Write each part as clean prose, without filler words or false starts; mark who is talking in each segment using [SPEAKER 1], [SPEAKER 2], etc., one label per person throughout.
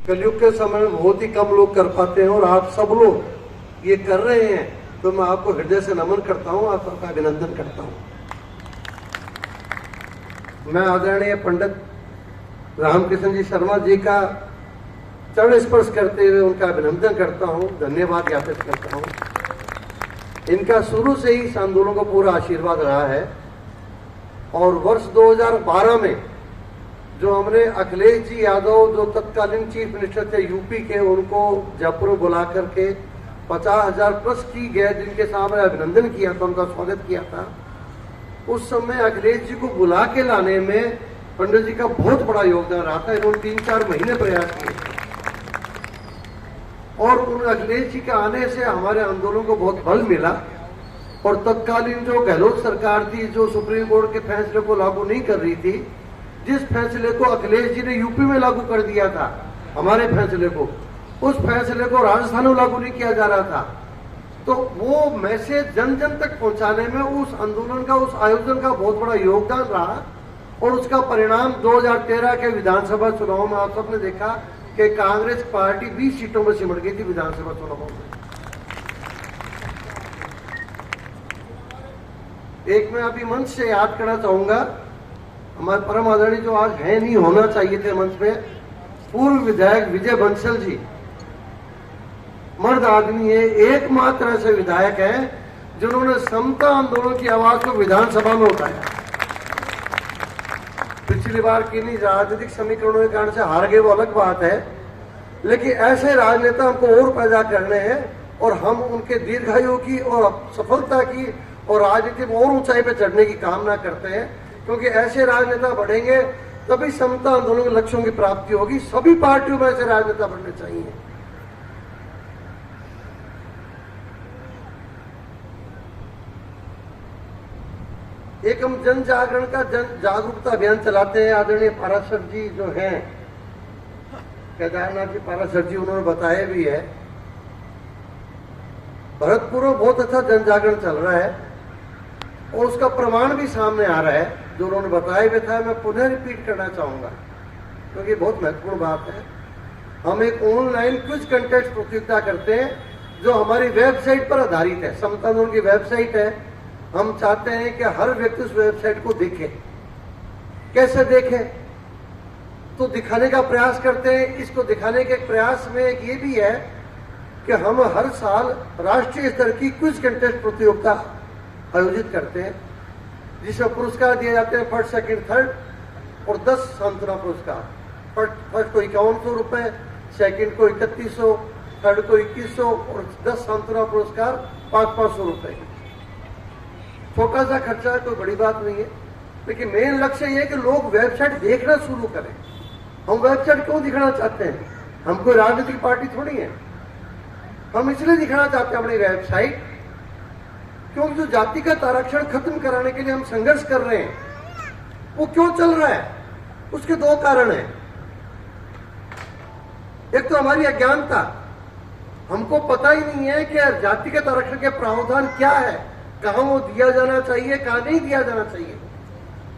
[SPEAKER 1] कलयुग के समय में बहुत ही कम लोग कर पाते हैं और आप सब लोग ये कर रहे हैं, तो मैं आपको हृदय से नमन करता हूं, आप सबका अभिनंदन करता हूं। मैं आदरणीय पंडित रामकृष्ण जी शर्मा जी का चरण स्पर्श करते हुए उनका अभिनंदन करता हूं, धन्यवाद ज्ञापित करता हूं। इनका शुरू से ही इस आंदोलन को पूरा आशीर्वाद रहा है और वर्ष 2012 में जो हमने अखिलेश जी यादव जो तत्कालीन चीफ मिनिस्टर थे यूपी के, उनको जयपुर में बुला करके 50,000 प्लस की गए जिनके सामने अभिनंदन किया था, उनका स्वागत किया था। उस समय अखिलेश जी को बुला के लाने में पंडित जी का बहुत बड़ा योगदान रहा था। इन्होंने 3-4 महीने प्रयास किए और उन अखिलेश जी के आने से हमारे आंदोलन को बहुत बल मिला और तत्कालीन जो गहलोत सरकार थी, जो सुप्रीम कोर्ट के फैसले को लागू नहीं कर रही थी, जिस फैसले को अखिलेश जी ने यूपी में लागू कर दिया था, हमारे फैसले को, उस फैसले को राजस्थान में लागू नहीं किया जा रहा था, तो वो मैसेज जन जन तक पहुंचाने में उस आंदोलन का, उस आयोजन का बहुत बड़ा योगदान रहा। और उसका परिणाम 2013 के विधानसभा चुनाव में आप सबने देखा कि कांग्रेस पार्टी 20 सीटों में सिमट गई थी विधानसभा चुनावों में। एक मैं अभी मंच से याद करना चाहूंगा, हमारे परम आदरणीय जो आज है, नहीं होना चाहिए थे मंच पे, पूर्व विधायक विजय बंसल जी, मर्द आदमी है, एकमात्र ऐसे विधायक हैं जिन्होंने समता आंदोलन की आवाज को विधानसभा में उठाया। पिछली बार किन्हीं राजनीतिक समीकरणों के कारण से हार गए वो अलग बात है, लेकिन ऐसे राजनेता हमको और पैदा करने हैं और हम उनके दीर्घायु की और सफलता की और राजनीति में और ऊंचाई पे चढ़ने की कामना करते हैं, क्योंकि ऐसे राजनेता बढ़ेंगे तभी समता आंदोलन के लक्ष्यों की प्राप्ति होगी। सभी पार्टियों में ऐसे राजनेता बनने चाहिए। एक हम जन जागरण का जन जागरूकता अभियान चलाते हैं। आदरणीय पाराशर जी जो हैं, केदारनाथ जी पाराशर जी, उन्होंने बताया भी है, भरतपुर में बहुत अच्छा जन जागरण चल रहा है और उसका प्रमाण भी सामने आ रहा है। जो उन्होंने बताया भी था, मैं पुनः रिपीट करना चाहूंगा क्योंकि बहुत महत्वपूर्ण बात है। हम एक ऑनलाइन क्विज कंटेस्ट प्रतियोगिता करते हैं जो हमारी वेबसाइट पर आधारित है। समता आंदोलन की वेबसाइट है। हम चाहते हैं कि हर व्यक्ति उस वेबसाइट को देखे। कैसे देखे? तो दिखाने का प्रयास करते हैं। इसको दिखाने के प्रयास में एक ये भी है कि हम हर साल राष्ट्रीय स्तर की क्विज कंटेस्ट प्रतियोगिता आयोजित करते हैं जिसमें पुरस्कार दिए जाते हैं फर्स्ट, सेकंड, थर्ड और 10 सांत्वना पुरस्कार। फर्स्ट को 5100 रुपए, सेकंड को 3100, थर्ड को 2100 और 10 सांत्वना पुरस्कार 500 रुपए। छोटा सा खर्चा है, कोई बड़ी बात नहीं है, लेकिन मेन लक्ष्य ये है कि लोग वेबसाइट देखना शुरू करें। हम वेबसाइट क्यों दिखाना चाहते हैं? हम कोई राजनीतिक पार्टी थोड़ी है। हम इसलिए दिखाना चाहते हैं अपनी वेबसाइट क्योंकि जो जातिगत आरक्षण खत्म कराने के लिए हम संघर्ष कर रहे हैं वो क्यों चल रहा है, उसके 2 कारण हैं। एक तो हमारी अज्ञानता, हमको पता ही नहीं है कि जातिगत आरक्षण के प्रावधान क्या है, कहां वो दिया जाना चाहिए, कहां नहीं दिया जाना चाहिए।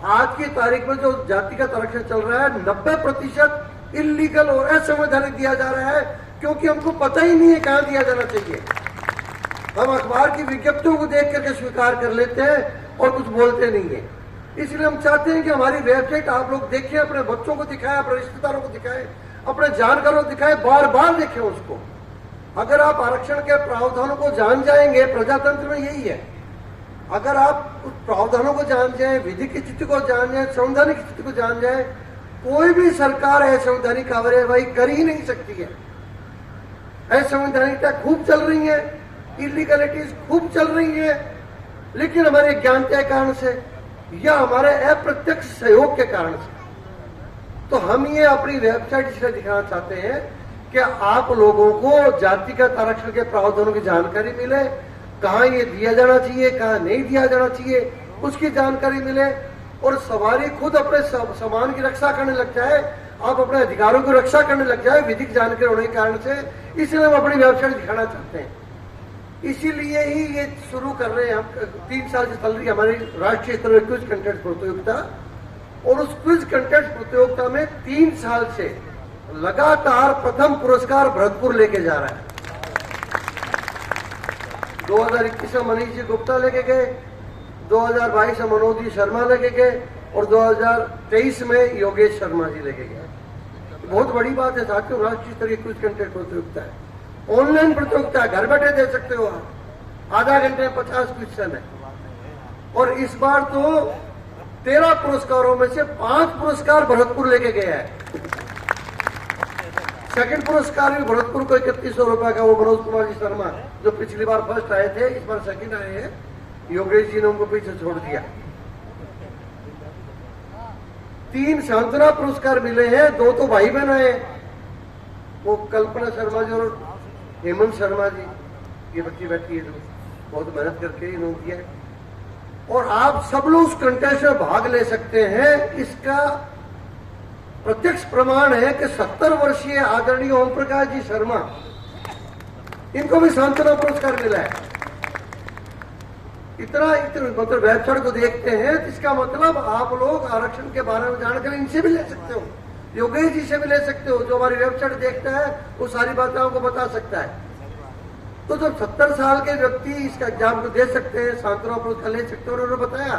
[SPEAKER 1] आज की तारीख में जो जातिगत आरक्षण चल रहा है 90% इलीगल और असंवैधानिक दिया जा रहा है क्योंकि हमको पता ही नहीं है कहां दिया जाना चाहिए। हम अखबार की विज्ञप्तियों को देख करके स्वीकार कर लेते हैं और कुछ बोलते नहीं है। इसलिए हम चाहते हैं कि हमारी वेबसाइट आप लोग देखें, अपने बच्चों को दिखाएं, अपने रिश्तेदारों को दिखाएं, अपने जानकारों को दिखाएं, बार बार देखें उसको। अगर आप आरक्षण के प्रावधानों को जान जाएंगे, प्रजातंत्र में यही है, अगर आप उस प्रावधानों को जान जाए, विधि की स्थिति को जान जाए, संवैधानिक स्थिति को जान जाए, कोई भी सरकार असंवैधानिक कार्यवाही कर ही नहीं सकती है। असंवैधानिकता खूब चल रही है, इलीगलिटीज खूब चल रही है, लेकिन हमारे ज्ञानता के कारण से या हमारे अप्रत्यक्ष सहयोग के कारण से। तो हम ये अपनी वेबसाइट इसलिए दिखाना चाहते हैं कि आप लोगों को जातिगत आरक्षण के प्रावधानों की जानकारी मिले, कहां ये दिया जाना चाहिए, कहां नहीं दिया जाना चाहिए, उसकी जानकारी मिले और सवारी खुद अपने सम्मान की रक्षा करने लग जाए, आप अपने अधिकारों की रक्षा करने लग जाए विधिक जानकारी होने के कारण से। इसलिए हम अपनी वेबसाइट दिखाना चाहते हैं। इसीलिए ही ये शुरू कर रहे हैं हम। 3 साल से चल रही है हमारी राष्ट्रीय स्तर पर क्विज कंटेस्ट प्रतियोगिता और उस क्विज कंटेस्ट प्रतियोगिता में 3 साल से लगातार प्रथम पुरस्कार भरतपुर लेके जा रहा है। 2021 में मनीष जी गुप्ता लेके गए, 2022 में मनोज जी शर्मा लेके गए और 2023 में योगेश शर्मा जी लेके गए। बहुत बड़ी बात है साथियों, राष्ट्रीय स्तरीय क्विज कंटेस्ट प्रतियोगिता है, ऑनलाइन प्रतियोगिता है, घर बैठे दे सकते हो आप, आधा घंटे में 50 क्वेश्चन है। और इस बार तो 13 पुरस्कारों में से 5 पुरस्कार भरतपुर लेके गया है। सेकंड पुरस्कार भी भरतपुर को 3100 रुपए का, वो मनोज कुमार जी शर्मा जो पिछली बार फर्स्ट आए थे, इस बार सेकंड आए हैं, योगेश जी ने उनको पीछे छोड़ दिया। 3 सांत्वना पुरस्कार मिले हैं, 2 तो भाई बहन आए, वो कल्पना शर्मा जी और हेमंत शर्मा जी, ये बच्ची बैठी है जो बहुत मेहनत करके इन्होंने किया है। और आप सब लोग उस कंटेस्ट में भाग ले सकते हैं। इसका प्रत्यक्ष प्रमाण है कि 70 वर्षीय आदरणीय ओम प्रकाश जी शर्मा, इनको भी सांत्वना पुरस्कार मिला है। इतना मतलब वेबसाइट को देखते हैं, इसका मतलब आप लोग आरक्षण के बारे में जानकारी इनसे भी ले सकते हो, योगेश जी से भी ले सकते हो, जो हमारी वेबसाइट देखता है वो सारी बातें आपको बता सकता है। तो जब 70 साल के व्यक्ति इसका एग्जाम को दे सकते हैं, सांत्वना पुरस्कार ले सकते हैं, और उन्होंने बताया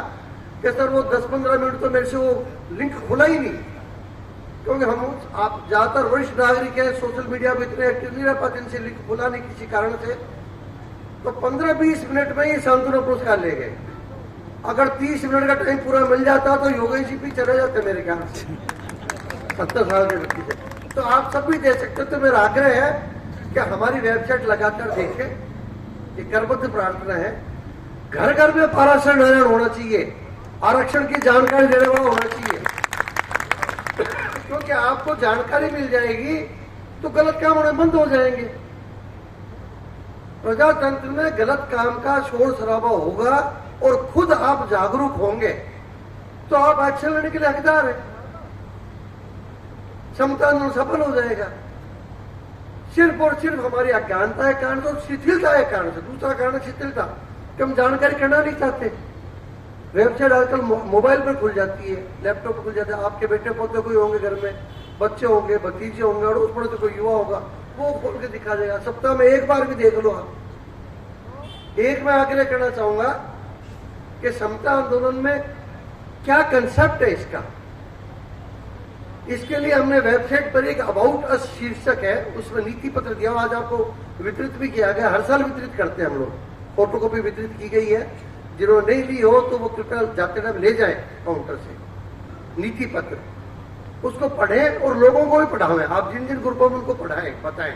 [SPEAKER 1] कि सर वो 10-15 मिनट तो मेरे से वो लिंक खुला ही नहीं, क्योंकि हम आप ज्यादातर वरिष्ठ नागरिक है, सोशल मीडिया पर इतने एक्टिव नहीं रह पाते, इनसे लिंक खुला नहीं किसी कारण से, तो 15-20 मिनट में ही सांत्वना पुरस्कार ले गए। अगर 30 मिनट का टाइम पूरा मिल जाता तो योगेश जी भी चले जाते मेरे ख्याल से 70 साल के व्यक्ति से। तो आप सब भी दे सकते हो। तो मेरा आग्रह है कि हमारी वेबसाइट लगातार देखें, ये करबद्ध प्रार्थना है। घर घर में पाराशर नारायण होना चाहिए, आरक्षण की जानकारी देने वाला होना चाहिए, क्योंकि आपको जानकारी मिल जाएगी तो गलत काम होने बंद हो जाएंगे। प्रजातंत्र में गलत काम का शोर शराबा होगा और खुद आप जागरूक होंगे तो आप एक्शन लेने के लिए हकदार है, क्षमता आंदोलन सफल हो जाएगा। सिर्फ और सिर्फ हमारी अज्ञानता है कारण, तो शिथिलता है कारण से। दूसरा कारण शिथिलता, कि हम जानकारी करना नहीं चाहते। वेबसाइट आजकल मोबाइल पर खुल जाती है, लैपटॉप पर खुल जाता है। आपके बेटे पोते कोई होंगे घर में, बच्चे होंगे, भतीजे होंगे, अड़ोस पड़ोस कोई युवा होगा, वो खोल के दिखा देगा। सप्ताह में एक बार भी देख लो आप। एक मैं आग्रह करना चाहूंगा कि समता आंदोलन में क्या कंसेप्ट है इसका, इसके लिए हमने वेबसाइट पर एक अबाउट अस शीर्षक है, उसमें नीति पत्र दिया, आज आपको वितरित भी किया गया। हर साल वितरित करते हैं हम लोग, फोटोकॉपी वितरित की गई है। जिन्होंने नहीं ली हो तो वो कृपया जाते टाइम ले जाए काउंटर से नीति पत्र, उसको पढ़ें और लोगों को भी पढ़ाएं। आप जिन जिन ग्रुपों में उनको पढ़ाएं, बताएं।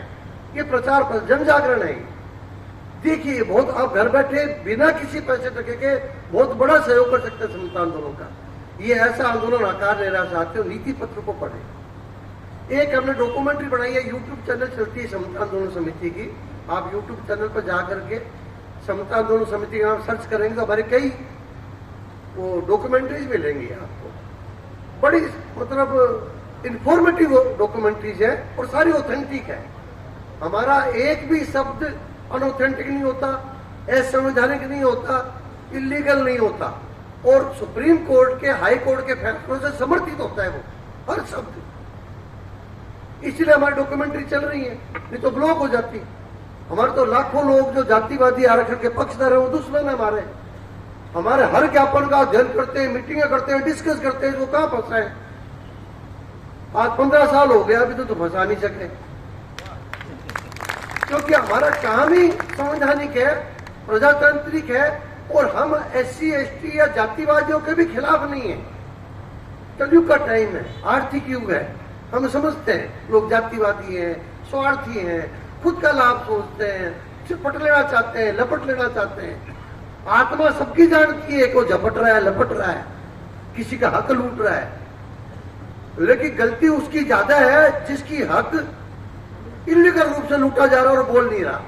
[SPEAKER 1] ये प्रचार जन जागरण है। देखिए, बहुत आप घर बैठे बिना किसी पैसे टके के बहुत बड़ा सहयोग कर सकते हैं समता आंदोलन का। ये ऐसा आंदोलन आकार ले रहा चाहते हो, नीति पत्र को पढ़ें। एक हमने डॉक्यूमेंट्री बनाई है, यूट्यूब चैनल चलती है समता आंदोलन समिति की। आप यूट्यूब चैनल पर जाकर के समता आंदोलन समिति का नाम सर्च करेंगे तो हमारे कई वो डॉक्यूमेंट्रीज मिलेंगी आपको। बड़ी मतलब इंफॉर्मेटिव डॉक्यूमेंट्रीज है और सारी ऑथेंटिक है। हमारा एक भी शब्द अनऑथेंटिक नहीं होता, असंवैधानिक नहीं होता, इलीगल नहीं होता, और सुप्रीम कोर्ट के, हाई कोर्ट के फैसलों से समर्थित होता है वो हर शब्द। इसलिए हमारी डॉक्यूमेंट्री चल रही है, नहीं तो ब्लॉक हो जाती। हमारे तो लाखों लोग जो जातिवादी आरक्षण के पक्षधर है वो दुश्मन है हमारे। हमारे हर ज्ञापन का अध्ययन करते हैं, मीटिंगें करते हैं, डिस्कस करते हैं, वो कहां फंसा है। आज 15 साल हो गया, अभी तो फंसा नहीं सके, क्योंकि हमारा काम ही संवैधानिक है, प्रजातांत्रिक है, और हम SC ST या जातिवादियों के भी खिलाफ नहीं है। कलयुग का टाइम है, आर्थिक युग है, हम समझते हैं लोग जातिवादी हैं, स्वार्थी हैं, खुद का लाभ सोचते हैं, चिपट लेना चाहते हैं, लपट लेना चाहते हैं। आत्मा सबकी जानती है कि वो झपट रहा है, लपट रहा है, किसी का हक लूट रहा है, लेकिन गलती उसकी ज्यादा है जिसकी हक इलीगल रूप से लूटा जा रहा है और बोल नहीं रहा।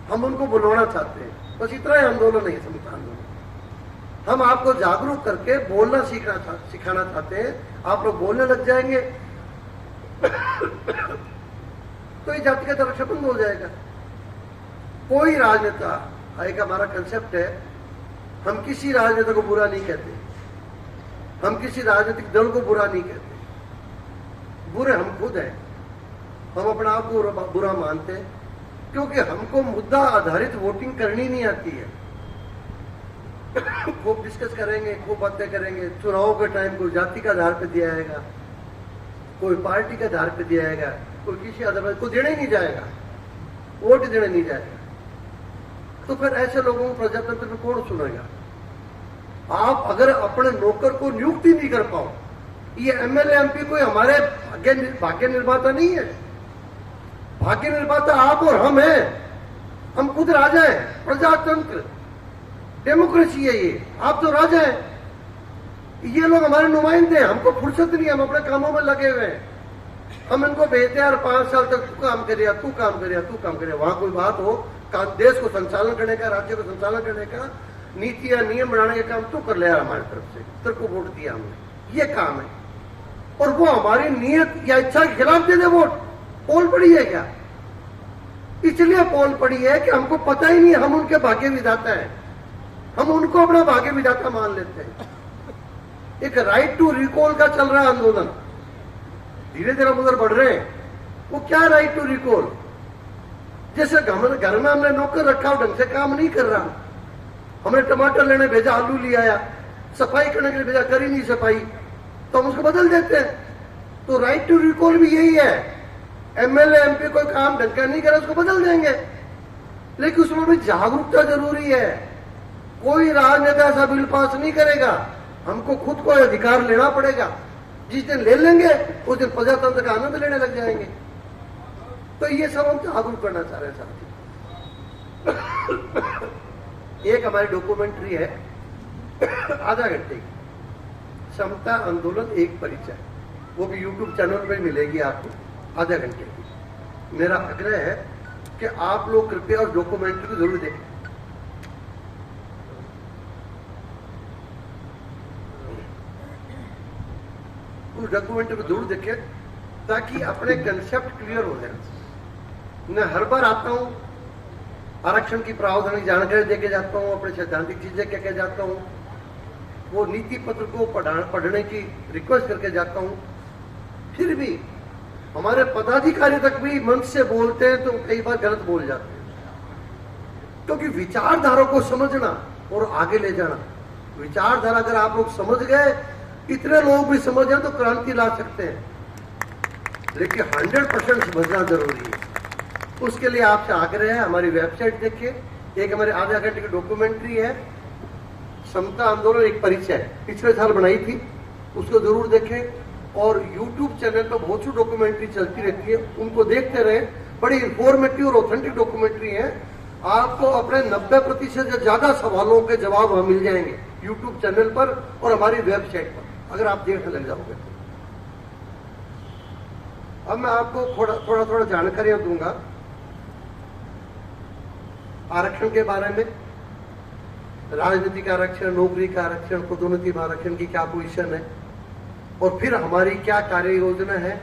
[SPEAKER 1] हम उनको बुलवाना चाहते हैं, बस इतना ही आंदोलन नहीं, समता आंदोलन। हम आपको जागरूक करके बोलना सिखाना चाहते हैं। आप लोग बोलने लग जाएंगे तो ये जातिगत आरक्षण बंद हो जाएगा। कोई राजनेता, एक हमारा कंसेप्ट है, हम किसी राजनेता को बुरा नहीं कहते, हम किसी राजनीतिक दल को बुरा नहीं कहते, बुरे हम खुद हैं। हम अपने आप को बुरा मानते हैं, क्योंकि हमको मुद्दा आधारित वोटिंग करनी नहीं आती है। खूब डिस्कस करेंगे, खूब बातें करेंगे, चुनाव के टाइम कोई जाति के आधार पर दिया जाएगा, कोई पार्टी के आधार पर दिया जाएगा, कोई किसी आधार पर, कोई देने ही नहीं जाएगा, वोट देने नहीं जाएगा। तो फिर ऐसे लोगों को प्रजातंत्र में कौन सुनेगा? आप अगर अपने नौकर को नियुक्ति नहीं कर पाओ, ये एमएलए एमपी कोई हमारे भाग्य निर्माता नहीं है। भाग्य निर्माता आप और हम हैं, हम खुद राजा हैं। प्रजातंत्र डेमोक्रेसी है ये, आप तो राजा हैं, ये लोग हमारे नुमाइंदे हैं। हमको फुर्सत नहीं, हम अपने कामों में लगे हुए हैं। हम इनको भेजते हैं और 5 साल तक तू काम करिया, तू काम करिया, तू काम करिया। वहां कोई बात हो, देश को संचालन करने का, राज्य को संचालन करने का, नीति या नियम बनाने का काम तू कर ले हमारी तरफ से, तेरे को वोट दिया हमने, ये काम है। और वो हमारी नियत या इच्छा के खिलाफ दे दे वोट। पोल पड़ी है क्या? इसलिए पोल पड़ी है कि हमको पता ही नहीं, हम उनके भाग्य विधाता हैं, हम उनको अपना भाग्य विधाता मान लेते हैं। एक राइट टू रिकॉल का चल रहा है आंदोलन, धीरे धीरे हम उधर बढ़ रहे हैं। वो क्या राइट टू रिकॉल? जैसे घर में हमने नौकर रखा, ढंग से काम नहीं कर रहा, हमने टमाटर लेने भेजा, आलू ले आया, सफाई करने के लिए भेजा, करी नहीं सफाई, तो हम उसको बदल देते हैं। तो राइट टू रिकॉल भी यही है। एमएलए एमपी कोई काम ढंग का नहीं करे, उसको बदल देंगे, लेकिन उसमें भी जागरूकता जरूरी है। कोई राजनेता ऐसा बिल पास नहीं करेगा, हमको खुद को अधिकार लेना पड़ेगा। जिस दिन ले लेंगे उस दिन प्रजातंत्र का आनंद लेने लग जाएंगे। तो ये सब हम जागरूक करना चाह रहे हैं साथी। एक हमारी डॉक्यूमेंट्री है आधा घंटे की, समता आंदोलन एक परिचय, वो भी यूट्यूब चैनल पर मिलेगी आपको, आधा घंटे की। मेरा आग्रह है कि आप लोग कृपया उस डॉक्यूमेंट्री को जरूर देखें। उस डॉक्यूमेंट्री को जरूर देखें ताकि अपने कंसेप्ट क्लियर हो जाए। मैं हर बार आता हूं, आरक्षण की प्रावधान की जानकारी देके जाता हूं, अपने सैद्धांतिक चीजें कह के जाता हूं, वो नीति पत्र को पढ़ने की रिक्वेस्ट करके जाता हूं। फिर भी हमारे पदाधिकारी तक भी मंच से बोलते हैं तो कई बार गलत बोल जाते हैं, क्योंकि विचारधारा को समझना और आगे ले जाना, विचारधारा अगर आप लोग समझ गए, इतने लोग भी समझ जाए तो क्रांति ला सकते हैं, लेकिन 100% समझना जरूरी है। उसके लिए आपसे आग्रह है, हमारी वेबसाइट देखिए, एक हमारे आधा घंटे की डॉक्यूमेंट्री है, समता आंदोलन एक परिचय, पिछले साल बनाई थी, उसको जरूर देखें। और YouTube चैनल पर बहुत सी डॉक्यूमेंट्री चलती रहती है, उनको देखते रहे। बड़ी इंफॉर्मेटिव और ऑथेंटिक डॉक्यूमेंट्री है। आपको अपने 90% से ज्यादा सवालों के जवाब वहां मिल जाएंगे YouTube चैनल पर और हमारी वेबसाइट पर, अगर आप देखने लग जाओगे। अब मैं आपको थोड़ा जानकारियां दूंगा आरक्षण के बारे में, राजनीतिक आरक्षण, नौकरी का आरक्षण, पदोन्नति में आरक्षण की क्या पोजीशन है, और फिर हमारी क्या कार्य योजना है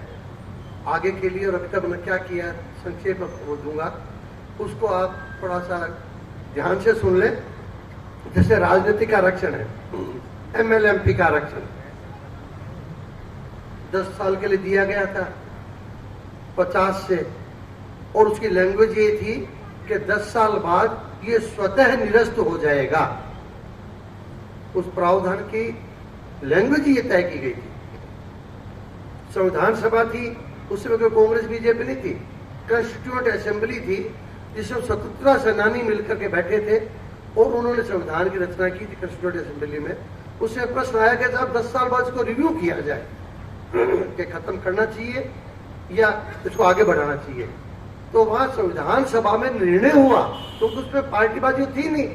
[SPEAKER 1] आगे के लिए, और अभी तक हमने क्या किया, संक्षेप में दूंगा। उसको आप थोड़ा सा ध्यान से सुन लें। जैसे राजनीतिक आरक्षण है, एमएलए एमपी का आरक्षण 10 साल के लिए दिया गया था 50 से, और उसकी लैंग्वेज ये थी कि 10 साल बाद ये स्वतः निरस्त हो जाएगा। उस प्रावधान की लैंग्वेज ही ये तय की गई थी। संविधान सभा थी, उसमें कोई कांग्रेस बीजेपी नहीं थी, कॉन्स्टिट्यूएंट असेंबली थी जिसमें 17 सेनानी मिलकर के बैठे थे और उन्होंने संविधान की रचना की थी कॉन्स्टिट्यूएंट असेंबली में। उससे प्रश्न आया कि साहब 10 साल बाद इसको रिव्यू किया जाए कि खत्म करना चाहिए या इसको आगे बढ़ाना चाहिए। तो वहां संविधान सभा में निर्णय हुआ, तो उसमें पार्टीबाजी थी नहीं,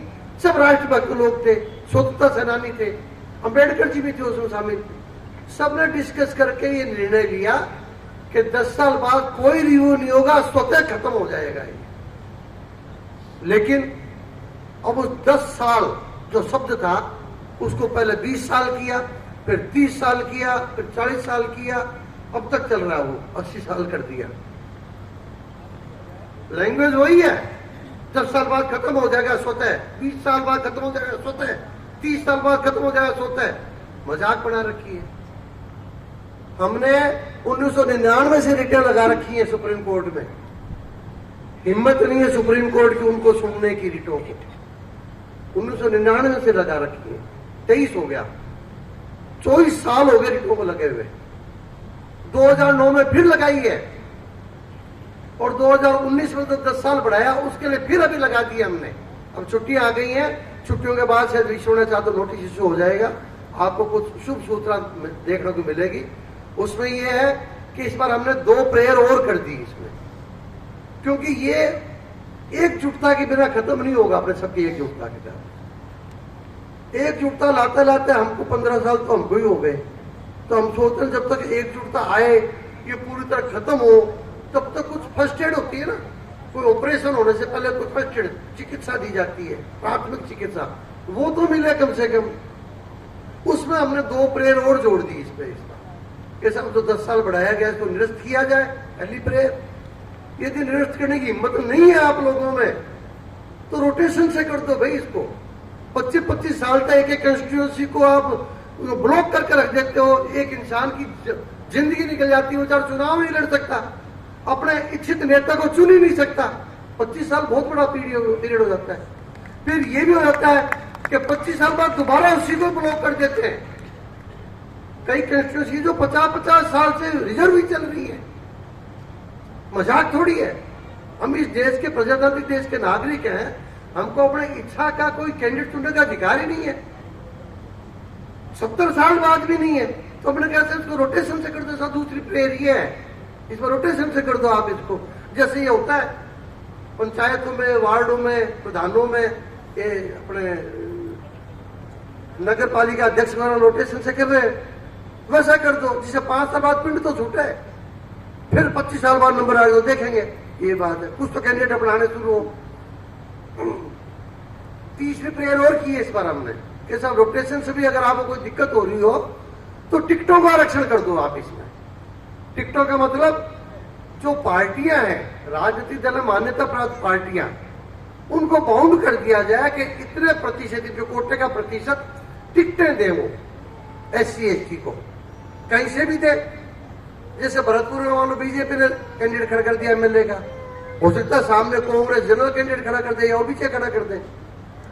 [SPEAKER 1] सब राष्ट्रभक्त लोग थे, स्वतंत्रता सेनानी थे, अंबेडकर जी भी थे उसमें शामिल। सबने डिस्कस करके ये निर्णय लिया कि 10 साल बाद कोई रिव्यू नहीं होगा, स्वतः खत्म हो जाएगा ये। लेकिन अब उस 10 साल जो शब्द था उसको पहले 20 साल किया, फिर 30 साल किया, फिर 40 साल किया, अब तक चल रहा है वो 80 साल कर दिया। लैंग्वेज वही है, 10 साल बाद खत्म हो जाएगा स्वतः, 20 साल बाद खत्म हो जाएगा स्वतः, 30 साल बाद खत्म हो जाएगा स्वतः। मजाक बना रखी है। हमने 1999 से रिटें लगा रखी है सुप्रीम कोर्ट में। हिम्मत नहीं है सुप्रीम कोर्ट की उनको सुनने की रिटों को। 1999 से लगा रखी है, 23 हो गया, 24 साल हो गए रिटों को लगे हुए। 2009 में फिर लगाई है और 2019 में तो 10 साल बढ़ाया, उसके लिए फिर अभी लगा दिया हमने। अब छुट्टियां आ गई हैं, छुट्टियों के बाद शायद इशू होना चाहते नोटिस इशू हो जाएगा, आपको कुछ शुभ सूचना देखने को मिलेगी। उसमें यह है कि इस बार हमने 2 प्रेयर और कर दी इसमें, क्योंकि ये एकजुटता के बिना खत्म नहीं होगा। अपने सबकी एकजुटता के बिना एकजुटता लाते लाते हमको 15 साल तो हमको ही हो गए। तो हम सोचते हैं जब तक एकजुटता आए, ये पूरी तरह खत्म हो, तब तक कुछ फर्स्ट एड होती है ना, कोई ऑपरेशन होने से पहले कुछ फर्स्ट एड चिकित्सा दी जाती है, प्राथमिक चिकित्सा, वो तो मिले कम से कम। उसमें हमने 2 प्रेयर और जोड़ दी इस पे। कि सब जो 10 साल बढ़ाया गया इसको निरस्त किया जाए, पहली प्रेयर। यदि निरस्त करने की हिम्मत नहीं है आप लोगों में तो रोटेशन से कर दो भाई इसको। 25-25 साल तक एक एक कंस्टिट्यूंसी को आप ब्लॉक करके रख देते हो। एक इंसान की जिंदगी निकल जाती है, वो चार चुनाव नहीं लड़ सकता, अपने इच्छित नेता को चुन ही नहीं सकता। 25 साल बहुत बड़ा पीरियड हो जाता है। फिर ये भी हो जाता है कि 25 साल बाद दोबारा उसी को ब्लॉक कर देते हैं। कई कंस्टिट्यूंसी जो 50-50 साल से रिजर्व ही चल रही है, मजाक थोड़ी है। हम इस देश के प्रजातांत्रिक देश के नागरिक हैं, हमको अपने इच्छा का कोई कैंडिडेट चुनने का अधिकार ही नहीं है, 70 साल बाद भी नहीं है। तो अपने कैसे इसको रोटेशन से कर दो। दूसरी प्रेयर ये है, इसमें रोटेशन से कर दो आप इसको। जैसे ये होता है पंचायतों में, वार्डों में, प्रधानों में, ये अपने नगर पालिका अध्यक्ष द्वारा रोटेशन से कर रहे हैं, वैसा कर दो। जिसे 5 साल बाद पिंड तो छूटा है, फिर 25 साल बाद नंबर आएगा तो देखेंगे। ये बात है, कुछ तो कैंडिडेट अपनाने शुरू हो। तीसरी प्रेयर और की है इस बार हमने कि साहब रोटेशन से भी अगर आपको कोई दिक्कत हो रही हो तो टिकटों का आरक्षण कर दो आप इसमें। टिकटों का मतलब जो पार्टियां हैं, राजनीतिक दल मान्यता प्राप्त पार्टियां, उनको बाउंड कर दिया जाए कि इतने प्रतिशत, जो कोटे का प्रतिशत टिकटें दे वो SC ST को, कहीं से भी दे। जैसे भरतपुर में मान लो बीजेपी ने कैंडिडेट खड़ा कर दिया MLA का, हो सकता है सामने कांग्रेस जनरल कैंडिडेट खड़ा कर दे या OBC खड़ा कर दे।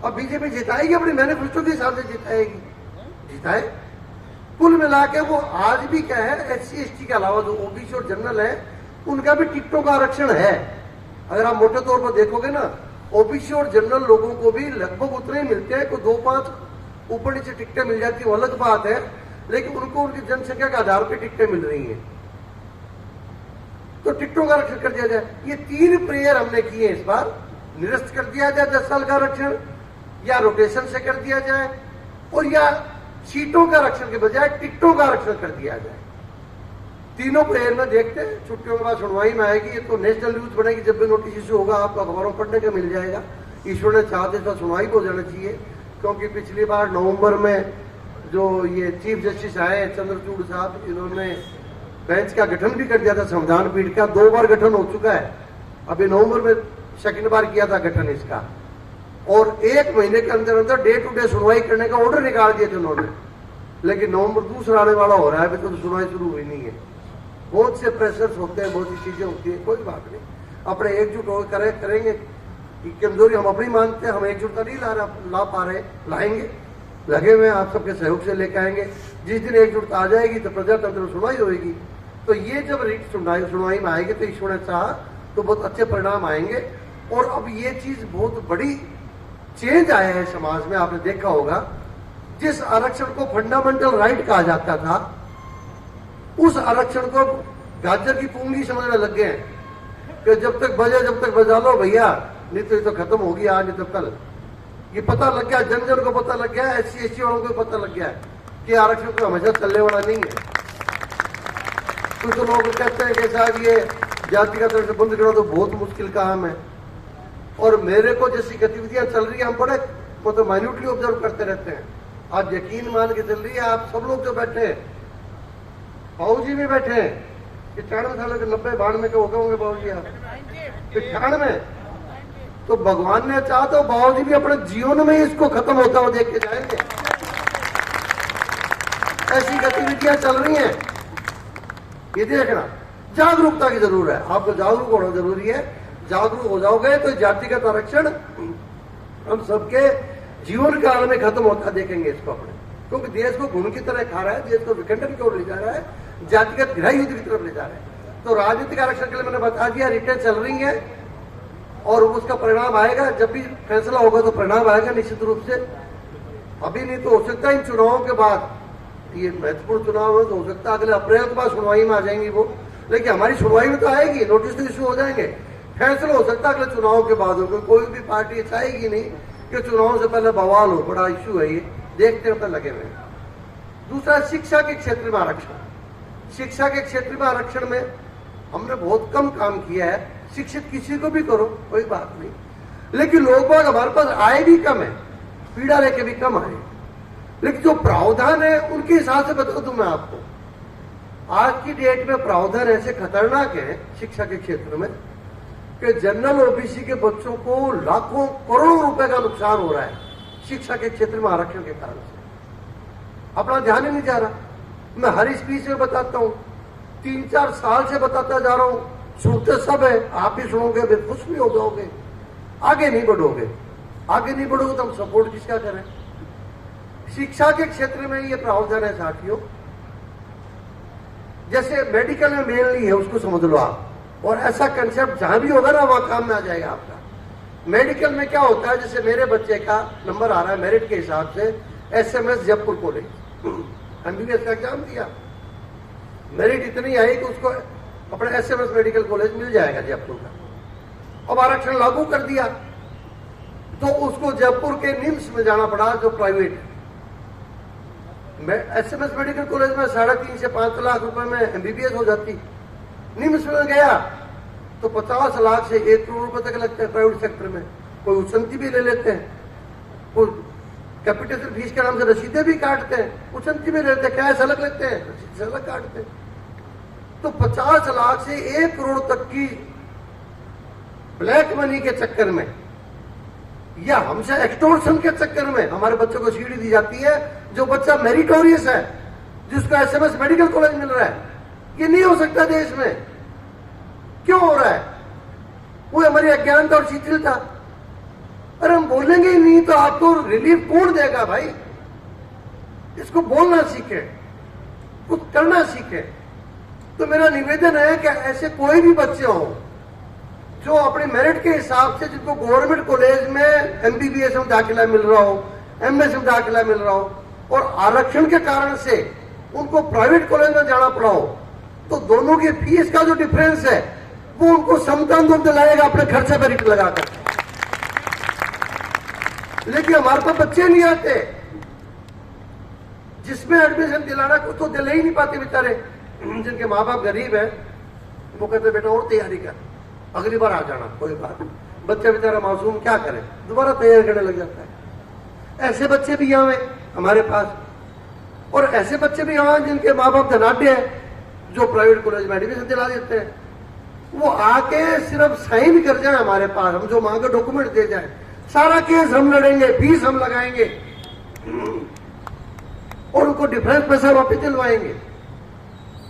[SPEAKER 1] अब बीजेपी जिताएगी, अपनी मैनिफेस्टो के हिसाब से जिताएगी, जिताए। कुल मिला के वो आज भी क्या है, SC ST के अलावा जो OBC और जनरल है उनका भी टिकटों का आरक्षण है। अगर आप मोटे तौर पर देखोगे ना, OBC और जनरल लोगों को भी लगभग उतने ही मिलते हैं, कोई 2-5 ऊपर नीचे टिकटें मिल जाती है, वो अलग बात है, लेकिन उनको उनकी जनसंख्या के आधार पर टिकटें मिल रही हैं। तो टिकटों का आरक्षण कर दिया जाए। ये 3 प्रेयर हमने किए इस बार। निरस्त कर दिया जाए 10 साल का आरक्षण, या रोटेशन से कर दिया जाए, और या सीटों का आरक्षण के बजाय टिकटों का आरक्षण कर दिया जाए। तीनों प्रेयर में देखते हैं, छुट्टियों के बाद सुनवाई में आएगी। ये तो नेशनल न्यूज बनेगी, जब भी नोटिस इशू होगा आपको अखबारों पढ़ने का मिल जाएगा। ईश्वर ने चाहते तो सुनवाई हो जाना चाहिए, क्योंकि पिछली बार नवंबर में जो ये चीफ जस्टिस आए चंद्रचूड़ साहब, इन्होंने बेंच का गठन भी कर दिया था, संविधान पीठ का 2 बार गठन हो चुका है। अभी नवंबर में 2nd बार किया था गठन इसका, और 1 महीने के अंदर अंदर डे टू डे सुनवाई करने का ऑर्डर निकाल दिए थे उन्होंने। लेकिन नवंबर दूसरा आने वाला हो रहा है, अभी तो सुनवाई शुरू हुई नहीं है। बहुत से प्रेशर्स होते हैं, बहुत सी चीजें होती है, कोई बात नहीं, अपने एकजुट होकर करेंगे। कमजोरी हम अपनी मानते हैं, हम एकजुटता नहीं ला पा रहे, लाएंगे, लगे हुए आप सबके सहयोग से लेकर आएंगे। जिस दिन एकजुटता आ जाएगी तो प्रजातंत्र सुनवाई होगी। तो ये जब रीट सुनवाई में आएगी तो ईश्वर ने चाहा तो बहुत अच्छे परिणाम आएंगे। और अब ये चीज बहुत बड़ी चेंज आया है समाज में, आपने देखा होगा। जिस आरक्षण को फंडामेंटल राइट कहा जाता था, उस आरक्षण को गाजर की पूंगी समझने लग गए हैं कि जब तक बजा लो भैया, नहीं तो ये तो खत्म होगी आज, नहीं तो कल। ये पता लग गया, जन जन को पता लग गया, SC ST वालों को पता लग गया कि आरक्षण तो हमेशा चलने वाला नहीं है। कुछ तो लोग कहते हैं कि साहब ये जाति का तरफ से बंद करना तो बहुत मुश्किल काम है। और मेरे को जैसी गतिविधियां चल रही है, हम बड़े मतलब माइन्यूटली ऑब्जर्व करते रहते हैं। आप यकीन मान के चल रही है, आप सब लोग जो बैठे हैं, बाबू जी भी बैठे हैं, 95 साल के 90-92 के हो गए होंगे बाबू जी, आप 95। तो भगवान ने चाहा तो बाबू जी भी अपने जीवन में इसको खत्म होता हुआ देख के जाएंगे। ऐसी गतिविधियां चल रही हैं। ये देखना, जागरूकता की जरूरत है, आपको जागरूक होना जरूरी है। जागरूक हो जाओगे तो जातिगत आरक्षण हम सबके जीवन काल में खत्म होता देखेंगे इसको अपने, क्योंकि देश को घुन की तरह खा रहा है, देश को विखंडन की ओर ले जा रहा है, जातिगत गृह युद्ध की तरफ ले जा रहा है। तो राजनीतिक आरक्षण के लिए मैंने बता दिया, रिटें चल रही है और उसका परिणाम आएगा, जब भी फैसला होगा तो परिणाम आएगा निश्चित रूप से। अभी नहीं तो हो सकता है इन चुनावों के बाद, ये महत्वपूर्ण चुनाव है तो हो सकता है अगले अप्रैल के बाद सुनवाई में आ जाएंगी वो, लेकिन हमारी सुनवाई में तो आएगी, नोटिस तो इशू हो जाएंगे, फैसला हो सकता है अगले चुनाव के बाद होगा। कोई भी पार्टी चाहेगी नहीं कि चुनाव से पहले बवाल हो, बड़ा इशू है ये, देखते हैं लगे हुए। दूसरा, शिक्षा के क्षेत्र में आरक्षण। शिक्षा के क्षेत्र में आरक्षण में हमने बहुत कम काम किया है, शिक्षित किसी को भी करो कोई बात नहीं, लेकिन लोग बाग हमारे पास आए भी कम है, पीड़ा लेके भी कम आए, लेकिन जो प्रावधान है उनके हिसाब से बता दूं मैं आपको, आज की डेट में प्रावधान ऐसे खतरनाक है शिक्षा के क्षेत्र में कि जनरल ओबीसी के बच्चों को लाखों करोड़ों रुपए का नुकसान हो रहा है शिक्षा के क्षेत्र में आरक्षण के कारण से। अपना ध्यान ही नहीं जा रहा। मैं हर स्पीच में बताता हूं, 3-4 साल से बताता जा रहा हूं, सुनते सब है, आप भी सुनोगे, बेखुश भी हो जाओगे, आगे नहीं बढ़ोगे। आगे नहीं बढ़ोगे तो हम सपोर्ट किसका करें? शिक्षा के क्षेत्र में ये प्रावधान है साथियों, जैसे मेडिकल में मेल नहीं है उसको समझ लो आप, और ऐसा कंसेप्ट जहां भी होगा ना वहां काम में आ जाएगा आपका। मेडिकल में क्या होता है, जैसे मेरे बच्चे का नंबर आ रहा है मेरिट के हिसाब से SMS जयपुर कॉलेज, MBBS का एग्जाम दिया, मेरिट इतनी आई कि उसको अपने SMS मेडिकल कॉलेज मिल जाएगा जयपुर का। अब आरक्षण लागू कर दिया तो उसको जयपुर के निम्स में जाना पड़ा जो प्राइवेट है। SMS मेडिकल कॉलेज में 3.5 से 5 लाख रुपए में MBBS हो जाती, निम्स में गया तो 50 लाख से 1 करोड़ रुपए तक लगता है प्राइवेट सेक्टर में। कोई उचंती भी ले लेते हैं, कोई कैपिटेशन फीस के नाम से रसीदें भी काटते हैं, उचंती भी लेते हैं, कैश अलग लेते हैं, रसीद से अलग काटते हैं। तो 50 लाख से 1 करोड़ तक की ब्लैक मनी के चक्कर में या हमसे एक्सटोर्शन के चक्कर में हमारे बच्चों को सीढ़ी दी जाती है। जो बच्चा मेरिटोरियस है, जिसको SMS मेडिकल कॉलेज मिल रहा है, ये नहीं हो सकता देश में। क्यों हो रहा है? वो हमारी अज्ञानता और शिथिलता। अरे हम बोलेंगे ही नहीं तो आपको रिलीफ कौन देगा भाई? इसको बोलना सीखे, कुछ करना सीखे। तो मेरा निवेदन है कि ऐसे कोई भी बच्चे हो जो अपने मेरिट के हिसाब से, जिनको गवर्नमेंट कॉलेज में MBBS में दाखिला मिल रहा हो, MS में दाखिला मिल रहा हो, और आरक्षण के कारण से उनको प्राइवेट कॉलेज में जाना पड़ा हो, तो दोनों की फीस का जो डिफरेंस है वो उनको समता दिलाएगा अपने खर्चे पर रिट लगाकर। लेकिन हमारे पास बच्चे नहीं आते, जिसमें एडमिशन दिलाना कुछ तो दिला ही नहीं पाते बेचारे। जिनके माँ बाप गरीब है वो कहते बेटा और तैयारी कर, अगली बार आ जाना, कोई बात नहीं। बच्चा बेचारा मासूम क्या करे, दोबारा तैयारी करने लग जाता है। ऐसे बच्चे भी यहाँ हैं हमारे पास, और ऐसे बच्चे भी यहाँ जिनके माँ बाप धनाढ्य है, जो प्राइवेट कॉलेज में एडमिशन दिला देते हैं। वो आके सिर्फ साइन कर जाए हमारे पास, हम जो मांगे डॉक्यूमेंट दे जाए, सारा केस हम लड़ेंगे, फीस हम लगाएंगे और उनको डिफरेंस पैसा वापस दिलवाएंगे।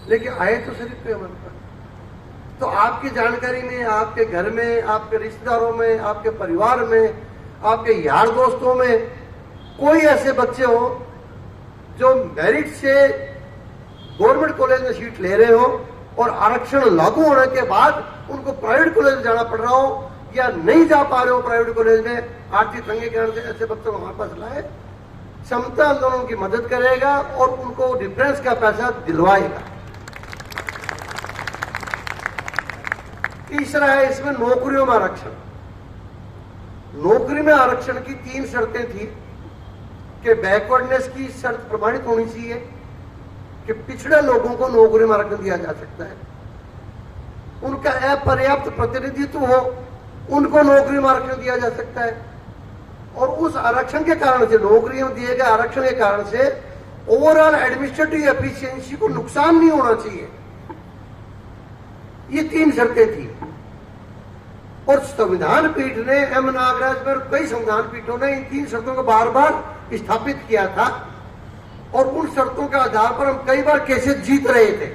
[SPEAKER 1] लेकिन आए तो सिर्फ पे हमारे पास। तो आपकी जानकारी में, आपके घर में, आपके रिश्तेदारों में, आपके परिवार में, आपके यार दोस्तों में कोई ऐसे बच्चे हो जो मेरिट से गवर्नमेंट कॉलेज में सीट ले रहे हो और आरक्षण लागू होने के बाद उनको प्राइवेट कॉलेज में जाना पड़ रहा हो या नहीं जा पा रहे हो प्राइवेट कॉलेज में आर्थिक तंगी के कारण से, ऐसे बच्चों को हमारे पास लाए। समता आंदोलन की मदद करेगा और उनको डिफरेंस का पैसा दिलवाएगा। तीसरा है इसमें नौकरियों में आरक्षण। नौकरी में आरक्षण की 3 शर्तें थी कि बैकवर्डनेस की शर्त प्रमाणित होनी चाहिए, कि पिछड़े लोगों को नौकरी में आरक्षण दिया जा सकता है, उनका अपर्याप्त प्रतिनिधित्व हो, उनको नौकरी में आरक्षण दिया जा सकता है, और उस आरक्षण के कारण से, नौकरी में दिए गए आरक्षण के कारण से ओवरऑल एडमिनिस्ट्रेटिव एफिशिएंसी को नुकसान नहीं होना चाहिए। ये 3 शर्तें थी। और संविधान पीठ ने, M नागराज पर कई संविधान पीठों ने इन 3 शर्तों को बार बार स्थापित किया था, और उन शर्तों के आधार पर हम कई बार केसेस जीत रहे थे।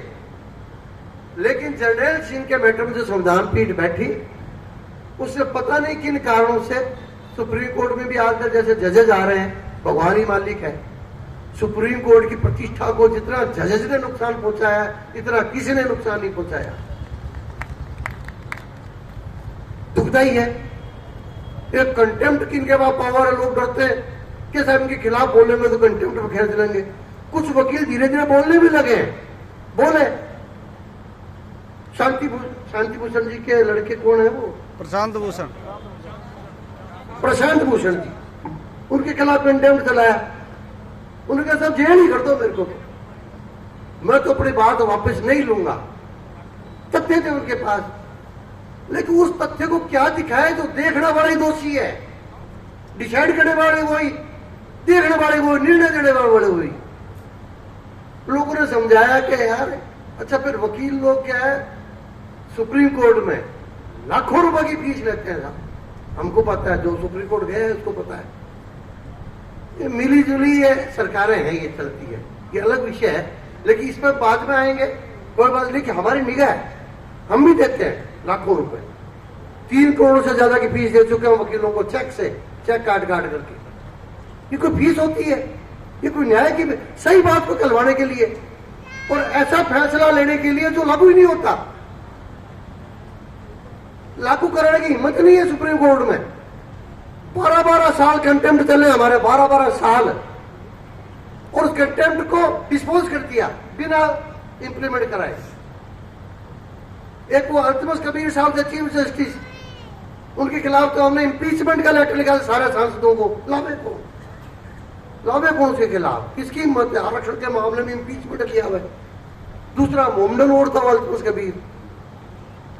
[SPEAKER 1] लेकिन जर्नैल सिंह के मैटर में जो संविधान पीठ बैठी, उससे पता नहीं किन कारणों से सुप्रीम कोर्ट में भी आजकल जैसे जजेज आ रहे हैं, भगवान ही मालिक है। सुप्रीम कोर्ट की प्रतिष्ठा को जितना जजेज ने नुकसान पहुंचाया, इतना किसी ने नुकसान नहीं पहुंचाया। दुखदाई है। एक कंटेम्प्ट किनके पास पावर है, लोग डरते हैं कि साहब इनके खिलाफ बोलने में तो कंटेम्प्ट में खींच लेंगे। कुछ वकील धीरे धीरे बोलने भी लगे हैं, बोले। शांति भूषण जी के लड़के कौन है वो?
[SPEAKER 2] प्रशांत भूषण
[SPEAKER 1] जी, उनके खिलाफ कंटेम्प्ट चलाया। उन्होंने कहा साहब जेल ही कर दो मेरे को, मैं तो अपनी बात वापस नहीं लूंगा। तथ्य थे उनके पास, लेकिन उस तथ्य को क्या दिखाया? जो देखने वाले दोषी है, डिसाइड करने वाले वही, देखने वाले वही, निर्णय देने वाले वही। लोगों ने समझाया कि यार अच्छा, फिर वकील लोग क्या है, सुप्रीम कोर्ट में लाखों रुपए की फीस लेते हैं। हमको पता है, जो सुप्रीम कोर्ट गए उसको पता है। ये मिली जुली ये सरकारें हैं, ये चलती है, ये अलग विषय है। लेकिन इस पर बाद में आएंगे, कोई बात नहीं। कि हमारी निगाह है, हम भी देते हैं लाखों रुपए, 3 करोड़ से ज्यादा की फीस दे चुके हैं वकीलों को, चेक काट करके। ये कोई फीस होती है? ये कोई न्याय की सही बात को कहलवाने के लिए, और ऐसा फैसला लेने के लिए जो लागू ही नहीं होता। लागू कराने की हिम्मत नहीं है सुप्रीम कोर्ट में। 12-12 साल कंटेम्प्ट चले हमारे, 12-12 साल, और उस कंटेम्प्ट को डिस्पोज कर दिया बिना इंप्लीमेंट कराए। एक वो अल्तमस कबीर साहब थे चीफ जस्टिस, उनके खिलाफ तो हमने इंपीचमेंट का लेटर लिखा सारे सांसदों को। लावे कौन के खिलाफ? किसकी हिम्मत है? आरक्षण के मामले में इंपीचमेंट किया हुआ। दूसरा मोमडन वोट था अल्तमस कबीर,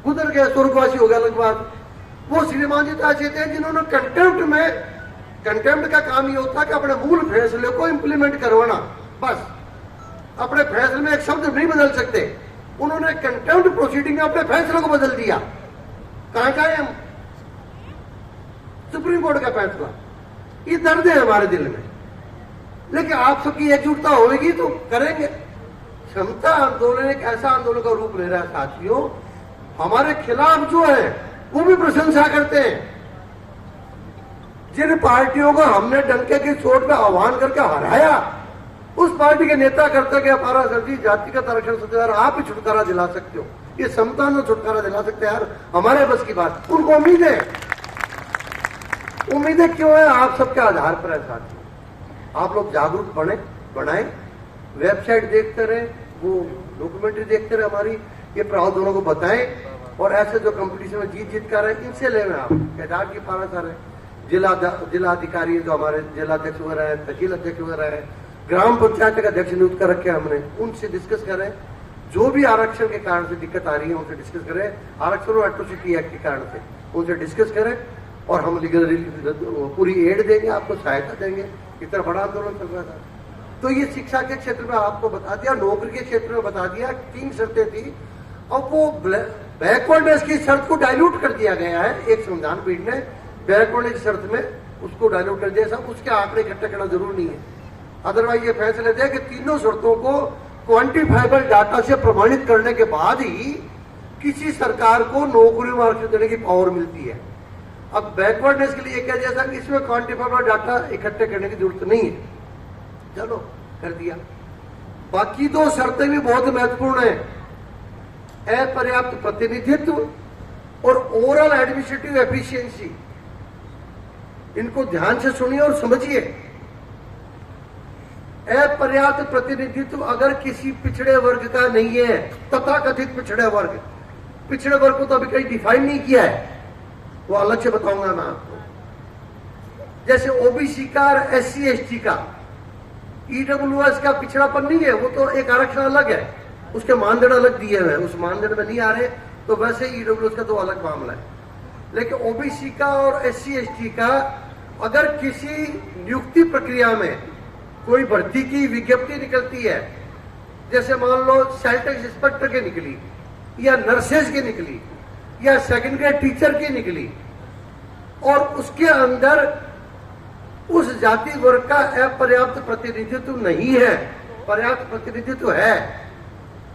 [SPEAKER 1] गुजर गया, स्वर्गवासी हो गया। अलग बात, वो श्रीमान जी ऐसे थे जिन्होंने कंटेम्प्ट का काम ये होता है कि अपने मूल फैसले को इंप्लीमेंट करवाना, बस। अपने फैसले में एक शब्द नहीं बदल सकते। उन्होंने कंटेम्प्ट प्रोसीडिंग में अपने फैसले को बदल दिया। कहां का है? सुप्रीम कोर्ट का फैसला। ये दर्द है हमारे दिल में, लेकिन आप सबकी एकजुटता होगी तो करेंगे। क्षमता आंदोलन एक ऐसा आंदोलन का रूप ले रहा है साथियों, हमारे खिलाफ जो है वो भी प्रशंसा करते हैं। जिन पार्टियों को हमने डंके की चोट पे आह्वान करके हराया, उस पार्टी के नेता करते कि हमारा सरजी जातिगत आरक्षण से आप ही छुटकारा दिला सकते हो, ये समता में छुटकारा दिला सकते हैं यार, हमारे बस की बात। उनको उम्मीदें क्यों है? आप सबके आधार पर है साथियों। आप लोग जागरूक बनाए, वेबसाइट देखते रहे, वो डॉक्यूमेंट्री देखते रहे हमारी, ये प्रावधानों को बताएं, और ऐसे जो कंपटीशन में जीत कर रहे हैं इनसे लेना। आप केदार की पारा है, जिला अधिकारी जो हमारे जिलाध्यक्ष वगैरह है, तहसील अध्यक्ष वगैरह है, ग्राम पंचायत का अध्यक्ष नियुक्त कर रखे हमने, उनसे डिस्कस करें। जो भी आरक्षण के कारण से दिक्कत आ रही है उनसे डिस्कस करें, आरक्षण और एट्रोसिटी एक्ट के कारण से उनसे डिस्कस करें, और हम लीगल पूरी एड देंगे, आपको सहायता देंगे। इतना बड़ा आंदोलन चल रहा था। तो ये शिक्षा के क्षेत्र में आपको बता दिया, नौकरी के क्षेत्र में बता दिया, 3 शर्तें थी। अब वो बैकवर्डनेस की शर्त को डाइल्यूट कर दिया गया है। एक संविधान पीठ ने बैकवर्डनेस शर्त में उसको डाइल्यूट कर दिया। सब उसके आंकड़े इकट्ठे करना जरूर नहीं है, अदरवाइज ये फैसले दे कि तीनों शर्तों को क्वांटिफाइबल डाटा से प्रमाणित करने के बाद ही किसी सरकार को नौकरी में आरक्षण देने की पावर मिलती है। अब बैकवर्डनेस के लिए क्या जैसा कि इसमें क्वांटिफाइबल डाटा इकट्ठे करने की जरूरत नहीं है, चलो कर दिया। बाकी 2 शर्तें भी बहुत महत्वपूर्ण है, अपर्याप्त प्रतिनिधित्व और ओवरऑल एडमिनिस्ट्रेटिव एफिशिएंसी। इनको ध्यान से सुनिए और समझिए। अपर्याप्त प्रतिनिधित्व अगर किसी पिछड़े वर्ग का नहीं है, तथाकथित पिछड़े वर्ग को तो अभी कहीं डिफाइन नहीं किया है, वो अलग से बताऊंगा मैं आपको। जैसे ओबीसी का और SC ST का, EWS का पिछड़ापन नहीं है, वो तो एक आरक्षण अलग है, उसके मानदंड अलग दिए हुए हैं, उस मानदंड में नहीं आ रहे, तो वैसे EWS का तो अलग मामला है। लेकिन ओबीसी का और SC ST का अगर किसी नियुक्ति प्रक्रिया में कोई भर्ती की विज्ञप्ति निकलती है, जैसे मान लो सेल टैक्स इंस्पेक्टर की निकली, या नर्सेज की निकली, या सेकंड ग्रेड टीचर की निकली, और उसके अंदर उस जाति वर्ग का अपर्याप्त प्रतिनिधित्व नहीं है, पर्याप्त प्रतिनिधित्व है,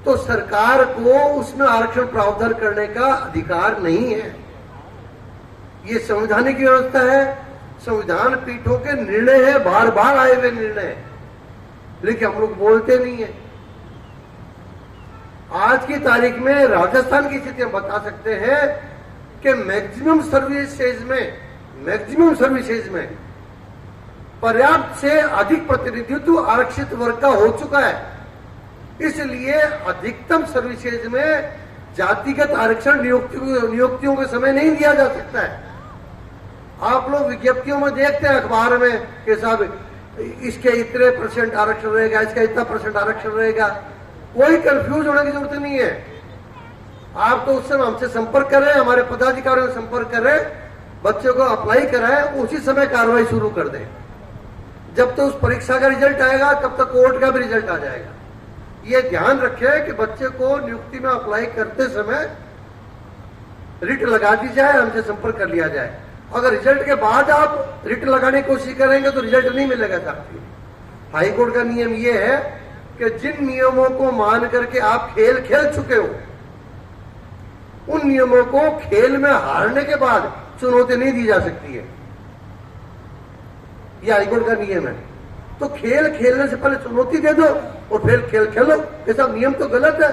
[SPEAKER 1] तो सरकार को उसमें आरक्षण प्रावधान करने का अधिकार नहीं है। ये संवैधानिक व्यवस्था है, संविधान पीठों के निर्णय है, बार बार आए हुए निर्णय है, लेकिन हम लोग बोलते नहीं है। आज की तारीख में राजस्थान की स्थिति हम बता सकते हैं कि मैक्सिमम सर्विसेज में पर्याप्त से अधिक प्रतिनिधित्व आरक्षित वर्ग का हो चुका है। इसलिए अधिकतम सर्विसेज में जातिगत आरक्षण नियुक्तियों के समय नहीं दिया जा सकता है। आप लोग विज्ञप्तियों में देखते हैं अखबार में कि साहब इसके इतने % आरक्षण रहेगा, इसका इतना % आरक्षण रहेगा। कोई कंफ्यूज होने की जरूरत नहीं है। आप तो उस समय हमसे संपर्क करें, हमारे पदाधिकारियों से संपर्क करें, बच्चों को अप्लाई कराएं, उसी समय कार्रवाई शुरू कर दें। जब तो उस परीक्षा का रिजल्ट आएगा तब तक कोर्ट का भी रिजल्ट आ जाएगा। ये ध्यान रखें कि बच्चे को नियुक्ति में अप्लाई करते समय रिट लगा दी जाए, हमसे संपर्क कर लिया जाए। अगर रिजल्ट के बाद आप रिट लगाने की कोशिश करेंगे तो रिजल्ट नहीं मिलेगा साथी। हाईकोर्ट का नियम यह है कि जिन नियमों को मान करके आप खेल खेल चुके हो, उन नियमों को खेल में हारने के बाद चुनौती नहीं दी जा सकती है। यह हाईकोर्ट का नियम है। तो खेल खेलने से पहले चुनौती दे दो और फिर खेल खेलो। ये सब नियम तो गलत है,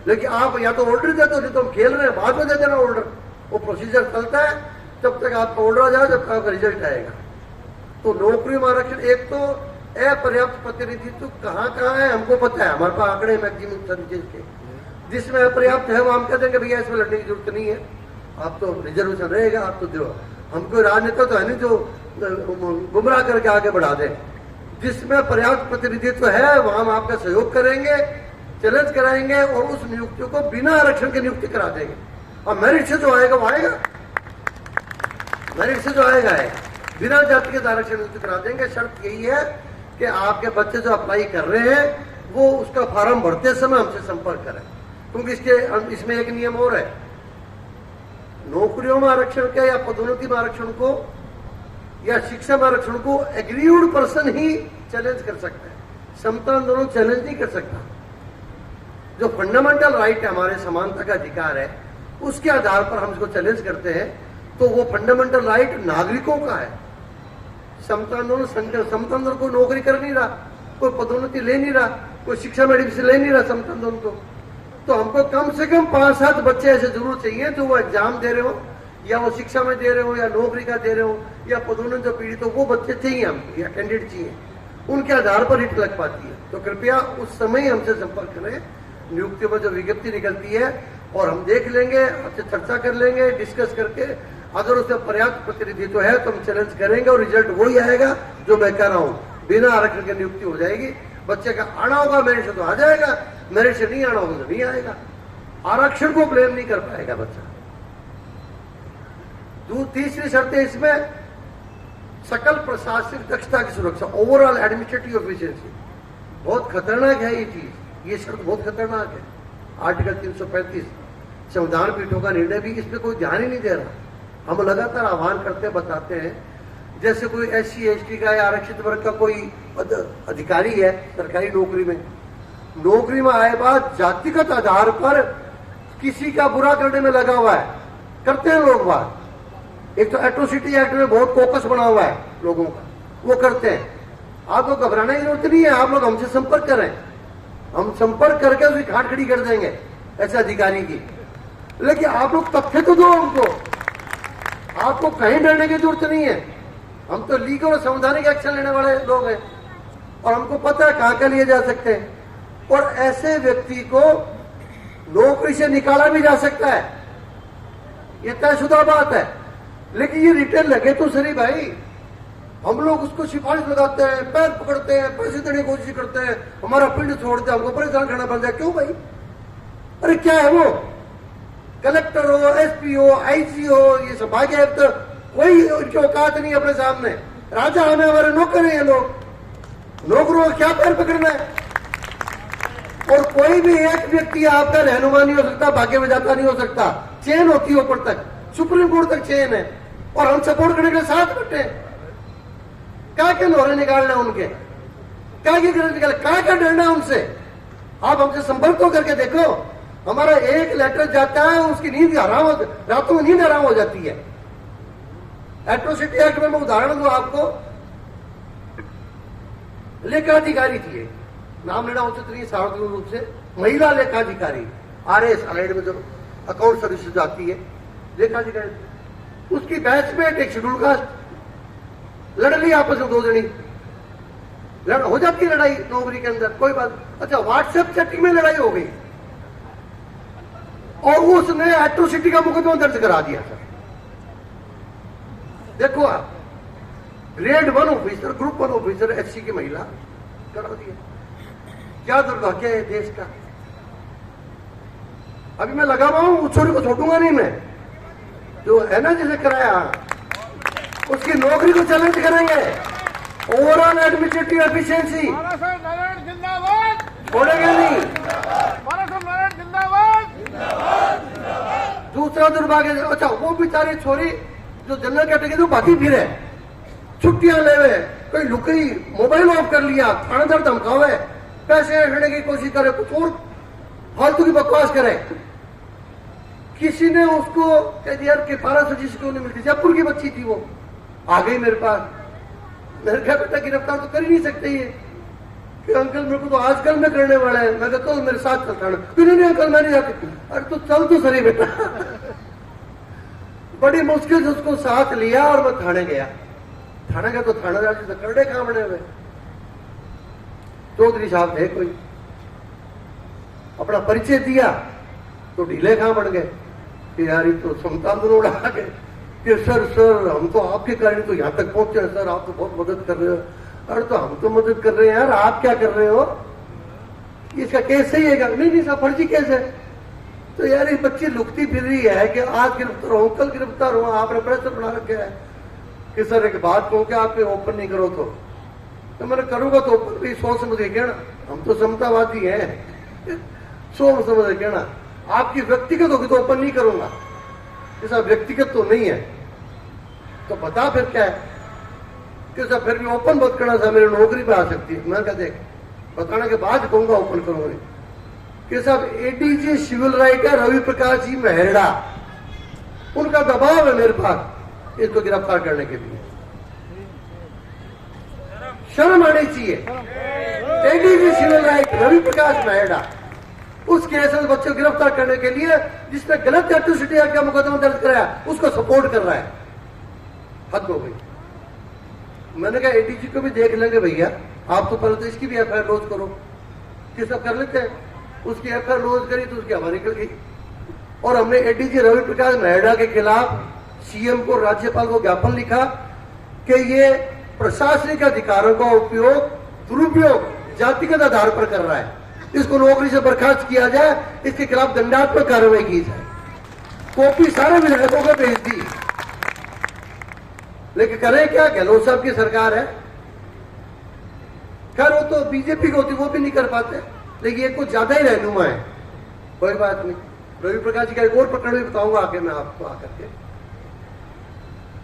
[SPEAKER 1] लेकिन आप या तो ऑर्डर दे दो, नहीं तो हम खेल रहे हैं, बाद में दे देना ऑर्डर। वो प्रोसीजर चलता है जब तक आपका ऑर्डर आ जाए, जब तक आपका रिजल्ट आएगा। तो नौकरी में आरक्षण, एक तो अपर्याप्त प्रतिनिधित्व कहाँ है हमको पता है, हमारे पास आंकड़े मैक्सिमम सर्विसेज के। जिसमें अपर्याप्त है वो हम कह देंगे भैया इसमें लड़ने की जरूरत नहीं है, आप तो रिजर्वेशन रहेगा, आप तो दो। हमको राजनेता तो है नहीं जो गुमराह करके आगे बढ़ा दे। जिसमें पर्याप्त प्रतिनिधित्व है वहां हम आपका सहयोग करेंगे, चैलेंज कराएंगे और उस नियुक्तियों को बिना आरक्षण की नियुक्ति करा देंगे। और मेरिट से जो आएगा वो आएगा, मेरिट से जो आएगा है, बिना जाति के आरक्षण नियुक्ति करा देंगे। शर्त यही है कि आपके बच्चे जो अप्लाई कर रहे हैं वो उसका फॉर्म भरते समय हमसे संपर्क करें, क्योंकि इसमें एक नियम और है, नौकरियों में आरक्षण का या पदोन्नति में आरक्षण को या शिक्षा में आरक्षण को एग्रीव्ड पर्सन ही चैलेंज कर सकता है, समता आंदोलन चैलेंज नहीं कर सकता। जो फंडामेंटल राइट है, हमारे समानता का अधिकार है, उसके आधार पर हम इसको चैलेंज करते हैं, तो वो फंडामेंटल राइट नागरिकों का है। समता आंदोलन समता आंदोलन को नौकरी कर नहीं रहा, कोई पदोन्नति ले नहीं रहा, कोई शिक्षा में एडमिशन ले नहीं रहा समता आंदोलन को। तो हमको कम से कम 5-7 बच्चे ऐसे जरूर चाहिए जो वो एग्जाम दे रहे हो, या वो शिक्षा में दे रहे हो, या नौकरी का दे रहे हो, या पदोन्नति जो पीड़ित हो, वो बच्चे चाहिए हमको, या कैंडिडेट चाहिए, उनके आधार पर रिट लग पाती है। तो कृपया उस समय हमसे संपर्क करें, नियुक्ति पर जो विज्ञप्ति निकलती है, और हम देख लेंगे, आपसे चर्चा कर लेंगे, डिस्कस करके अगर उसमें पर्याप्त प्रतिनिधित्व है तो हम चैलेंज करेंगे और रिजल्ट वही आएगा जो मैं कह रहा हूं, बिना आरक्षण की नियुक्ति हो जाएगी। बच्चे का आना होगा मेरिट से तो आ जाएगा, मेरिट से नहीं आना होगा तो नहीं आएगा। आरक्षण को ब्लेम नहीं कर पाएगा बच्चा। तीसरी शर्त है इसमें सकल प्रशासनिक दक्षता की सुरक्षा, ओवरऑल एडमिनिस्ट्रेटिव एफिशिएंसी। बहुत खतरनाक है ये चीज, ये शर्त बहुत खतरनाक है। आर्टिकल 335 संविधान पीठों का निर्णय भी इस पर कोई ध्यान ही नहीं दे रहा। हम लगातार आह्वान करते बताते हैं, जैसे कोई SC ST का या आरक्षित वर्ग का कोई अधिकारी है सरकारी नौकरी में आए बाद जातिगत आधार पर किसी का बुरा करने में लगा हुआ है, करते हैं लोग बात। एक तो एट्रोसिटी एक्ट में बहुत फोकस बना हुआ है लोगों का, वो करते हैं। आपको घबराने की जरूरत नहीं है, आप लोग हमसे संपर्क करें, हम संपर्क करके उसकी खाट खड़ी कर देंगे ऐसे अधिकारी की। लेकिन आप लोग तथ्य तो दो हमको, आपको कहीं डरने की जरूरत नहीं है। हम तो लीगल और संवैधानिक एक्शन लेने वाले लोग हैं और हमको पता है कहां लिए जा सकते हैं, और ऐसे व्यक्ति को नौकरी से निकाला भी जा सकता है, ये तयशुदा बात है। लेकिन ये रिटेल लगे तो सही भाई, हम लोग उसको सिफारिश लगाते हैं, पैर पकड़ते हैं, पैसे देने की कोशिश करते हैं, हमारा पिंड छोड़ते हैं, हमको परेशान करना पड़ जाए। क्यों भाई? अरे क्या है वो, कलेक्टर हो, SP हो, IG हो, ये सब भाग्य तो कोई उनकी औकात नहीं अपने सामने। राजा हमें हमारे नौकर हैं ये लोग, नौकरों का क्या पैर पकड़ना है? और कोई भी एक व्यक्ति आपका रहनुमा नहीं हो सकता, भाग्य विधाता नहीं हो सकता। चेन होती है ऊपर तक, सुप्रीम कोर्ट तक चेन है, और हम सपोर्ट करने के लिए साथ बैठे। क्या लोहरे निकालना उनके, क्या निकाल, क्या डरना उनसे? आप हमसे संपर्क तो करके देखो। हमारा एक लेटर जाता है, उसकी नींद हराम हो, रातों में नींद हराम हो जाती है। एट्रोसिटी एक्ट में मैं उदाहरण दूं आपको, लेखाधिकारी थी, नाम लेना उचित नहीं सार्वजनिक रूप से, महिला लेखाधिकारी RS अलाइड में जो अकाउंट सर्विस आती है, लेखाधिकारी, उसकी बैचमेट एक शेड्यूल कास्ट लड़ ली आपस में, 2 जनी हो जाती है लड़ाई नौकरी के अंदर, कोई बात। अच्छा, व्हाट्सएप चैटिंग में लड़ाई हो गई और उसने एट्रोसिटी का मुकदमा दर्ज करा दिया सर। देखो आप, grade 1 officer, group 1 officer SC की महिला करा दिया। क्या दुर्भाग्य है देश का। अभी मैं लगा हुआ हूं, छोरी को छोड़ूंगा नहीं मैं, जो है ना जिसे कराया उसकी नौकरी को चैलेंज करेंगे। ओवरऑल एडमिनिस्ट्रेटिव एफिशिएंसी छोड़ेंगे नहीं। दूसरा दुर्भाग्य, अच्छा वो बेचारी छोरी जो जनरल कैटेगरी जो भागी फिरे, छुट्टियां ले हुए, कोई लुकई मोबाइल ऑफ कर लिया, थानेदार धमकावे, पैसे लेने की कोशिश करे, कुछ और फालतू की बकवास करे। किसी ने उसको कह दिया कि 1200 क्यों नहीं मिलती, जयपुर की बच्ची थी, वो आ गई मेरे पास। मैंने कहा बेटा गिरफ्तार तो कर ही नहीं सकते ये, कि अंकल मेरे को तो आजकल में करने वाला है। मैं कहता हूँ मेरे साथ चलता है। नहीं अंकल मैं नहीं जाती। अरे तो चल तो सही बेटा। बड़ी मुश्किल से उसको साथ लिया और मैं थाने गया। थाने गया तो थानेदार जी से करड़े कहां बने हुए, चौधरी साहब थे कोई, अपना परिचय दिया तो ढीले कहां बन गए कि यार ये तो समता उड़ा गए कि सर हम तो आपके कारण तो यहां तक पहुंचे हैं सर, आप तो बहुत मदद कर रहे हो। अरे तो हम तो मदद कर रहे हैं यार, आप क्या कर रहे हो, इसका केस सही है? नहीं साहब फर्जी केस है। तो यार ये बच्ची लुकती फिर रही है कि आज गिरफ्तार हो, कल गिरफ्तार हुआ, आपने प्रेशर बना रखे है कि सर एक बात कहूं कि आप ओपन नहीं करो तो मैंने करूंगा तो ओपन भी सोच समझ के कहना, हम तो समतावादी हैं, सोच समझ के कहना। आपकी व्यक्तिगत होगी तो ओपन नहीं करूंगा, ऐसा व्यक्तिगत तो नहीं है। तो बता फिर क्या है कि साहब फिर भी ओपन मत करना साहब, मेरी नौकरी पे आ सकती है। मैं क्या देख बताने के बाद कहूंगा ओपन करूंगा कि साहब ADG सिविल राइट है रवि प्रकाश जी मेहरा, उनका दबाव है मेरे पास इसको गिरफ्तार करने के लिए। शर्म आनी चाहिए। ADG civil right Ravi Prakash Mehra उस केस में बच्चे को गिरफ्तार करने के लिए जिसने गलत एट्रोसिटी एक्ट का मुकदमा दर्ज कराया उसको सपोर्ट कर रहा है, हद हो गई। मैंने कहा ADG को भी देख लेंगे भैया, आप तो पहले तो इसकी भी FIR लॉन्च करो, कि सब कर लेते हैं। उसकी FIR लॉन्च करी तो उसकी हवा निकल गई और हमने ADG रवि प्रकाश मेहरा के खिलाफ CM को, राज्यपाल को ज्ञापन लिखा कि ये प्रशासनिक अधिकारों का उपयोग, दुरुपयोग जातिगत आधार पर कर रहा है, इसको नौकरी से बर्खास्त किया जाए, इसके खिलाफ दंडात्मक कार्रवाई की जाए। कॉपी सारे विधायकों को भेज दी, लेकिन करें क्या, गहलोत साहब की सरकार है। खैर वो तो बीजेपी की होती, वो भी नहीं कर पाते, लेकिन ये कुछ ज्यादा ही रहनुमा है। कोई बात नहीं, रवि प्रकाश जी का एक और प्रकरण भी बताऊंगा आगे मैं आपको आकर के।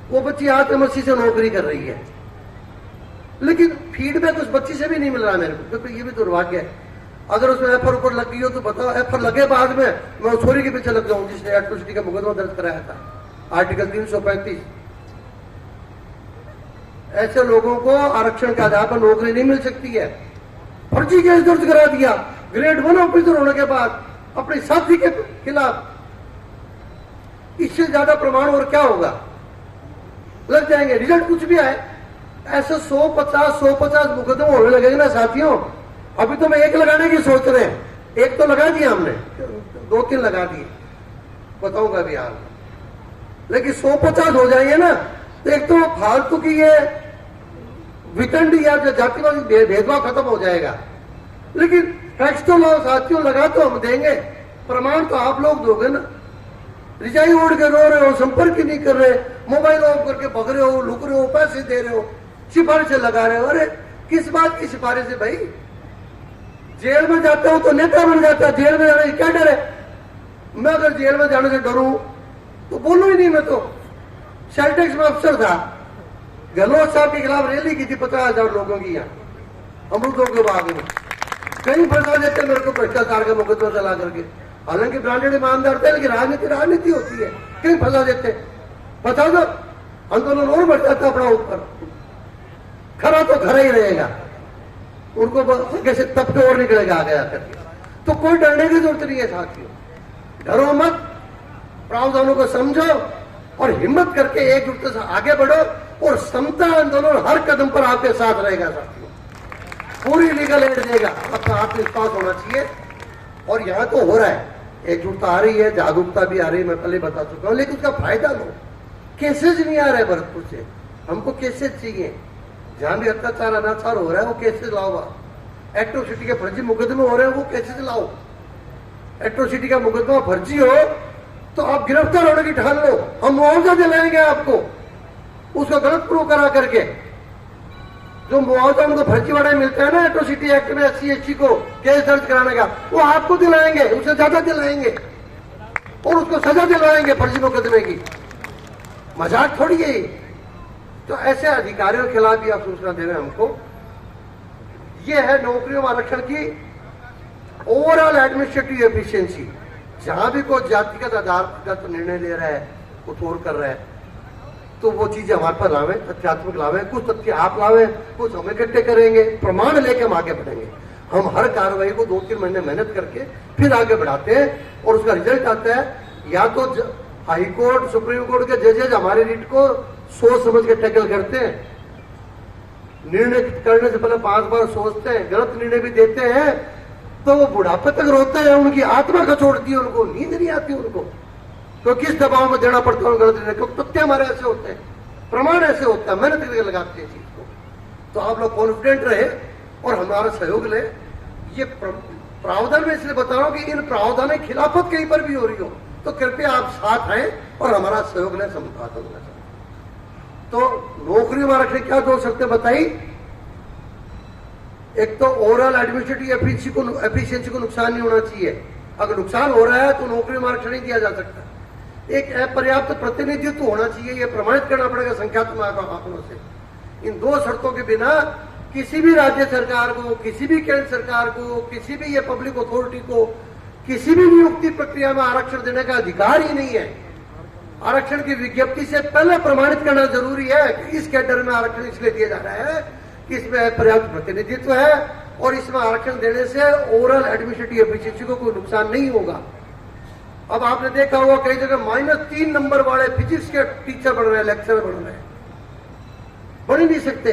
[SPEAKER 1] वो बच्ची आज MSc से नौकरी कर रही है, लेकिन फीडबैक उस बच्ची से भी नहीं मिल रहा मेरे को, तो ये भी दुर्भाग्य है। अगर उसमें FIR ऊपर लग गई हो तो बताओ, FIR लगे बाद में मैं उस छोरी के पीछे लग जाऊं जिसने एट्रोसिटी का मुकदमा दर्ज कराया था, आर्टिकल 335। ऐसे लोगों को आरक्षण के आधार पर नौकरी नहीं मिल सकती है। फर्जी केस दर्ज करा दिया ग्रेड 1 ऑफिसर होने के बाद अपने साथी के खिलाफ, इससे ज्यादा प्रमाण और क्या होगा, लग जाएंगे। रिजल्ट कुछ भी आए, ऐसे 150 मुकदमे होने लगेंगे ना साथियों। अभी तो मैं एक लगाने की सोच रहे हैं, एक तो लगा दिया हमने, 2-3 लगा दिए, बताऊंगा भी आप। लेकिन 150 हो जाएंगे ना, तो एक तो फालतू की ये वितंड या जो जातिवाद भेदभाव खत्म हो जाएगा। लेकिन टैक्स तो साथियों लगा तो हम देंगे, प्रमाण तो आप लोग दोगे ना। रिजाई ओढ़ के रो रहे हो, संपर्क ही नहीं कर रहे, मोबाइल ऑफ करके भग रहे हो, लुक रहे हो, पैसे दे रहे हो, सिफारिशें लगा रहे हो। अरे किस बात की सिफारिश है भाई? जेल में जाता हूं तो नेता बन जाता है, जेल में जाने की क्या डर है? मैं अगर जेल में जाने से डरूं तो बोलूं ही नहीं। मैं तो सेल्टेक्स में अफसर था, गहलोत साहब के खिलाफ रैली की थी 50,000 लोगों की यहाँ अमृतों के बाग में, कहीं फंसा देते मेरे को भ्रष्टाचार का मुकदमा चला करके। हालांकि ब्रांडेड ईमानदार थे, लेकिन राजनीति होती है, कहीं फंसा देते। बता दो, आंदोलन और बढ़ जाता अपना ऊपर, खरा तो खरा ही रहेगा, उनको कैसे तब के और निकलेगा आगे आकर के। तो कोई डरने की जरूरत नहीं है साथियों, डरो मत, प्रावधानों को समझो और हिम्मत करके एकजुटता से आगे बढ़ो। और समता आंदोलन हर कदम पर आपके साथ रहेगा साथियों, पूरी लीगल एड देगा, आपका आत्मविश्वास होना चाहिए। और यहां तो हो रहा है, एकजुटता आ रही है, जागरूकता भी आ रही है, मैं पहले बता चुका हूं, लेकिन उसका फायदा लो। केसेज नहीं आ रहा है भरतपुर से, हमको केसेज चाहिए। जहां भी अत्याचार अनाचार हो रहा है वो केसेज लाओ। एट्रोसिटी के फर्जी मुकदमे हो रहे हैं वो केसेज लाओ। एट्रोसिटी का मुकदमा फर्जी हो तो आप गिरफ्तार होने की ठान लो, हम मुआवजा दिलाएंगे आपको उसका गलत प्रूव करा करके। जो मुआवजा उनको फर्जीवाड़ा मिलता है ना एट्रोसिटी एक्ट में SC/ST को केस दर्ज कराने का, वो आपको दिलाएंगे, उससे ज्यादा दिलाएंगे और उसको सजा दिलवाएंगे फर्जी मुकदमे की। मजाक थोड़ी है। तो ऐसे अधिकारियों के खिलाफ भी आप सूचना दे रहे हैं हमको। ये है नौकरियों में आरक्षण की ओवरऑल एडमिनिस्ट्रेटिव एफिशिएंसी। जहां भी कोई जातिगत आधारगत निर्णय ले रहा है, कुछ और कर रहा है, तो वो चीजें हमारे पास लावे, तथ्यात्मक लावे, कुछ तथ्य आप लावे, कुछ हम इकट्ठे करेंगे, प्रमाण लेके हम आगे बढ़ेंगे। हम हर कार्रवाई को 2-3 महीने मेहनत करके फिर आगे बढ़ाते हैं और उसका रिजल्ट आता है। या तो हाई कोर्ट, सुप्रीम कोर्ट के जजेज हमारे रीट को सोच समझ के टैकल करते हैं, निर्णय करने से पहले 5 बार सोचते हैं, गलत निर्णय भी देते हैं, तो वो बुढ़ापे तक रोते हैं, उनकी आत्मा का छोड़ती है, उनको नींद नहीं आती उनको। तो किस दबाव में देना पड़ता है गलत निर्णय, क्योंकि तथ्य हमारे ऐसे होते हैं, प्रमाण ऐसे होता है, मेहनत करके लगाते हैं चीज को। तो आप लोग कॉन्फिडेंट रहे और हमारा सहयोग ले। ये प्रावधान में इसलिए बता रहा हूं कि इन प्रावधान की खिलाफत कहीं पर भी हो रही हो तो कृपया आप साथ आए और हमारा सहयोग लें, संपादन होना चाहिए। तो नौकरी में आरक्षण क्या दो सकते बताइए। एक तो ओवरऑल एडमिनिस्ट्रेटिव एफिशिएंसी को नुकसान नहीं होना चाहिए। अगर नुकसान हो रहा है तो नौकरी में आरक्षण नहीं दिया जा सकता। एक अपर्याप्त प्रतिनिधित्व होना चाहिए, यह प्रमाणित करना पड़ेगा संख्यात्मक आंकड़ों से। इन 2 शर्तों के बिना किसी भी राज्य सरकार को, किसी भी केंद्र सरकार को, किसी भी ये पब्लिक अथॉरिटी को किसी भी नियुक्ति प्रक्रिया में आरक्षण देने का अधिकार ही नहीं है। आरक्षण की विज्ञप्ति से पहले प्रमाणित करना जरूरी है कि इस कैडर में आरक्षण इसलिए दिया जा रहा है कि इसमें पर्याप्त प्रतिनिधित्व है और इसमें आरक्षण देने से ओवरऑल एडमिनिस्ट्रेटिव एफिशिएंसी को कोई नुकसान नहीं होगा। अब आपने देखा होगा कई जगह -3 नंबर वाले फिजिक्स के टीचर बन रहे हैं, लेक्चरर बन रहे हैं, बन ही नहीं सकते।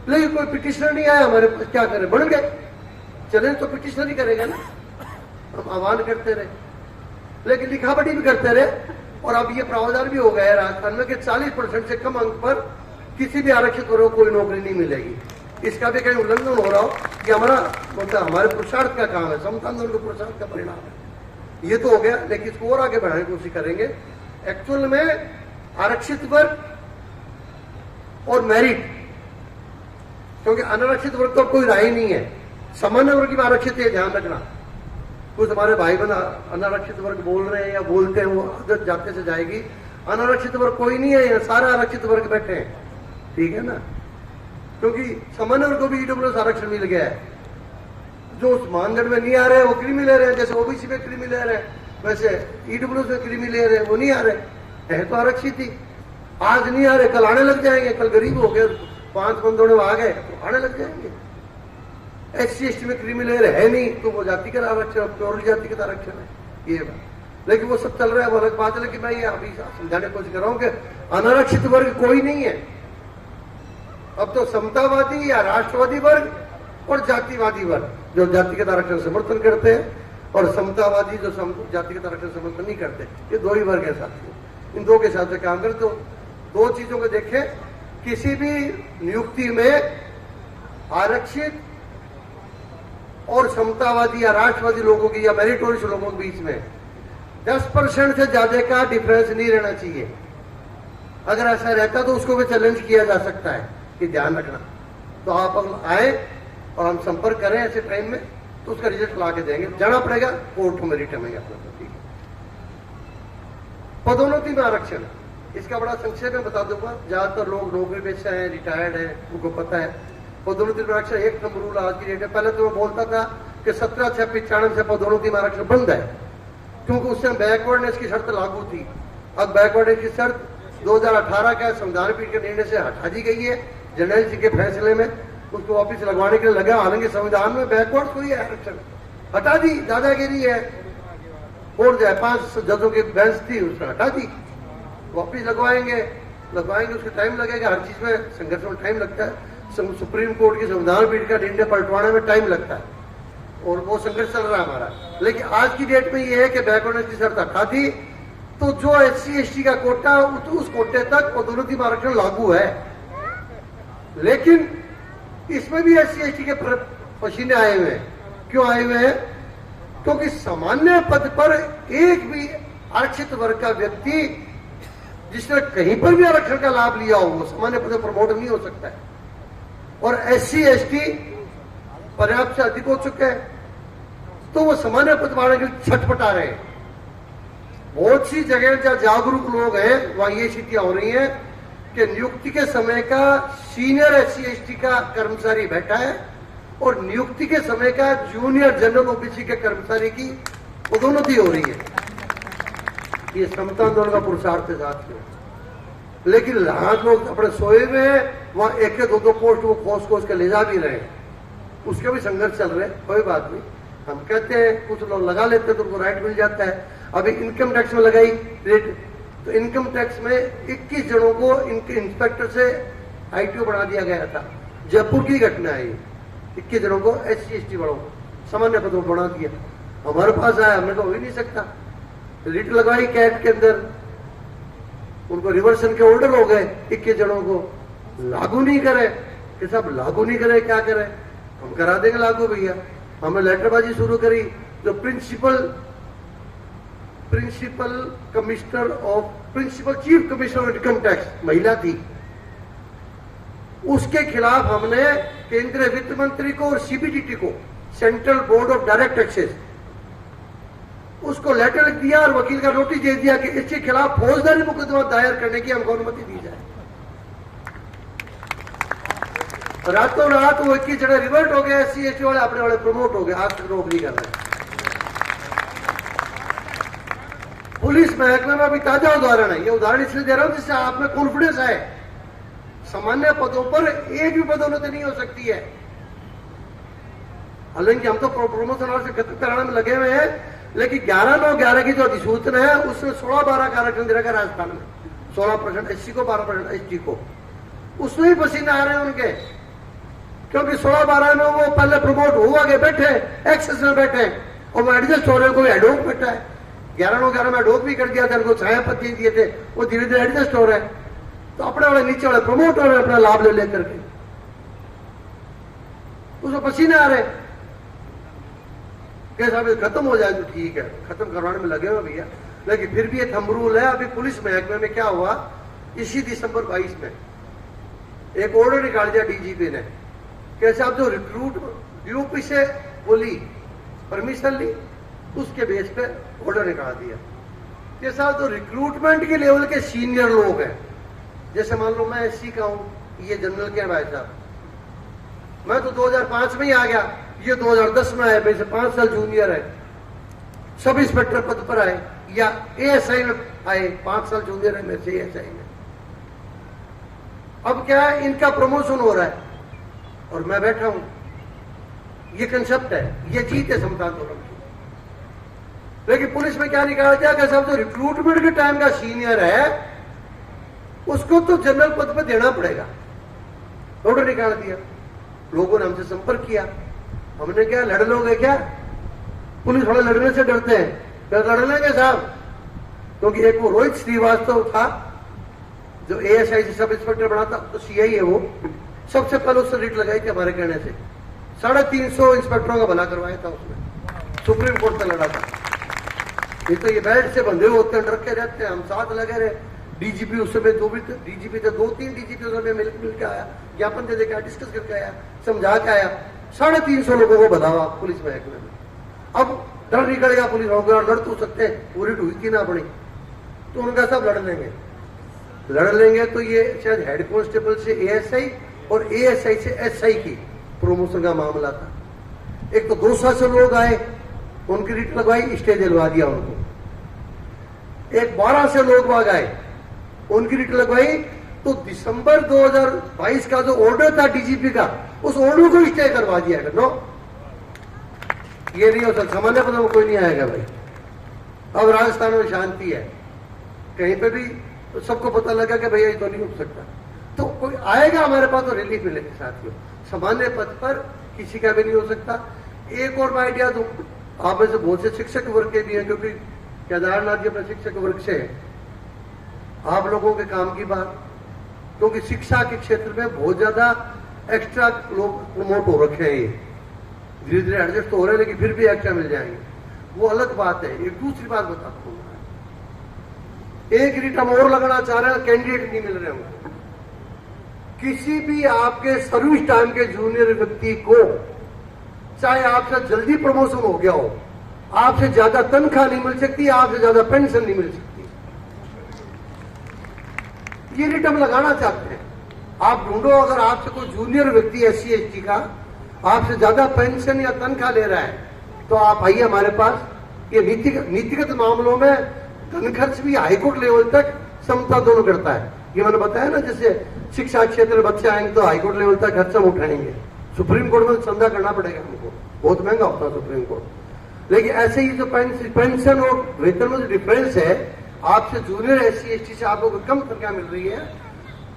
[SPEAKER 1] लेकिन कोई पिटिशनर नहीं आया हमारे पास, क्या करें, बन गए। चैलेंज तो पिटिशनर ही करेगा ना, हम आह्वान करते रहे, लेकिन लिखावटी भी करते रहे। और अब ये प्रावधान भी हो गया है राजस्थान में कि 40% से कम अंक पर किसी भी आरक्षित वर्ग को कोई नौकरी नहीं मिलेगी। इसका भी कहीं उल्लंघन हो रहा हो कि हमारा मतलब हमारे पुरुषार्थ का काम है, समता आंदोलन के पुरुषार्थ का परिणाम है। ये तो हो गया, लेकिन इसको और आगे बढ़ाने की कोशिश करेंगे। एक्चुअल में आरक्षित वर्ग और मेरिट, क्योंकि अनारक्षित वर्ग तो कोई राय नहीं है, सामान्य वर्ग में आरक्षित है, ध्यान रखना। कुछ हमारे भाई बहन अनारक्षित वर्ग बोल रहे हैं या बोलते हैं, वो आदत जाते से जाएगी। अनारक्षित वर्ग कोई नहीं है, सारे आरक्षित वर्ग बैठे हैं, ठीक है ना। क्योंकि सामान्य वर्ग को भी ईडब्ल्यूएस आरक्षण मिल गया है। जो उस मानदंड में नहीं आ रहे हैं वो क्रीमी ले रहे हैं, जैसे ओबीसी में क्रीमी ले रहे हैं वैसे ईडब्ल्यूएस में क्रीमी ले रहे हैं, वो नहीं आ रहे हैं। तो आरक्षित ही आज नहीं आ रहे, कल आने लग जाएंगे। कल गरीब हो गए, 5 बंदों आ गए तो आने लग जाएंगे। SC/ST में क्रीमी लेयर है नहीं तो वो जातिगत आरक्षण, प्योर जातिगत आरक्षण है ये बात। लेकिन वो सब चल रहा है, वो अलग बात है। लेकिन मैं ये अभी समझाने की कोशिश कर रहा हूं कि अनारक्षित वर्ग कोई नहीं है। अब तो समतावादी या राष्ट्रवादी वर्ग और जातिवादी वर्ग, जो जातिगत आरक्षण समर्थन करते हैं, और समतावादी जो जातिगत आरक्षण समर्थन नहीं करते, ये 2 ही वर्ग है साथियों। इन 2 के हिसाब से काम करें तो 2 चीजों को देखें। किसी भी नियुक्ति में आरक्षित और समतावादी या राष्ट्रवादी लोगों की या मेरिटोरियस लोगों के बीच में 10% से ज्यादा का डिफरेंस नहीं रहना चाहिए। अगर ऐसा रहता तो उसको भी चैलेंज किया जा सकता है, कि ध्यान रखना। तो आप आए और हम संपर्क करें ऐसे टाइम में तो उसका रिजल्ट ला के देंगे। जाना पड़ेगा कोर्ट में, मेरिट में अपना। पदोन्नति में आरक्षण, इसका बड़ा संक्षेप में बता दूंगा। ज्यादातर लोग नौकरी पेशा है, रिटायर्ड है, उनको पता है। पदोन्नति में आरक्षण एक नंबर रूल आज की डेट है। पहले तो मैं बोलता था कि 17/6/95 से पदोन्नति में आरक्षण बंद है, क्योंकि उससे बैकवर्डनेस की शर्त लागू थी। अब बैकवर्डनेस की शर्त 2018 का संविधान पीठ के निर्णय से हटा दी गई है, जनरल जी के फैसले में उसको वापिस लगवाने के लिए लगा। हालांकि संविधान में बैकवर्ड कोई आरक्षण हटा दी, दादागिरी है। और जाए 5 जजों की बेंच थी, उसने हटा दी, वापिस लगवाएंगे उसको टाइम लगेगा। हर चीज में संघर्ष में टाइम लगता है। सुप्रीम कोर्ट की संविधान पीठ का निर्णय पलटवाने में टाइम लगता है, और वो संघर्ष चल रहा है हमारा। लेकिन आज की डेट में ये है कि बैकवर्डनेस की शर्त हटा दी, तो जो SC/ST का कोटा उस कोटे तक पदोन्नति में आरक्षण लागू है। लेकिन इसमें भी SC/ST के पसीने आए हुए हैं। क्यों आए हुए हैं? क्योंकि सामान्य पद पर एक भी आरक्षित वर्ग का व्यक्ति जिसने कहीं पर भी आरक्षण का लाभ लिया हो, वो सामान्य पद पर प्रमोट नहीं हो सकता है। और SC/ST पर्याप्त से अधिक हो चुके हैं, तो वो सामान्य पद पाने के लिए छटपटा रहे हैं। बहुत सी जगह जहां जागरूक लोग हैं, वहां ये स्थितियां हो रही हैं कि नियुक्ति के समय का सीनियर SC/ST का कर्मचारी बैठा है और नियुक्ति के समय का जूनियर जनरल OBC के कर्मचारी की पदोन्नति हो रही है। ये समता आंदोलन का पुरुषार्थ है साथियों। लेकिन यहाँ लोग अपने सोए में है, वहां 1-2 पोस्ट वो खोज के ले जा भी रहे हैं, उसके भी संघर्ष चल रहे हैं। कोई बात नहीं, हम कहते हैं कुछ लोग लगा लेते हैं तो उनको राइट मिल जाता है। अभी इनकम टैक्स में लगाई रेट, तो इनकम टैक्स में 21 जनों को इनके इंस्पेक्टर से ITO बना दिया गया था। जयपुर की घटना है ये। 21 जनों को SC/ST वालों को सामान्य पदों पर बना दिया। हमारे पास आया, हमने तो हो ही नहीं सकता। रिट लगवाई कैट के अंदर, उनको रिवर्सन के ऑर्डर हो गए। 21 जनों को लागू नहीं करे कि सब लागू नहीं करे, क्या करे? हम करा देंगे लागू भैया। हमने लेटरबाजी शुरू करी। जो principal chief commissioner of income tax महिला थी, उसके खिलाफ हमने केंद्रीय वित्त मंत्री को और CBDT को, central board of direct taxes, उसको लेटर लिख दिया और वकील का नोटिस दे दिया कि इसके खिलाफ फौजदारी मुकदमा दायर करने की हमको अनुमति दी जाए। रातों रात वो 21 जने रिवर्ट हो गए, SC/ST वाले अपने वाले प्रमोट हो गए, आज तक नौकरी कर रहे हैं। पुलिस महकमे में भी ताजा उदाहरण है। ये उदाहरण इसलिए दे रहा हूं जिससे आप में कॉन्फिडेंस है। सामान्य पदों पर एक भी पदोन्नति नहीं हो सकती है। हालांकि हम तो प्रमोशन और से खत्म कराने में लगे हुए हैं, लेकिन 11/9/11 की जो अधिसूचना है उसमें 16-12 का आरक्षण दे रखा है राजस्थान में। 16% SC को, 12% ST को। उसमें ही पसीने आ रहे हैं उनके, क्योंकि 16-12 में वो पहले प्रमोट हो आगे बैठे, एक्सेस में बैठे, और वो एडजस्ट हो रहे, कोई एडोक बैठा है। 11/9/11 में एडोक भी कर दिया था, उनको छाया पत्ती दिए थे, वो धीरे धीरे एडजस्ट हो रहे हैं। तो अपने वाले नीचे वाले प्रमोट हो रहे हैं अपना लाभ ले लेकर के, उसमें पसीने आ रहे। कैसा भी खत्म हो जाए तो ठीक है, खत्म करवाने में लगे हुए भैया। लेकिन फिर भी ये थंब रूल है। अभी पुलिस महकमे में क्या हुआ, इसी दिसंबर 22 में एक ऑर्डर निकाल दिया DGP ने, कैसे आप जो रिक्रूट DOP से बोली, परमिशन ली, उसके बेस पे ऑर्डर निकाल दिया कि साहब जो रिक्रूटमेंट के लेवल के सीनियर लोग हैं, जैसे मान लो मैं SC का हूं, ये जनरल के भाई साहब, मैं तो 2005 में ही आ गया, ये 2010 में आए, मेरे से 5 साल जूनियर है। सब इंस्पेक्टर पद पर आए या ASI में आए, 5 साल जूनियर है मेरे से ASI में। अब क्या है, इनका प्रमोशन हो रहा है और मैं बैठा हूं। ये कंसेप्ट है, ये जीत है समता आंदोलन की। लेकिन पुलिस में क्या निकाला गया कि साहब जो रिक्रूटमेंट के टाइम का सीनियर है उसको तो जनरल पद पर देना पड़ेगा। ऑर्डर निकाल दिया। लोगों ने हमसे संपर्क किया, हमने क्या लड़ लोगे क्या? पुलिस वाले लड़ने से डरते हैं, फिर लड़ लेंगे साहब, क्योंकि एक वो रोहित श्रीवास्तव था जो ASI से सब इंस्पेक्टर बना था, तो CI है वो, सबसे पहले उससे रिट लगाई थी हमारे कहने से। 350 इंस्पेक्टरों का भला करवाया था उसने, सुप्रीम कोर्ट से लड़ा था। ये तो ये बेल्ट से बंधे होते हैं, डर के रहते हैं, हम साथ लगे रहे। DGP उस समय जो भी DGP थे, 2-3 DGP उस समय मिल के आया, ज्ञापन दे के डिस्कस करके आया, समझा के आया। 350 लोगों को बतावा पुलिस महकमे में। अब डर निकलेगा पुलिस होगा, लड़ तो सकते हैं, पूरी हुई की ना अपनी, तो उनका सब लड़ लेंगे। तो ये शायद हेड कांस्टेबल से ASI और एएसआई से एसआई की प्रमोशन का मामला था। एक तो 200 से लोग आए, उनकी रिट लगवाई, स्टे दिलवा दिया उनको। एक 12 से लोग बाग आए, उनकी रिट लगवाई, तो दिसंबर 2022 का जो ऑर्डर था डीजीपी का, उस ऑर्डर को स्टे करवा दिया। नो, ये नहीं हो सकता, सामान्य पदों में कोई नहीं आएगा भाई। अब राजस्थान में शांति है, कहीं पे भी सबको पता लगा कि भैया ये तो नहीं हो सकता, तो कोई आएगा हमारे पास तो रिलीफ मिलेगी साथियों। सामान्य पद पर किसी का भी नहीं हो सकता। एक और मैं आइडिया दूं, आप में से बहुत से शिक्षक वर्ग के भी हैं, क्योंकि केदारनाथ जी अपने शिक्षक वर्ग से आप लोगों के काम की बात, क्योंकि शिक्षा के क्षेत्र में बहुत ज्यादा एक्स्ट्रा लोग प्रमोट हो रखे हैं, ये धीरे धीरे एडजस्ट तो हो रहे हैं, लेकिन फिर भी एक्स्ट्रा मिल जाएंगे, वो अलग बात है। एक दूसरी बात बताता हूँ, एक रिट हम और लगाना चाह रहे हैं, कैंडिडेट नहीं मिल रहे हमको। किसी भी आपके सर्विस टाइम के जूनियर व्यक्ति को, चाहे आपसे जल्दी प्रमोशन हो गया हो, आपसे ज्यादा तनख्वाह नहीं मिल सकती, आपसे ज्यादा पेंशन नहीं मिल सकती। ये रिट हम लगाना चाहते हैं। आप ढूंढो, अगर आपसे कोई जूनियर व्यक्ति SC ST का आपसे ज्यादा पेंशन या तनख्वाह ले रहा है, तो आप आइए हमारे पास। ये नीतिगत मामलों में धन खर्च भी हाईकोर्ट लेवल तक समता दोनों करता है। ये मैंने बताया ना, जैसे शिक्षा क्षेत्र में बच्चे आएंगे तो हाईकोर्ट लेवल तक खर्च हम उठाएंगे, सुप्रीम कोर्ट में चंदा करना पड़ेगा हमको, बहुत महंगा होता है सुप्रीम कोर्ट। लेकिन ऐसे ही जो पेंशन और वेतन में जो डिफरेंस है, आपसे जूनियर SC ST से आपको कम तनख्वाह मिल रही है,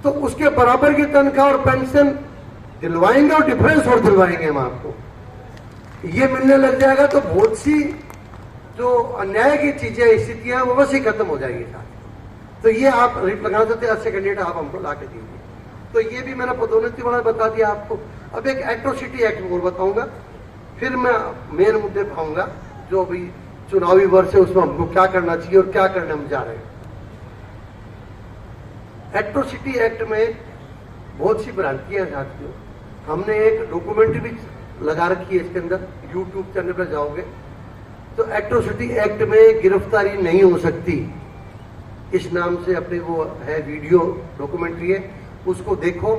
[SPEAKER 1] तो उसके बराबर की तनख्वाह और पेंशन दिलवाएंगे, और डिफरेंस और दिलवाएंगे हम आपको। ये मिलने लग जाएगा तो बहुत सी जो अन्याय की चीजें, स्थितियां, वो बस ही खत्म हो जाएगी साथ। तो ये आप रिट लगाना चाहते हैं, 80 कैंडिडेट आप हमको ला के दीजिए। तो ये भी मैंने पदोन्नति वाला बता दिया आपको। अब एक एट्रोसिटी एक्ट और बताऊंगा, फिर मैं मेन मुद्दे पर आऊंगा, जो अभी चुनावी वर्ष है उसमें हमको क्या करना चाहिए और क्या करने हम जा रहे हैं। एट्रोसिटी एक्ट में बहुत सी भ्रांतियां हैं साथियों। हमने एक डॉक्यूमेंट्री भी लगा रखी है इसके अंदर, यूट्यूब चैनल पर जाओगे तो एट्रोसिटी एक्ट में गिरफ्तारी नहीं हो सकती, इस नाम से अपने वो है वीडियो डॉक्यूमेंट्री है, उसको देखो।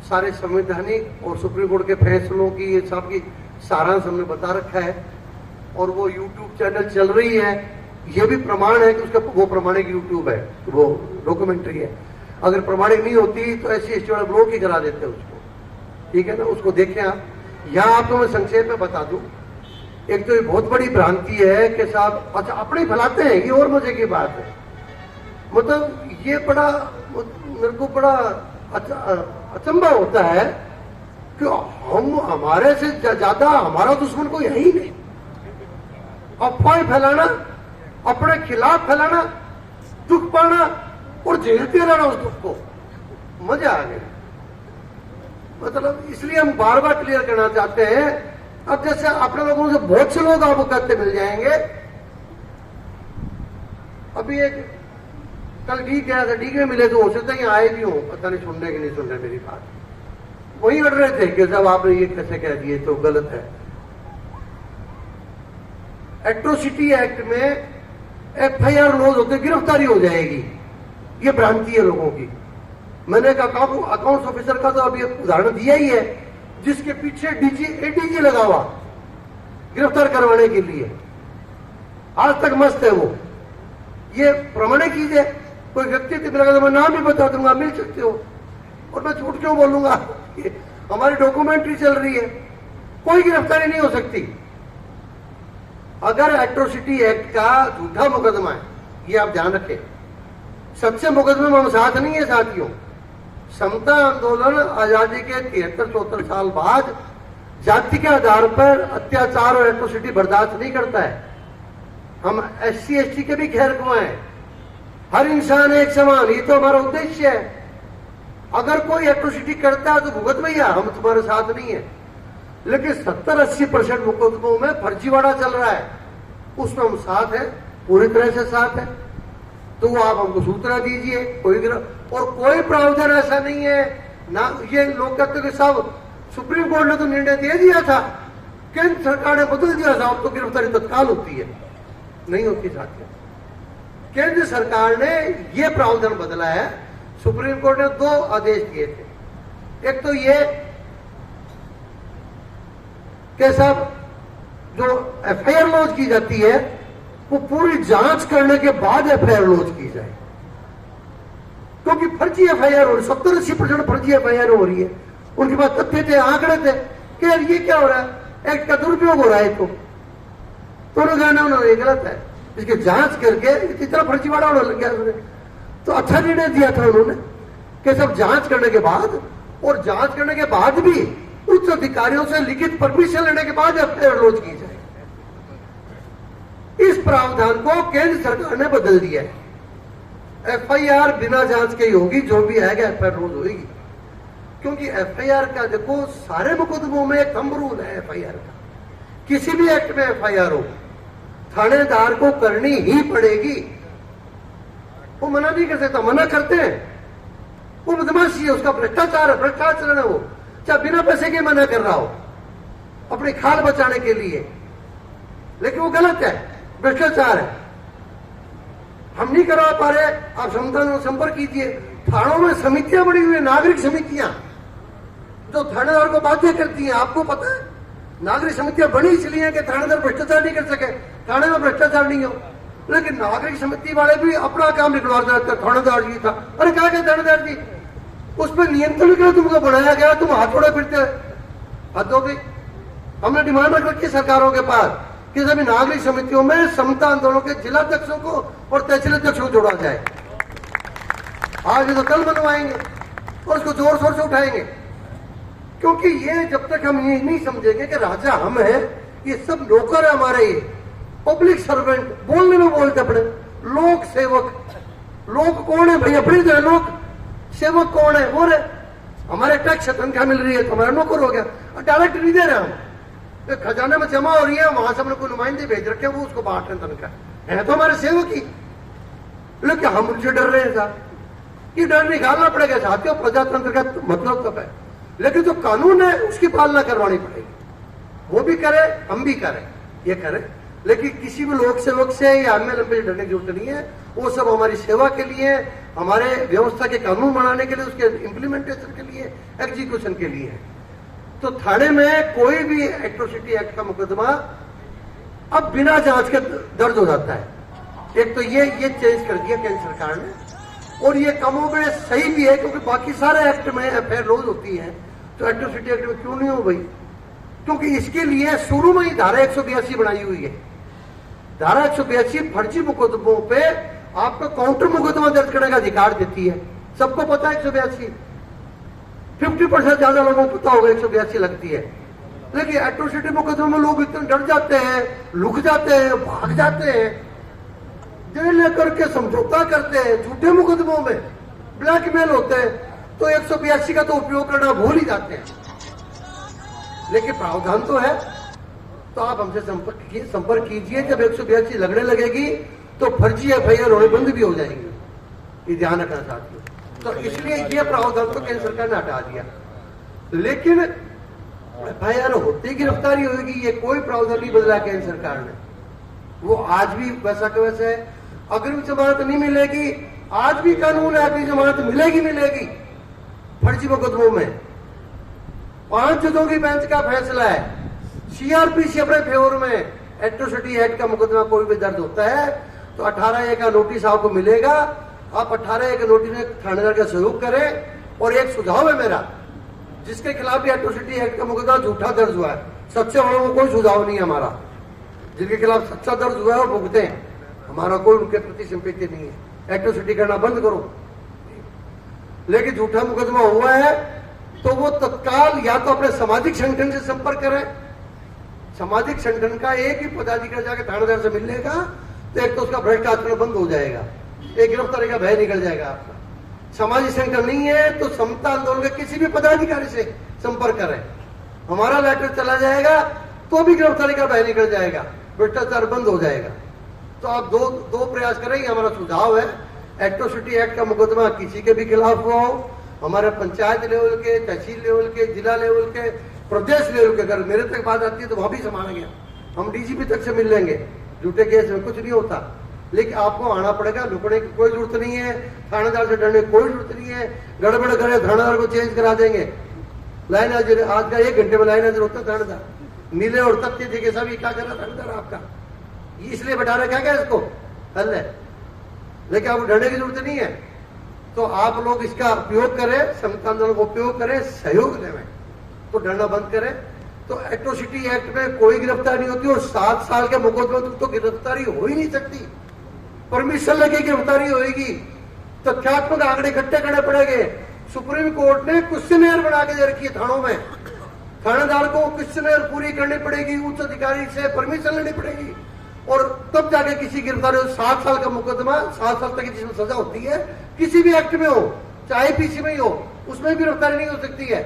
[SPEAKER 1] सारे संवैधानिक और सुप्रीम कोर्ट के फैसलों की ये सब की सारांश हमने बता रखा है, और वो यूट्यूब चैनल चल रही है। ये भी प्रमाण है कि उसका वो प्रमाणिक यूट्यूब है, वो डॉक्यूमेंट्री है। अगर प्रमाणिक नहीं होती तो SC ST वाले ब्लॉक ही करा देते हैं उसको, ठीक है ना, उसको देखें आप। यहाँ आपको मैं संक्षेप में बता दूं, एक तो ये बहुत बड़ी भ्रांति है कि साहब अच्छा अपने फैलाते हैं, ये और मजे की बात है। मतलब ये बड़ा मेरे को बड़ा अचंभा होता है कि हम हमारे से ज्यादा हमारा दुश्मन कोई है ही नहीं। अफवाह फैलाना, अपने खिलाफ फैलाना, दुख पाना और झेलते रहना उस दुख को, मजा आ गया। मतलब इसलिए हम बार बार क्लियर करना चाहते हैं। अब जैसे अपने लोगों से बहुत से लोग आपको कहते मिल जाएंगे। अभी एक कल डी गया था, डी में मिले तो हो सकता है आए भी हो, पता नहीं सुनने की नहीं सुन रहे मेरी बात, वही अड़ रहे थे कि साहब आपने ये कैसे कह दिए, तो गलत है। एट्रोसिटी एक्ट में FIR लॉज होते, गिरफ्तारी हो जाएगी, ये भ्रांति है लोगों की। मैंने एक अकाउंट्स ऑफिसर का तो अभी उदाहरण दिया ही है, जिसके पीछे ADG लगा हुआ गिरफ्तार करवाने के लिए, आज तक मस्त है वो। ये प्रमाणिक चीज है। कोई व्यक्ति लगा तो मैं नाम भी बता दूंगा, मिल सकते हो, और मैं झूठ क्यों बोलूंगा, हमारी डॉक्यूमेंट्री चल रही है, कोई गिरफ्तारी नहीं हो सकती। अगर एट्रोसिटी एक्ट का झूठा मुकदमा है, ये आप ध्यान रखें, सच्चे मुकदमे में हम साथ नहीं है साथियों। समता आंदोलन आजादी के 73-74 साल बाद जाति के आधार पर अत्याचार और एट्रोसिटी बर्दाश्त नहीं करता है। हम SC ST के भी खैर को हैं, हर इंसान एक समान, ये तो हमारा उद्देश्य है। अगर कोई एट्रोसिटी करता है तो भुगत भैया, हम तुम्हारे साथ नहीं है। लेकिन 70-80% मुकदमों में फर्जीवाड़ा चल रहा है, उसमें हम साथ हैं, पूरी तरह से साथ हैं। तो वो आप हमको सूचना दीजिए। और कोई प्रावधान ऐसा नहीं है ना, ये लोग कहते कि साहब सुप्रीम कोर्ट ने तो निर्णय दे दिया था, केंद्र सरकार ने बदल दिया था, अब तो गिरफ्तारी तत्काल होती है, नहीं होती साथियों। केंद्र सरकार ने यह प्रावधान बदला है। सुप्रीम कोर्ट ने 2 आदेश दिए थे, एक तो ये कि साहब जो एफआईआर लॉन्च की जाती है वो पूरी जांच करने के बाद एफआईआर लॉन्च की जाए, क्योंकि फर्जी एफआईआर हो रही, 70-80% फर्जी एफआईआर हो रही है। उनके पास तथ्य थे, आंकड़े थे कि यार ये क्या हो रहा है, एक्ट का दुरुपयोग हो रहा है। तो उन्होंने गलत है, इसकी जांच करके इतना फर्जीवाड़ा होने लग गया उन्होंने। तो अच्छा निर्णय दिया था उन्होंने कि सब जांच करने के बाद, और जांच करने के बाद भी उच्च अधिकारियों से लिखित परमिशन लेने के बाद एफआईआर लॉन्च की जाए। इस प्रावधान को केंद्र सरकार ने बदल दिया है। एफआईआर बिना जांच के ही होगी, जो भी आएगा एफआईआर लॉन्च होगी, क्योंकि एफआईआर का देखो सारे मुकदमों में एक थंब रूल है एफआईआर का। किसी भी एक्ट में एफआईआर हो थानेदार को करनी ही पड़ेगी, वो मना नहीं कर सकता। मना करते हैं वो बदमाशी है, उसका भ्रष्टाचार है, भ्रष्टाचार है वो, चाहे बिना पैसे के मना कर रहा हो अपनी खाल बचाने के लिए, लेकिन वो गलत है, भ्रष्टाचार है। हम नहीं करवा पा रहे, आप संपर्क कीजिए। थानों में समितियां बनी हुई है, नागरिक समितियां जो थानेदार को बाध्य करती हैं। आपको पता है नागरिक समितियां बनी इसलिए है कि थानेदार भ्रष्टाचार नहीं कर सके, थाने में भ्रष्टाचार नहीं हो। लेकिन नागरिक समिति वाले भी अपना काम निकलवा देते, थानेदार जी था, अरे क्या कहते थानेदार जी, उस पर नियंत्रण के लिए तुमको बनाया गया, तुम हाथ छोड़े फिरते। हद हो गई। हमने डिमांड रख रखी सरकारों के पास कि सभी नागरिक समितियों में समता आंदोलन के जिलाध्यक्षों को और तहसील अध्यक्षों को जोड़ा जाए। आज तो कल बनवाएंगे और उसको जोर शोर से उठाएंगे, क्योंकि ये जब तक हम ये नहीं समझेंगे कि राजा हम हैं, ये सब नौकर है हमारे, ये पब्लिक सर्वेंट, बोलने में बोलते अपने लोक सेवक। लोग कौन है भाई? अपने जो है लोग सेवक कौन है? वो रे हमारे टैक्स तनख्वाह मिल रही है तो हमारा नौकर हो गया, और डायरेक्ट नहीं दे रहे हम, खजाने में जमा हो रही है, वहां से हमने कोई नुमाइंदे भेज रखे, वो उसको बांट रहे तनख्वाह है तो हमारे सेवक ही। लेकिन हम उनसे डर रहे हैं साहब, ये डर निकालना पड़ेगा साथियों। प्रजातंत्र का मतलब तब है, लेकिन जो कानून है उसकी पालना करवानी पड़ेगी। वो भी करे, हम भी करें, ये करें, लेकिन किसी भी लोक सेवक से या एमएलए डरने की जरूरत नहीं है। वो सब हमारी सेवा के लिए, हमारे व्यवस्था के कानून बनाने के लिए, उसके इम्प्लीमेंटेशन के लिए, एग्जीक्यूशन के लिए है। तो थाने में कोई भी एट्रोसिटी एक्ट का मुकदमा अब बिना जांच के दर्ज हो जाता है। एक तो ये चेंज कर दिया केंद्र सरकार ने, और ये कमों में सही भी है, क्योंकि बाकी सारे एक्ट में एफआईआर रोज होती है, तो एट्रोसिटी एक्ट में क्यों नहीं हो भाई? क्योंकि इसके लिए शुरू में ही धारा 182 बनाई हुई है। धारा 182 फर्जी मुकदमों पे आपको काउंटर मुकदमा दर्ज करने का अधिकार देती है। सबको पता है 182, 50% ज्यादा लोगों को पता होगा 182 लगती है। लेकिन एट्रोसिटी मुकदमे में लोग इतने डर जाते हैं, लुक जाते हैं, भाग जाते हैं, जेल लेकर के समझौता करते हैं, झूठे मुकदमों में ब्लैकमेल होते हैं, तो 182 का तो उपयोग करना भूल ही जाते हैं। लेकिन प्रावधान तो है, तो आप हमसे संपर्क कीजिए। जब 182 लगने लगेगी तो फर्जी एफआईआर होने बंद भी हो जाएंगे, ये ध्यान रखना साथियों। तो इसलिए ये प्रावधान तो केंद्र सरकार ने हटा दिया। लेकिन एफआईआर होते ही गिरफ्तारी होगी, ये कोई प्रावधान नहीं बदला केंद्र सरकार ने। वो आज भी वैसा का वैसा है। अग्रिम जमानत नहीं मिलेगी, आज भी कानून है, अग्रिम जमानत मिलेगी फर्जी मुकदमों में। 5 जजों की बेंच का फैसला है, सीआरपीसी अपने फेवर में, एट्रोसिटी एक्ट का मुकदमा कोई भी दर्ज होता है तो 18A का नोटिस आपको मिलेगा। आप 18A के नोटिस में थानेदार का सहयोग करें। और एक सुझाव है मेरा, जिसके खिलाफ भी एट्रोसिटी एक्ट का मुकदमा झूठा दर्ज हुआ है, सच्चे वालों को कोई सुझाव नहीं है हमारा। जिनके खिलाफ सच्चा दर्ज हुआ है वो भुगते हैं, हमारा कोई उनके प्रति सिंपैथी नहीं है। एट्रोसिटी करना बंद करो। लेकिन झूठा मुकदमा हुआ है तो वो तत्काल या तो अपने सामाजिक संगठन से संपर्क करें। सामाजिक संगठन का एक ही पदाधिकारी जाकर थानेदार से मिल लेगा तो एक तो उसका भ्रष्टाचार बंद हो जाएगा, एक गिरफ्तारी का भय निकल जाएगा आपका। सामाजिक संगठन नहीं है तो समता आंदोलन के किसी भी पदाधिकारी से संपर्क करें, हमारा लेटर चला जाएगा तो भी गिरफ्तारी का भय निकल जाएगा, भ्रष्टाचार बंद हो जाएगा। तो आप दो प्रयास करें, हमारा सुझाव है। एट्रोसिटी एक्ट का मुकदमा किसी के भी खिलाफ हुआ हो, हमारे पंचायत लेवल के, तहसील लेवल के, जिला लेवल के, प्रदेश लेवल के, अगर मेरे तक बात आती है तो वहां भी संभाला गया, हम डीजीपी तक से मिल लेंगे। झूठे केस में कुछ नहीं होता, लेकिन आपको आना पड़ेगा। लुकने की कोई जरूरत नहीं है, थानेदार से डरने की कोई जरूरत नहीं है। गड़बड़ करे थानेदार को चेंज करा देंगे, लाइन हाजिर, आज का 1 घंटे में लाइन हाजिर होता थानेदार, नीले और तख्ते जगह सब क्या कर रहा थानेदार आपका, इसलिए बैठा रखा क्या इसको, हल है। लेकिन आपको डरने की जरूरत नहीं है। तो आप लोग इसका उपयोग करें, संविधान का उपयोग करें, सहयोग दें, तो डरना बंद करें। तो एट्रोसिटी एक्ट में कोई गिरफ्तारी नहीं होती और 7 साल के मुकदमे तो गिरफ्तारी हो ही नहीं सकती। परमिशन लेके गिरफ्तारी होगी, तथ्यात्मक आंकड़े इकट्ठे करने पड़ेंगे। सुप्रीम कोर्ट ने क्वेश्चनेयर बना के दे रखी है थानों में, थानेदार को क्वेश्चनेयर पूरी करनी पड़ेगी, उच्च अधिकारी से परमिशन लेनी पड़ेगी और तब जाके किसी गिरफ्तारी। 7 साल का मुकदमा, 7 साल तक की जिसमें सजा होती है, किसी भी एक्ट में हो, चाहे पीसी में ही हो, उसमें भी गिरफ्तारी नहीं हो सकती है,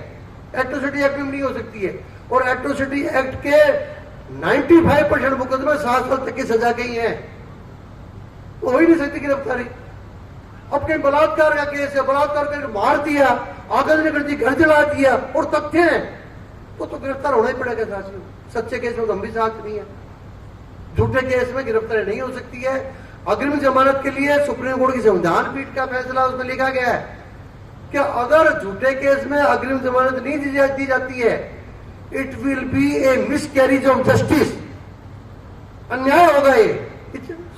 [SPEAKER 1] एट्रोसिटी एक्ट में नहीं हो सकती है। और एट्रोसिटी एक्ट के 95% मुकदमे 7 साल तक की सजा के ही है, हो ही नहीं सकती गिरफ्तारी। अब कहीं बलात्कार का केस है, बलात्कार करके मार दिया, आगजनी कर दी, घर जला दिया और तथ्य है, तो गिरफ्तार होना ही पड़ेगा साथियों। सच्चे केस में तो हम भी साथ नहीं है, झूठे केस में गिरफ्तारी नहीं हो सकती है। अग्रिम जमानत के लिए सुप्रीम कोर्ट की संविधान पीठ का फैसला, उसमें लिखा गया है कि अगर झूठे केस में अग्रिम जमानत नहीं दी जाती है, it will be A miscarriage of justice, अन्याय होगा ये।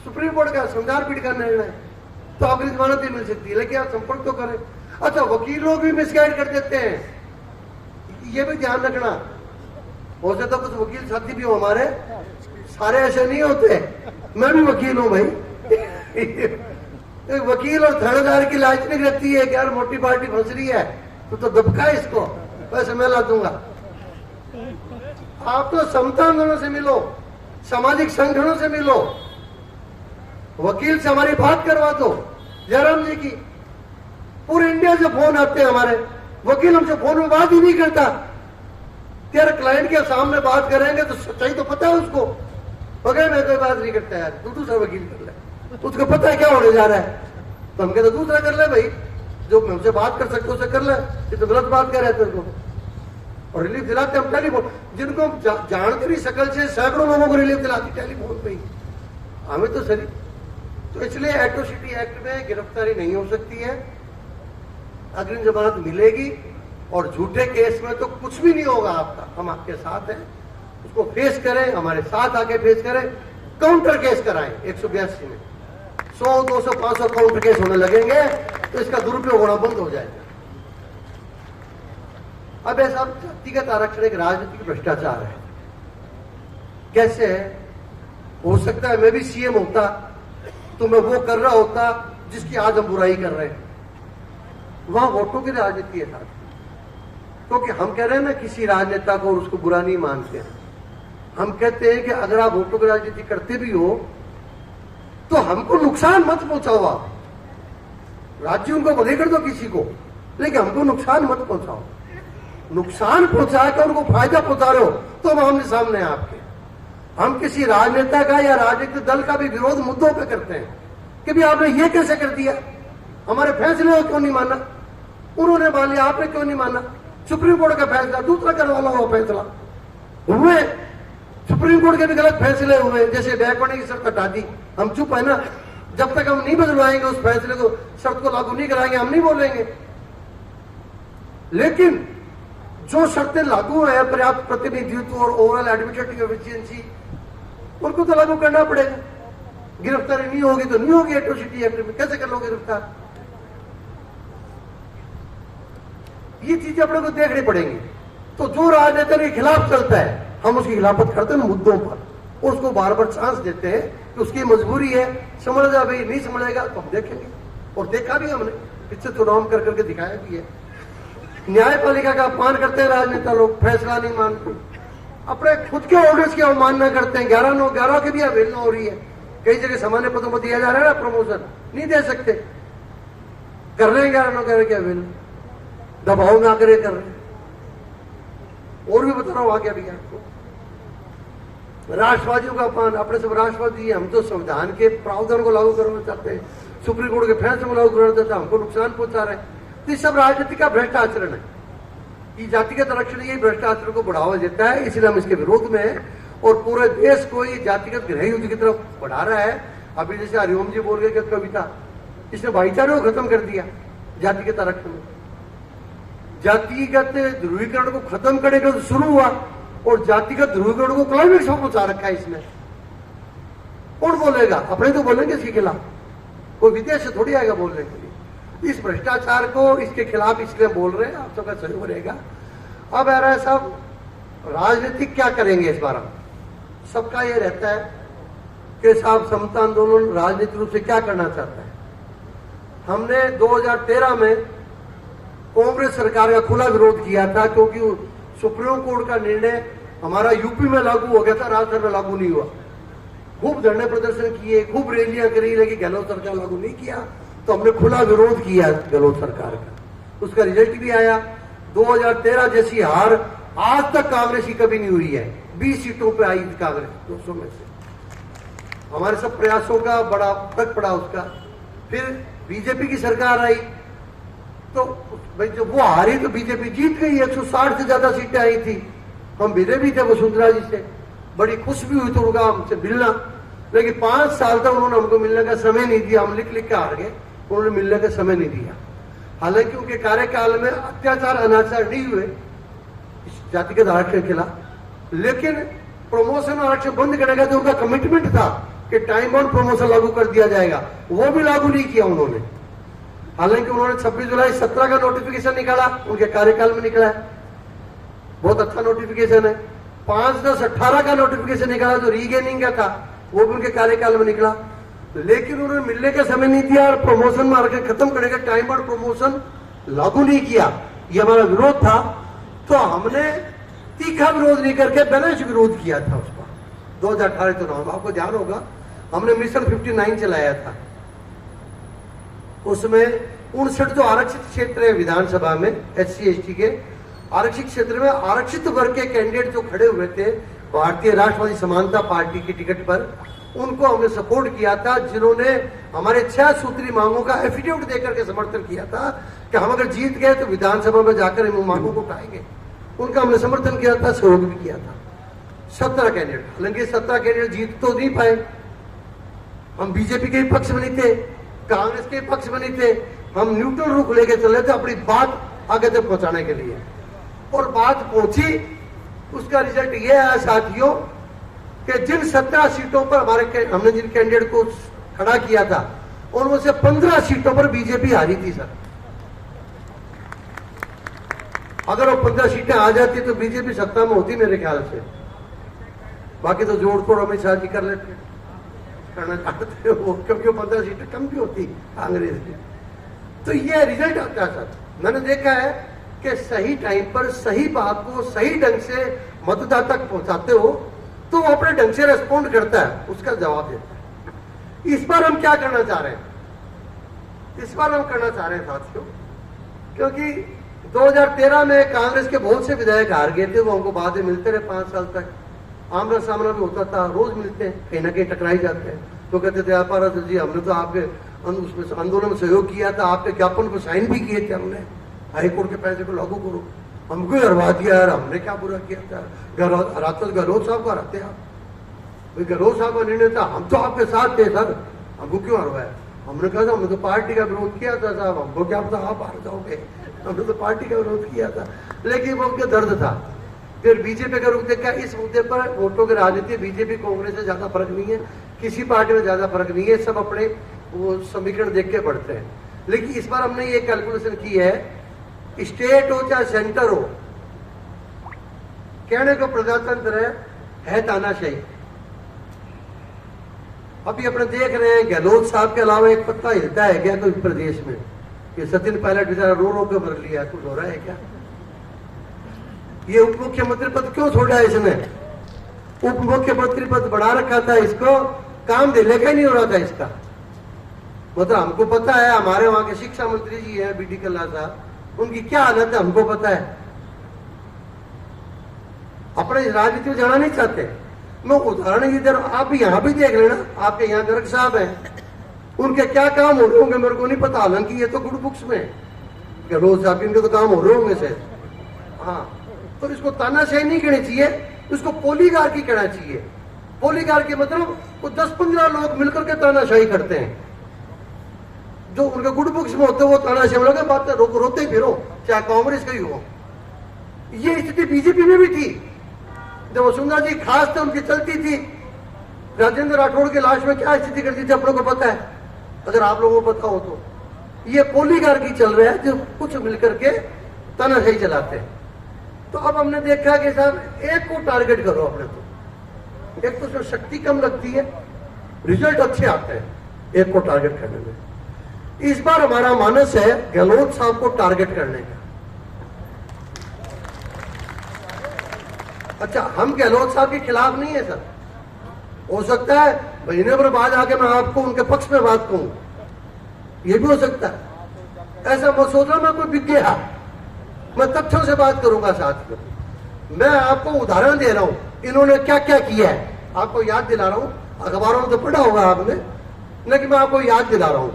[SPEAKER 1] सुप्रीम कोर्ट का संविधान पीठ का निर्णय है, तो अग्रिम जमानत नहीं मिल सकती। लेकिन आप संपर्क तो करें। अच्छा, वकीलों भी मिसगाइड कर देते हैं, ये भी ध्यान रखना। हो सकता कुछ वकील साथी भी हो हमारे, सारे ऐसे नहीं होते, मैं भी वकील हूं भाई। वकील और थानेदार की लालच रहती है कि यार मोटी पार्टी फंस रही है तो दबका इसको, वैसे मैं ला दूंगा। आप तो समता आंदोलन से मिलो, सामाजिक संगठनों से मिलो, वकील से हमारी बात करवा दो। जयराम जी की पूरे इंडिया से फोन आते हैं हमारे, वकील हमसे फोन में बात ही नहीं करता। तेरे क्लाइंट के सामने बात करेंगे तो सच्चाई तो पता है उसको, वकील में कोई बात नहीं करता यार, तू दूसरा वकील कर ले, उसको पता है क्या होने जा रहा है। तो हम कहते दूसरा कर ले भाई, जो हमसे बात कर सकते उसे कर ले, ये तो गलत बात कह रहे थे उनको। और रिलीफ दिलाते हम टेलीफोन, जिनको हम जानते नहीं शकल से, सैकड़ों लोगों को रिलीफ दिलाती टेलीफोन पे ही, हमें तो सही। तो इसलिए एट्रोसिटी एक्ट में गिरफ्तारी नहीं हो सकती है, अग्रिम जमानत मिलेगी और झूठे केस में तो कुछ भी नहीं होगा आपका। हम आपके साथ हैं, उसको फेस करें, हमारे साथ आके फेस करें, काउंटर केस कराएं। 182 में 100, 200, 500 काउंटर केस होने लगेंगे तो इसका दुरुपयोग होना बंद हो जाएगा। अब ऐसा व्यक्तिगत आरक्षण एक राजनीतिक भ्रष्टाचार है। कैसे है? हो सकता है मैं भी सीएम होता तो मैं वो कर रहा होता जिसकी आज हम बुराई कर रहे हैं। वहां वोटों की राजनीति है साथ, क्योंकि हम कह रहे हैं ना किसी राजनेता को और उसको बुरा नहीं मानते हैं। हम कहते हैं कि अगर आप वोटों की राजनीति करते भी हो तो हमको नुकसान मत पहुंचाओ। आप राज्य उनको भले कर दो किसी को, लेकिन हमको नुकसान मत पहुंचाओ। नुकसान पहुंचा कर उनको फायदा पहुंचा रहे हो तो हम आमने सामने हैं आपके। हम किसी राजनेता का या राजनीतिक दल का भी विरोध मुद्दों पे करते हैं कि भी आपने ये कैसे कर दिया, हमारे फैसले को क्यों नहीं माना, उन्होंने मान लिया आपने क्यों नहीं माना। सुप्रीम कोर्ट का फैसला, दूसरा करवाला हुआ फैसला हुए, सुप्रीम कोर्ट के भी गलत फैसले हुए, जैसे बैकवर्ड की शर्त हटा दी, हम चुप है ना। जब तक हम नहीं बदलवाएंगे उस फैसले को, शर्त को लागू नहीं कराएंगे, हम नहीं बोलेंगे। लेकिन जो शर्तें लागू है, पर्याप्त प्रतिनिधित्व और ओवरऑल एडमिनिस्ट्रेटिव एफिशिएंसी, उनको तो लागू करना पड़ेगा। गिरफ्तारी नहीं होगी तो नहीं होगी। एट्रोसिटी एक्ट में कैसे कर लोगे गिरफ्तार? ये चीजें अपने को देखनी पड़ेंगी। तो जो राजनेता के खिलाफ चलता है हम उसकी खिलाफत करते हैं मुद्दों पर, और उसको बार बार चांस देते हैं कि उसकी मजबूरी है, समझ जा भाई, नहीं समझेगा तो हम देखेंगे। और देखा भी हमने, पिछले चुनाव कर करके दिखाया भी है। न्यायपालिका का अपमान करते हैं राजनेता लोग, फैसला नहीं मानते, अपने खुद के ऑर्डर्स की अवमानना करते हैं। 11/9/11 की भी अवहेलना हो रही है। कई जगह सामान्य पदों पर दिया जा रहा है ना प्रमोशन, नहीं दे सकते, कर रहे हैं 11/9/11 की अवहेलना, दबाव में आकर कर रहे हैं। और भी बता रहा हूं आगे अभी आपको, राष्ट्रवादियों का अपमान, अपने सब राष्ट्रवादी, हम तो संविधान के प्रावधान को लागू करना चाहते हैं, सुप्रीम कोर्ट के फैसले को लागू करना चाहते हैं, हमको नुकसान पहुंचा रहे हैं। तो ये सब राजनीति का भ्रष्ट आचरण है। ये जातिगत आरक्षण यही भ्रष्ट आचरण को बढ़ावा देता है, इसलिए हम इसके विरोध में हैं। और पूरे देश को ये जातिगत गृह युद्ध की तरफ बढ़ा रहा है। अभी जैसे हरिओम जी बोल गए कविता, इसने भाईचारे को खत्म कर दिया जातिगत आरक्षण में। जातिगत ध्रुवीकरण को खत्म करेगा तो शुरू हुआ, और जातिगत ध्रुवीकरण को क्लाइमेक्स में पहुंचा रखा है इसने। कौन बोलेगा? अपने तो बोलेंगे इसके खिलाफ, कोई विदेश से थोड़ी आएगा बोलने के लिए। इस भ्रष्टाचार को, इसके खिलाफ इसलिए बोल रहे हैं, आप सबका सहयोग रहेगा। अब आ रहा है साहब, राजनीतिक क्या करेंगे इस बार? सबका ये रहता है कि साहब समता आंदोलन राजनीतिक रूप से क्या करना चाहता है। हमने 2013 में कांग्रेस सरकार का खुला विरोध किया था, क्योंकि सुप्रीम कोर्ट का निर्णय हमारा यूपी में लागू हो गया था, राजस्थान में लागू नहीं हुआ। खूब धरने प्रदर्शन किए, खूब रैलियां करी, लेकिन गहलोत सरकार लागू नहीं किया, तो हमने खुला विरोध किया गहलोत सरकार का। उसका रिजल्ट भी आया। 2013 जैसी हार आज तक कांग्रेस की कभी नहीं हुई है। 20 सीटों पे आई थी कांग्रेस 200 में से। हमारे सब प्रयासों का बड़ा फर्क पड़ा उसका। फिर बीजेपी की सरकार आई, तो भाई जब वो हारी तो बीजेपी जीत गई। 160 से ज्यादा सीटें आई थी। हम मिले भी थे वसुंधरा जी से, बड़ी खुश भी हुई तो उनका हमसे मिलना, लेकिन 5 साल तक उन्होंने हमको मिलने का समय नहीं दिया। हम लिख लिख के हार गए, उन्होंने मिलने का समय नहीं दिया। हालांकि उनके कार्यकाल में अत्याचार अनाचार नहीं हुए जातिगत आरक्षण के खिलाफ, लेकिन प्रमोशन आरक्षण बंद करने का जो उनका कमिटमेंट था कि टाइम बाउंड प्रमोशन लागू कर दिया जाएगा, वो भी लागू नहीं किया उन्होंने। हालांकि उन्होंने 26 जुलाई 17 का नोटिफिकेशन निकाला, उनके कार्यकाल में निकला है, बहुत अच्छा नोटिफिकेशन है। 5/10/18 का नोटिफिकेशन निकाला जो रीगेनिंग का था, वो भी उनके कार्यकाल में निकला, लेकिन उन्होंने मिलने का समय नहीं दिया और प्रमोशन में आरक्षण खत्म करने का टाइम बाउंड प्रमोशन लागू नहीं किया। ये हमारा विरोध था, तो हमने तीखा विरोध नहीं करके बैलेंस विरोध किया था उसका। 2018 चुनाव में आपको ध्यान होगा, हमने मिशन 59 चलाया था। उसमें 59 जो आरक्षित क्षेत्र है विधानसभा में SC ST के आरक्षित क्षेत्र में आरक्षित वर्ग के कैंडिडेट जो खड़े हुए थे भारतीय राष्ट्रवादी समानता पार्टी की टिकट पर, उनको हमने सपोर्ट किया था, जिन्होंने हमारे 6 सूत्री मांगों का एफिडेविट देकर के समर्थन किया था कि हम अगर जीत गए तो विधानसभा में जाकर इन मांगों को उठाएंगे। उनका हमने समर्थन किया था, सहयोग भी किया था। 17 कैंडिडेट, हालांकि 17 कैंडिडेट जीत तो नहीं पाए। हम बीजेपी के पक्ष में नहीं थे, कांग्रेस के पक्ष में नहीं थे, हम न्यूट्रल रुख लेके चले थे अपनी बात आगे तक पहुंचाने के लिए, और बात पहुंची। उसका रिजल्ट ये आया साथियों कि जिन 17 सीटों पर हमने जिन कैंडिडेट को खड़ा किया था, उनमें से 15 सीटों पर बीजेपी हारी थी सर। अगर वो 15 सीटें आ जाती तो बीजेपी सत्ता में होती मेरे ख्याल से। बाकी तो जोड़ तोड़ अमित शाह जी कर लेते, करना चाहते वो, क्योंकि वो 15 सीटें कम भी होती कांग्रेस की। तो ये रिजल्ट आता है सर। मैंने देखा है कि सही टाइम पर सही बात को सही ढंग से मतदाता तक पहुंचाते हो तो वो अपने ढंग से रेस्पॉन्ड करता है, उसका जवाब देता है। इस बार हम क्या करना चाह रहे हैं? इस बार हम करना चाह रहे हैं साथियों, क्योंकि 2013 में कांग्रेस के बहुत से विधायक हार गए थे, वो हमको बाद में मिलते रहे 5 साल तक, आमना सामना भी होता था, रोज मिलते हैं, कहीं ना कहीं टकराई जाते हैं। तो कहते थे आप जी हमने तो आपके उसमें आंदोलन में सहयोग किया था, आपके ज्ञापन पर साइन भी किए थे हमने, हाईकोर्ट के फैसले को लागू करो। हमको हरवा दिया यार, हमने क्या बुरा किया था? हराते गहलोत साहब को हराते आप, गहलोत साहब का निर्णय था, हम तो आपके साथ थे सर, हमको क्यों हरवाया? हमने कहा था हमने तो पार्टी का विरोध किया था साहब, हमको क्या पता आप हार जाओगे, हमने तो पार्टी का विरोध किया था। लेकिन वो उनके दर्द था। फिर बीजेपी का रुख देखा, इस मुद्दे पर वोटों की राजनीति बीजेपी कांग्रेस से ज्यादा फर्क नहीं है, किसी पार्टी में ज्यादा फर्क नहीं है, सब अपने वो समीकरण देख के बढ़ते हैं। लेकिन इस बार हमने ये कैलकुलेशन की है, स्टेट हो चाहे सेंटर हो, कहने को प्रजातंत्र है तानाशाही। अभी अपने देख रहे हैं गहलोत साहब के अलावा एक पत्ता हिलता है क्या कोई प्रदेश में? ये सचिन पायलट बेचारा रो रो के भर लिया, कुछ हो रहा है क्या? ये उप मुख्यमंत्री पद क्यों छोड़ा है इसने? उप मुख्यमंत्री पद बढ़ा रखा था, इसको काम दिले का ही नहीं हो रहा था इसका। मतलब हमको पता है, हमारे वहां के शिक्षा मंत्री जी है BD कल्ला साहब, उनकी क्या हालत है हमको पता है। अपने राजनीति में जाना नहीं चाहते। मैं उदाहरण की तरह आप भी यहां भी देख लेना, आपके यहाँ गर्ग साहब हैं, उनके क्या काम हो रहे होंगे मेरे को नहीं पता, हालांकि ये तो गुड बुक्स में गहलोत साहब इनके तो काम हो रहे होंगे से। हाँ, तो इसको तानाशाही नहीं कहना चाहिए, इसको पोलीगार्की कहना चाहिए। पोलीगार्की मतलब वो 10-15 लोग मिलकर के तानाशाही करते हैं। जो उनके गुड बुक्स में होते वो तानाशाह लोग बात रोते ही फिरो, चाहे कांग्रेस का ही हो। ये स्थिति बीजेपी में भी थी। जब वसुंधरा जी खास थे, उनकी चलती थी। राजेंद्र राठौड़ की लाश में क्या स्थिति करती थी अपनों को पता है, अगर आप लोगों को पता हो तो। ये पोलीगार्की चल रहा है जो कुछ मिलकर के तानाशाही चलाते हैं। तो अब हमने देखा कि साहब एक को टारगेट करो अपने को, एक तो उसमें शक्ति कम लगती है, रिजल्ट अच्छे आते हैं एक को टारगेट करने में। इस बार हमारा मानस है गहलोत साहब को टारगेट करने का। अच्छा, हम गहलोत साहब के खिलाफ नहीं है सर, हो सकता है महीने भर बाद आके मैं आपको उनके पक्ष में बात कहूं, ये भी हो सकता है। ऐसा मत सोचना मैं कोई बिक गया, मैं तथ्यों से बात करूंगा साथ में। मैं आपको उदाहरण दे रहा हूं इन्होंने क्या क्या किया है, आपको याद दिला रहा हूं। अखबारों में तो पढ़ा होगा आपने, लेकिन मैं आपको याद दिला रहा हूं।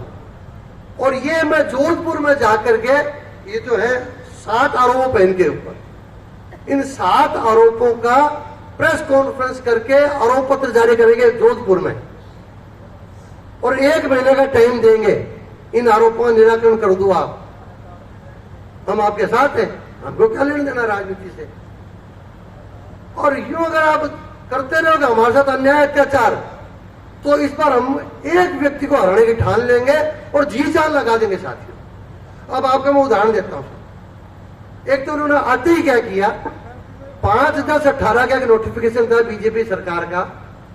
[SPEAKER 1] और ये मैं जोधपुर में जाकर के, ये जो है 7 आरोप है इनके ऊपर, इन 7 आरोपों का प्रेस कॉन्फ्रेंस करके आरोप पत्र जारी करेंगे जोधपुर में, और 1 महीने का टाइम देंगे। इन आरोपों का निराकरण कर दो आप, हम आपके साथ हैं, हमको क्या लेना देना राजनीति से। और यूं अगर आप करते रहोगे हमारे साथ अन्याय अत्याचार, तो इस बार हम एक व्यक्ति को हराने की ठान लेंगे और जी जान लगा देंगे साथियों। अब आपको मैं उदाहरण देता हूं। एक तो उन्होंने आते ही क्या किया, 5/10/18 का एक नोटिफिकेशन था बीजेपी सरकार का,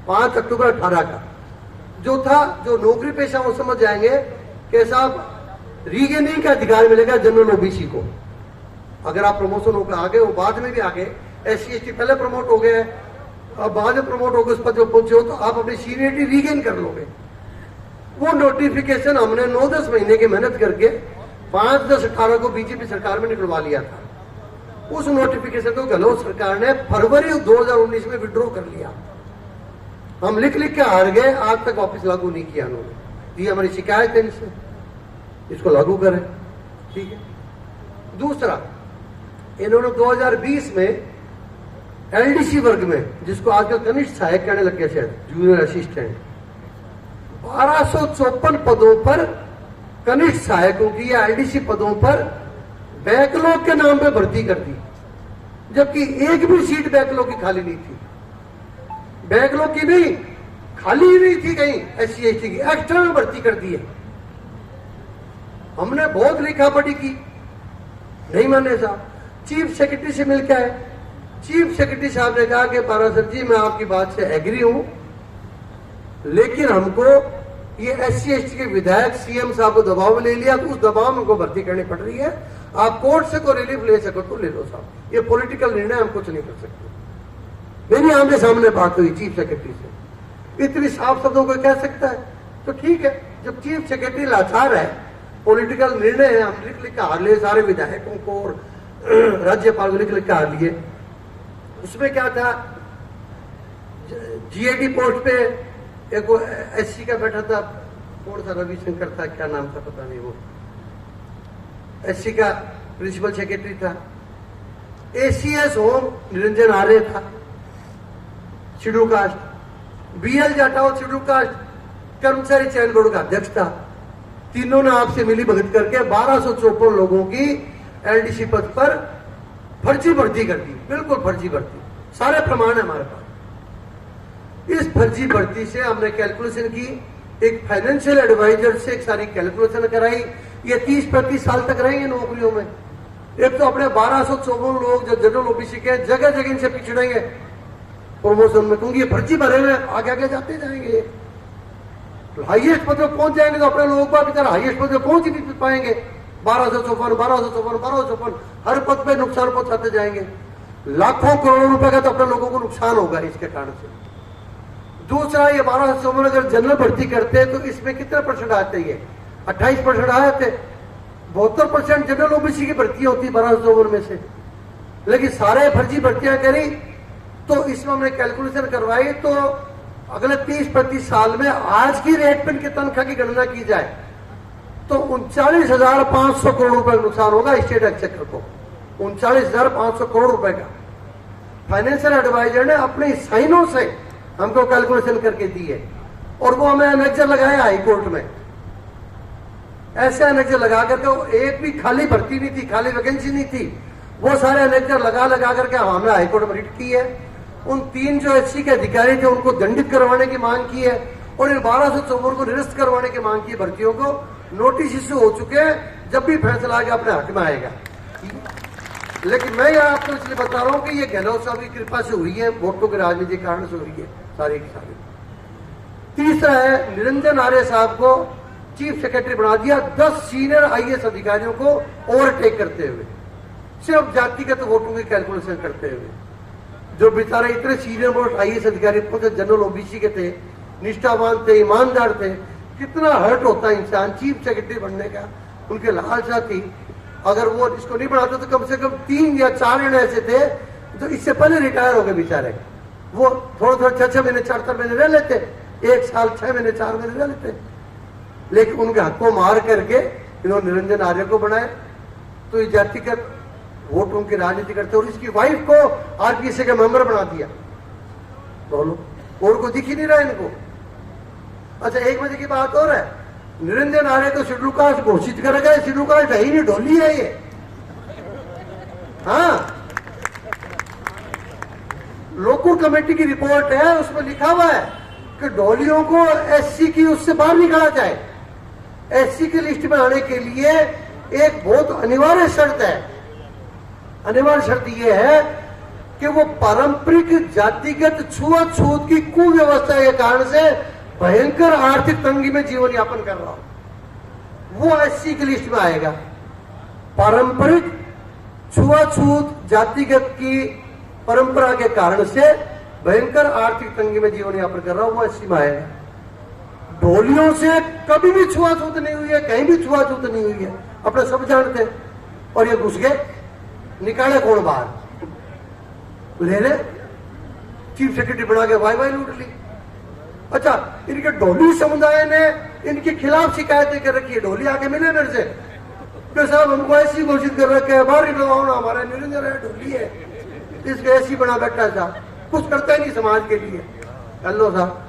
[SPEAKER 1] 5 अक्टूबर 18 का, जो था जो नौकरी पेशा वो समझ जाएंगे कि साहब रीगेनिंग का अधिकार मिलेगा जनरल ओबीसी को। अगर आप प्रमोशन होकर आगे, वो बाद में भी आगे, SC ST पहले प्रमोट हो गए, अब बाद में प्रमोट होकर उस पर जो पहुंचे हो तो आप अपनी सीनियरिटी रीगेन कर लोगे। वो नोटिफिकेशन हमने 9-10 महीने की मेहनत करके 5/10/18 को बीजेपी सरकार में निकलवा लिया था। उस नोटिफिकेशन को गहलोत सरकार ने फरवरी 2019 में विड्रॉ कर लिया। हम लिख लिख के हार गए, आज तक वापस लागू नहीं किया उन्होंने। ये हमारी शिकायत है इनसे, इसको लागू करें, ठीक है। दूसरा, इन्होंने 2020 में LDC वर्ग में, जिसको आजकल कनिष्ठ सहायक कहने लग गया शायद, जूनियर असिस्टेंट, 1254 पदों पर कनिष्ठ सहायकों की या LDC पदों पर बैकलॉग के नाम पे भर्ती कर दी, जबकि एक भी सीट बैकलॉग की खाली नहीं थी। बैकलॉग की भी खाली ही नहीं थी कहीं, SC ST की एक्स्ट्रा भर्ती कर दी है। हमने बहुत लिखा पढ़ी की, नहीं माने साहब। चीफ सेक्रेटरी से मिलकर आए, चीफ सेक्रेटरी साहब ने कहा कि पारा सर जी मैं आपकी बात से एग्री हूं, लेकिन हमको ये SC ST के विधायक CM साहब को दबाव में ले लिया, तो उस दबाव में उनको भर्ती करनी पड़ रही है। आप कोर्ट से कोई रिलीफ ले सको तो ले लो साहब, ये पॉलिटिकल निर्णय हम कुछ नहीं कर सकते। मेरी आमने सामने बात हुई चीफ सेक्रेटरी से, इतनी साफ शब्दों को कह सकता है तो ठीक है। जब चीफ सेक्रेटरी लाचार है, पॉलिटिकल निर्णय है, हम लिख लिख के हार लिए सारे विधायकों को और राज्यपाल को लिख लिख के हार लिए। उसमें क्या था, GAD पोस्ट पे एक SC का बैठा था, कौन सा रविशंकर था, क्या नाम था पता नहीं, वो SC का प्रिंसिपल सेक्रेटरी था। ACS होम निरंजन आर्य था, schedule caste. BL Jatav schedule caste कर्मचारी चयन बोर्ड का अध्यक्ष था। तीनों ने आपसे मिली भगत करके 1254 लोगों की LDC पद पर फर्जी भर्ती कर दी, बिल्कुल फर्जी भर्ती, सारे प्रमाण है हमारे पास। इस फर्जी भर्ती से हमने कैलकुलेशन की, एक फाइनेंशियल एडवाइजर से एक सारी कैलकुलेशन कराई। ये 30-35 साल तक रहेंगे नौकरियों में। एक तो अपने 1254 लोग जो जनरल OBC के जगह जगह इनसे पिछड़ेंगे प्रमोशन में, क्योंकि ये फर्जी भरे हुए आगे आगे जाते जाएंगे, हाईएस्ट पद पर पहुंच जाएंगे तो अपने लोगों को बेचारा हाईएस्ट पद पर पहुंच ही नहीं पाएंगे। 1254 हर पद पे नुकसान पहुंचाते जाएंगे, लाखों करोड़ों रुपए का तो अपने लोगों को नुकसान होगा इसके कारण से। दूसरा, ये 1254 अगर जनरल भर्ती करते हैं तो इसमें कितने % आते हैं, 28% आए थे। 72% जनरल OBC की भर्ती होती है 1254 में से, लेकिन सारे फर्जी भर्तियां करी। तो इसमें हमने कैलकुलेशन करवाई, तो अगले 30-35 साल में आज की रेट पे इनकी तनख्वाह की गणना की जाए तो 39,500 करोड़ रुपए का नुकसान होगा स्टेट एक्सचेकर को, 39,500 करोड़ रुपए का। फाइनेंशियल एडवाइजर ने अपने साइनों से हमको कैलकुलेशन करके दी है, और वो हमें एनेक्चर लगाया हाई कोर्ट में। ऐसे एनेक्चर लगा करके वो एक भी खाली भर्ती नहीं थी, खाली वैकेंसी नहीं थी, वो सारे एनेक्चर लगा करके हमने हाईकोर्ट में रिट की है। उन 3 जो एससी के अधिकारी थे उनको दंडित करवाने की मांग की है और इन 1254 को निरस्त करवाने की मांग की है। भर्तियों को नोटिस इश्यू हो चुके हैं, जब भी फैसला आगे अपने हक में आएगा। लेकिन मैं यहाँ आपको इसलिए बता रहा हूं कि ये गहलोत साहब की कृपा से हुई है, वोटों के राजनीति के कारण से हुई है सारी की सारी। तीसरा है, निरंजन आर्य साहब को चीफ सेक्रेटरी बना दिया 10 सीनियर आईएएस अधिकारियों को ओवरटेक करते हुए, सिर्फ जातिगत वोटों की कैलकुलेशन करते हुए। जो बेचारे इतने सीनियर मोस्ट आईएएस अधिकारी पहुंचे, जनरल ओबीसी के थे, निष्ठावान थे, ईमानदार थे, कितना हर्ट होता है इंसान चीफ सेक्रेटरी बनने का। उनके लालसा थी, अगर वो इसको नहीं बढ़ाते तो कम से कम 3 या 4 जने ऐसे थे जो इससे पहले रिटायर हो गए बेचारे। वो थोड़ा 6-6 महीने 4-4 महीने रह लेते, 1 साल 6 महीने 4 महीने रह लेते, लेकिन उनके हक को मार करके इन्होंने निरंजन आर्य को बनाया। तो ये जातिगत वोटों की राजनीति करते और इसकी वाइफ को आरपीएससी का मेंबर बना दिया। बोलो, और को दिख ही नहीं रहा इनको। अच्छा, एक मजे की बात और है, निरंजन आर्य को शेड्यूल कास्ट घोषित कर गए, शेड्यूल कास्ट है ही नहीं, ढोली है ये। हाँ, लोकल कमेटी की रिपोर्ट है, उसमें लिखा हुआ है कि ढोलियों को एससी की उससे बाहर निकाला जाए। एससी की लिस्ट में आने के लिए एक बहुत अनिवार्य शर्त है, अनिवार्य शर्त यह है कि वो पारंपरिक जातिगत छुआछूत की कुव्यवस्था के कारण से भयंकर आर्थिक तंगी में जीवन यापन कर रहा हो, वो एससी की लिस्ट में आएगा। पारंपरिक छुआछूत जातिगत की परंपरा के कारण से भयंकर आर्थिक तंगी में जीवन यापन कर रहा हो, वो एससी में आएगा। ढोलियों से कभी भी छुआछूत नहीं हुई है, कहीं भी छुआछूत नहीं हुई है, अपने सब जानते हैं। और ये घुस गए, निकाले कौन बाहर, ले ले चीफ सेक्रेटरी बना के वाई लूट ली। अच्छा, इनके ढोली समुदाय ने इनके खिलाफ शिकायतें कर रखी है। ढोली आके मिले मेरे से कि साहब हमको ऐसी घोषित कर रखे है, बाहर निकलवाओ ना, हमारा निरंजन है ढोली है, इसको ऐसी बना बैठा था, कुछ करता ही नहीं समाज के लिए। हेलो साहब,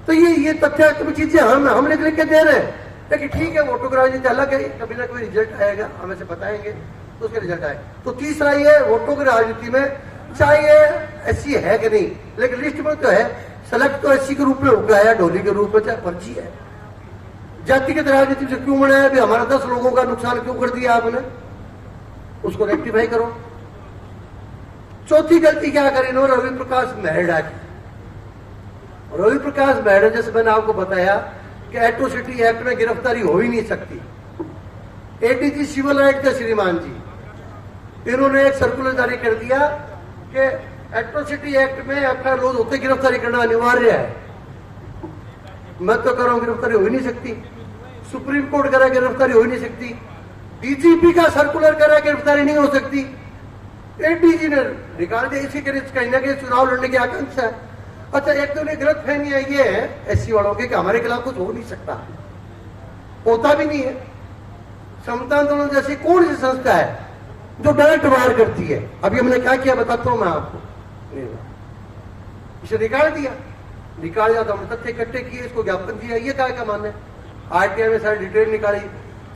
[SPEAKER 1] तो ये तथ्यात्मक चीजें हम लिख के दे रहे हैं, लेकिन ठीक है, वोटों की राजनीति अलग है, कभी ना कभी रिजल्ट आएगा, हमें से बताएंगे तो उसके रिजल्ट आए। तो तीसरा ये वोटों की राजनीति में चाहे ये एससी है कि नहीं, लेकिन लिस्ट में तो है, सेलेक्ट तो एससी के रूप में होगा या ढोली के रूप में, चाहे फर्जी है। जातिगत राजनीति से क्यों बनाया, भी हमारा 10 लोगों का नुकसान क्यों कर दिया आपने, उसको रेक्टिफाई करो। चौथी गलती क्या करी इन्होंने, रवि प्रकाश मेहरा की। रवि प्रकाश मेहरा, जैसे मैंने आपको बताया कि एट्रोसिटी एक्ट में गिरफ्तारी हो ही नहीं सकती। एडीजी सिविल राइट थे श्रीमान जी, इन्होंने एक सर्कुलर जारी कर दिया कि एट्रोसिटी एक्ट में एफआईआर लॉज होते गिरफ्तारी करना अनिवार्य है। मैं तो कह रहा हूं गिरफ्तारी हो ही नहीं सकती, सुप्रीम कोर्ट करा गिरफ्तारी हो ही नहीं सकती, डीजीपी का सर्कुलर करा गिरफ्तारी नहीं हो सकती, एडीजी ने निकाल दिया। इसी के कहीं ना कहीं चुनाव लड़ने की आकांक्षा है। अच्छा, एक तो गलत फहमी है ये एससी वालों के कि हमारे खिलाफ कुछ हो नहीं सकता, होता भी नहीं है। समता आंदोलन जैसी कौन सी संस्था है जो डायरेक्ट वार करती है? अभी हमने क्या किया बताता हूं मैं आपको। इसे निकाल दिया तो हमने तथ्य इकट्ठे किए, इसको ज्ञापन दिया, ये क्या का मान है। आरटीआई में सारी डिटेल निकाली,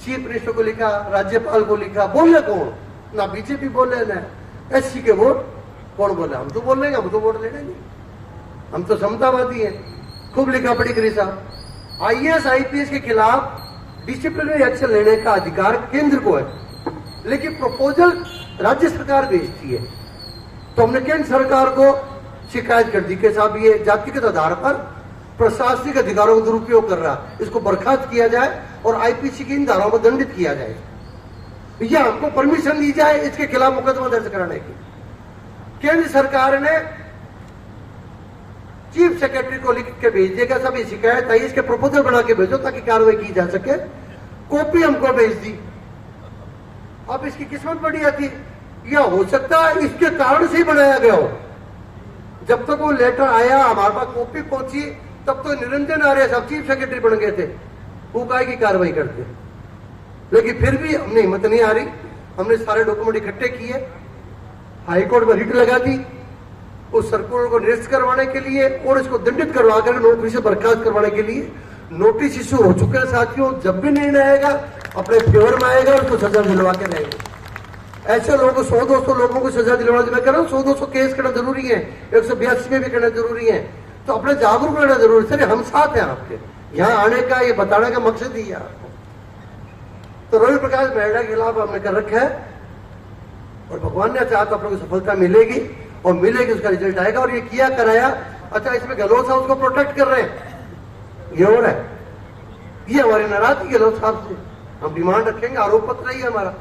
[SPEAKER 1] चीफ मिनिस्टर को लिखा, राज्यपाल को लिखा, बोले कौन? ना बीजेपी बोले ना एससी के वोट कौन बोले, हम तो बोल रहे हैं, हम तो वोट लेने नहीं, हम तो समतावादी हैं। खूब लिखा पड़ी करी साहब। आईएएस आईपीएस के खिलाफ डिसिप्लिनरी एक्शन लेने का अधिकार केंद्र को है, लेकिन प्रपोजल राज्य सरकार भेजती है। तो हमने केंद्र सरकार को शिकायत कर दी कि साहब ये जातिगत आधार पर प्रशासनिक अधिकारों का दुरुपयोग कर रहा, इसको बर्खास्त किया जाए और आईपीसी की इन धाराओं को दंडित किया जाए, या हमको परमिशन दी जाए इसके खिलाफ मुकदमा दर्ज कराने की। केंद्र सरकार ने चीफ सेक्रेटरी को लिख के भेज देगा, सब ये शिकायत आई, इसके प्रपोजल बना के भेजो ताकि कार्रवाई की जा सके। कॉपी हमको भेज दी। अब इसकी किस्मत बढ़िया थी, या हो सकता है इसके कारण से ही बनाया गया हो। जब तक वो लेटर आया, हमारे पास कॉपी पहुंची, तब तो निरंजन आर्य साहब चीफ सेक्रेटरी बन गए थे, वो काय की कार्रवाई करते। लेकिन फिर भी हमने हिम्मत नहीं आ रही, हमने सारे डॉक्यूमेंट इकट्ठे किए, हाईकोर्ट में रिट लगा दी उस सर्कुलर को निरस्त करवाने के लिए और इसको दंडित करवा कर नौकरी से बर्खास्त करवाने के लिए। नोटिस इशू हो चुके हैं साथियों, जब भी निर्णय आएगा अपने फेवर में आएगा, उसको सजा दिलवा के रहेंगे। ऐसे लोगों को 100-200 लोगों को सजा दिलवाना, मैं कह रहा हूँ 100-200 केस करना जरूरी है, 182 में भी करना जरूरी है, तो अपने जागरूक रहना जरूरी है। हम साथ हैं आपके, यहाँ आने का ये बताने का मकसद ही है आपको। तो रवि प्रकाश मेहरा के खिलाफ हमने कर रखा है और भगवान ने चाहा तो आप लोगों को सफलता मिलेगी और मिलेगी, उसका रिजल्ट आएगा। और ये किया कराया, अच्छा इसमें गहलोत साहब उसको प्रोटेक्ट कर रहे हैं, ये हो रहा है, ये हमारी नाराजगी गहलोत साहब से। हम डिमांड रखेंगे, आरोप पत्र ही है हमारा,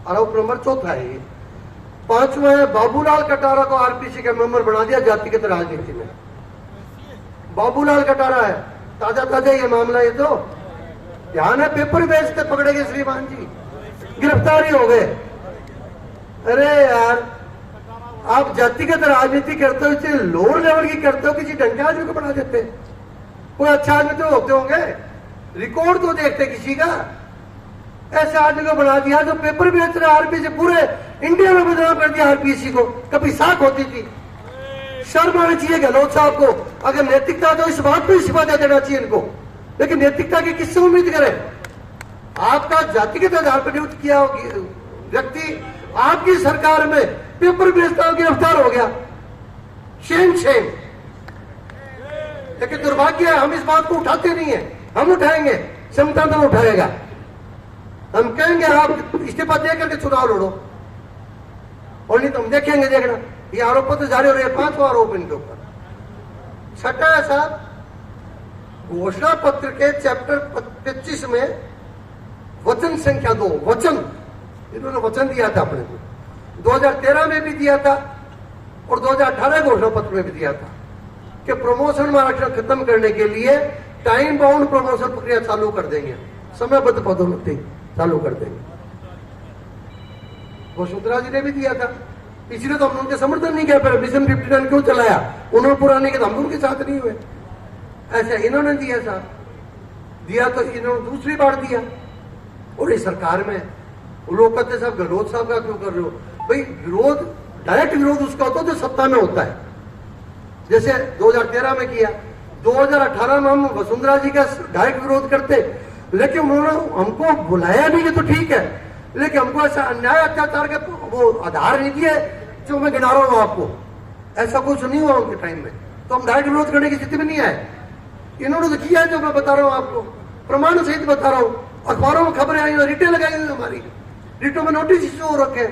[SPEAKER 1] आरोप नंबर 4 है ये। 5वां है बाबूलाल कटारा को आरपीसी का मेंबर बना दिया जातिगत राजनीति में। बाबूलाल कटारा है, ताजा ताजा ये मामला, ये तो ध्यान है, पेपर बेचते पकड़े गए श्रीमान जी, गिरफ्तार ही हो गए। अरे यार, आप जातिगत राजनीति करते हो, इसे लोअर लेवल की करते हो, किसी ढंग के आदमी को बना देते। कोई अच्छा आदमी तो होते होंगे, रिकॉर्ड तो देखते किसी का। ऐसे आदमी को बना दिया जो पेपर बेच रहे आरपीसी, पूरे इंडिया में बदनाम कर दिया आरपीसी को। कभी साख होती थी, शर्म आनी चाहिए गहलोत साहब को। अगर नैतिकता तो इस बात पर इस्तीफा दे देना चाहिए इनको, लेकिन नैतिकता की किससे उम्मीद करें? आपका जातिगत आधार पर नियुक्त किया व्यक्ति आपकी सरकार में पेपर बेचता हो, गिरफ्तार हो गया। Shem Shem. लेकिन दुर्भाग्य है हम इस बात को उठाते नहीं है। हम उठाएंगे, संगठन उठाएगा। हम कहेंगे आप इस्तीफा दे करके चुनाव लड़ो, और नहीं तो हम देखेंगे, देखना ये आरोप पत्र जारी हो रहे हैं। 5वां आरोप इनके ऊपर। 6ठा है साहब, घोषणा पत्र के चैप्टर 25 में वचन संख्या 2, वचन इन्होंने वचन दिया था अपने को, 2013 में भी दिया था और 2018 घोषणा पत्र में भी दिया था कि प्रमोशन में आरक्षण खत्म करने के लिए टाइम बाउंड प्रमोशन प्रक्रिया चालू कर देंगे, समयबद्ध पदोन्नति चालू कर देंगे। वसुंधरा जी ने भी दिया था, इसलिए तो हम उनके समर्थन नहीं किया। मिशन 59 क्यों चलाया? उन्होंने पूरा नहीं किया तो हम उनके साथ नहीं हुए। ऐसा इन्होंने दिया साहब, दिया तो इन्होंने दूसरी बार दिया। और इस सरकार में लोग कहते साहब गहलोत साहब का क्यों कर रहे हो? भाई विरोध, डायरेक्ट विरोध उसका होता है जो सत्ता में होता है। जैसे 2013 में किया, 2018 में हम वसुंधरा जी का डायरेक्ट विरोध करते, लेकिन उन्होंने हमको बुलाया नहीं है तो ठीक है, लेकिन हमको ऐसा अन्याय अत्याचार के वो आधार नहीं दिए जो मैं गिना रहा हूं आपको। ऐसा कुछ नहीं हुआ उनके टाइम में, तो हम डायरेक्ट विरोध करने की स्थिति में नहीं आए। इन्होंने तो किया है जो मैं बता रहा हूं आपको, प्रमाण सहित बता रहा हूं। अखबारों में खबरें आई, रिटें लगाई हुई हमारी, रिटों में नोटिस इश्यू हो रखे,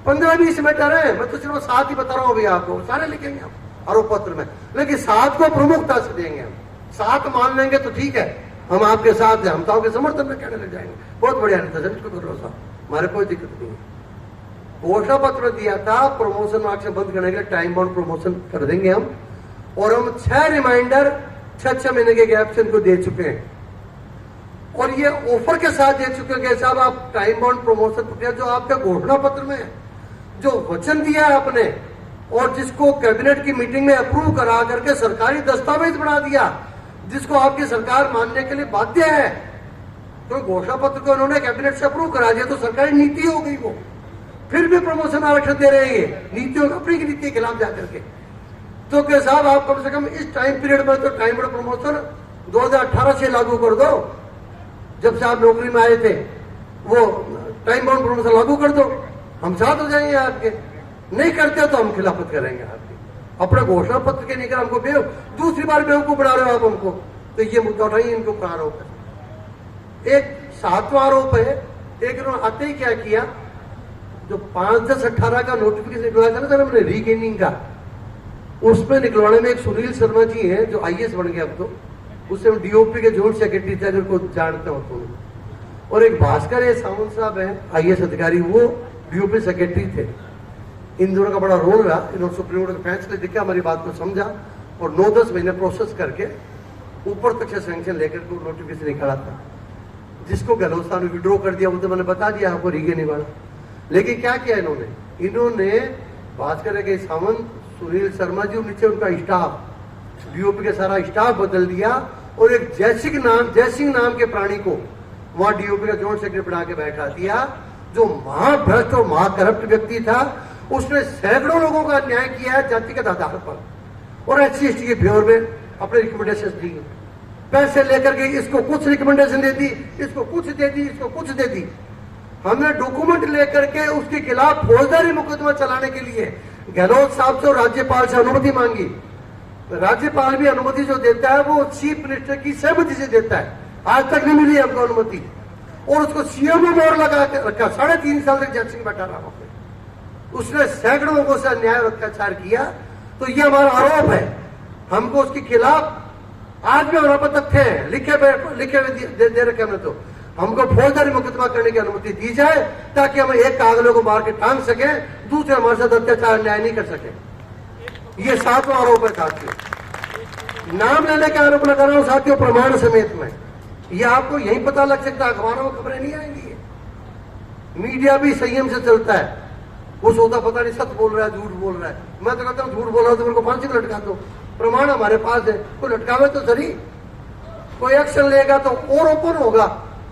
[SPEAKER 1] 15-20 मैटर है। मैं तो सिर्फ 7 ही बता रहा हूं अभी आपको, सारे लिखेंगे हम आरोप पत्र में, लेकिन 7 को प्रमुखता से देंगे हम। 7 मान लेंगे तो ठीक है, हम आपके साथ हैं, हम तो आपके समर्थन में कहने लग जाएंगे। बहुत बढ़िया नेता सर, इसको भरोसा, हमारे कोई दिक्कत नहीं है। घोषणा पत्र दिया था प्रमोशन आरक्षण बंद करने के लिए टाइम बाउंड प्रमोशन कर देंगे हम, और हम 6 रिमाइंडर 6 महीने के गैप से इनको दे चुके हैं। और ये ऑफर के साथ दे चुके हैं कि साहब आप टाइम बाउंड प्रमोशन प्रक्रिया जो आपके घोषणा पत्र में जो वचन दिया है आपने, और जिसको कैबिनेट की मीटिंग में अप्रूव करा करके सरकारी दस्तावेज बना दिया, जिसको आपकी सरकार मानने के लिए बाध्य है, तो घोषणा पत्र को उन्होंने कैबिनेट से अप्रूव करा दिया तो सरकारी नीति हो गई वो। फिर भी प्रमोशन आरक्षण दे रहे हैं नीतियों, अपनी की नीति के खिलाफ जाकर के। तो क्या साहब आप कम से कम इस टाइम पीरियड में तो टाइम बाउंड प्रमोशन 2018 से लागू कर दो, जब से आप नौकरी में आए थे वो टाइम बाउंड प्रमोशन लागू कर दो, हम साथ हो जाएंगे आपके। नहीं करते हो तो हम खिलाफत करेंगे आपकी। अपने घोषणा पत्र के निकल हमको दूसरी बार बेवकूफ बना रहे हो आप हमको, तो ये मुद्दा उठाइए, इनको ऊपर आरोप है। एक 7वां आरोप है, एक इन्होंने आते ही क्या किया, जो 5/10/18 का नोटिफिकेशन निकलवाया था ना सर हमने रीगेनिंग का, उसमें निकलवाने में एक सुनील शर्मा जी हैं जो IAS बन गए अब तो, उससे हम DOP के जॉइंट सेक्रेटरी थे अगर को जानते हो तो, और एक भास्कर है सावंत साहब है IAS अधिकारी, वो DOP सेक्रेटरी थे। इन दोनों का बड़ा रोल रहा, इन्होंने सुप्रीम कोर्ट के फैसले देखा, हमारी बात को समझा और 9-10 महीने प्रोसेस करके ऊपर तक से सैंक्शन लेकर को नोटिफिकेशन निकाला था, जिसको गहलोत साहब ने विड्रॉ कर दिया। वो तो मैंने बता दिया आपको, रीगेनिंग वाला। लेकिन क्या किया इन्होंने भास्कर के सावंत, सुनील शर्मा जी, नीचे उनका स्टाफ, DOP के सारा स्टाफ बदल दिया, और एक जयसिंह नाम के प्राणी को वहां DOP का जॉइंट सेक्रेटरी बना के बैठा दिया, जो महाभ्रष्ट और महाकरप्ट व्यक्ति था। उसने सैकड़ों लोगों का अन्याय किया है जातिगत आधार पर, और SC/ST के फेवर में अपने रिकमेंडेशन दी। पैसे लेकर के इसको कुछ रिकमेंडेशन दे दी, इसको कुछ दे दी, इसको कुछ दे दी। हमने डॉक्यूमेंट लेकर के उसके खिलाफ फौजदारी मुकदमा चलाने के लिए गहलोत साहब से और राज्यपाल से अनुमति मांगी। राज्यपाल भी अनुमति जो देता है वो चीफ मिनिस्टर की सहमति से देता है। आज तक नहीं मिली हमको अनुमति, और उसको सीएम में मोहर लगा के रखा। 3.5 साल तक जज सिंह बैठा रहा वहां पे, उसने सैकड़ों लोगों से अन्याय और अत्याचार किया। तो ये हमारा आरोप है, हमको उसके खिलाफ आज भी हमारे पास तथ्य है, लिखे हुए दे रखे हमने। तो हमको फौजदारी मुकदमा करने की अनुमति दी जाए ताकि हम एक कागलों को मार के टांग सके, दूसरे हमारे साथ अत्याचार न्याय नहीं कर सके। ये 7वां आरोप है साथियों। नाम लेने का आरोप लगा रहा हूं साथियों, प्रमाण समेत में। ये आपको यही पता लग सकता है, अखबारों में खबरें नहीं आएंगी। मीडिया भी संयम से चलता है, वो सोचता पता नहीं सच बोल रहा है झूठ बोल रहा है। मैं तो कहता हूँ झूठ बोल रहा हूं तो मेरे को फांसी पर लटका दो, प्रमाण हमारे पास है। कोई लटकावे तो सही, कोई एक्शन लेगा तो और ओपन होगा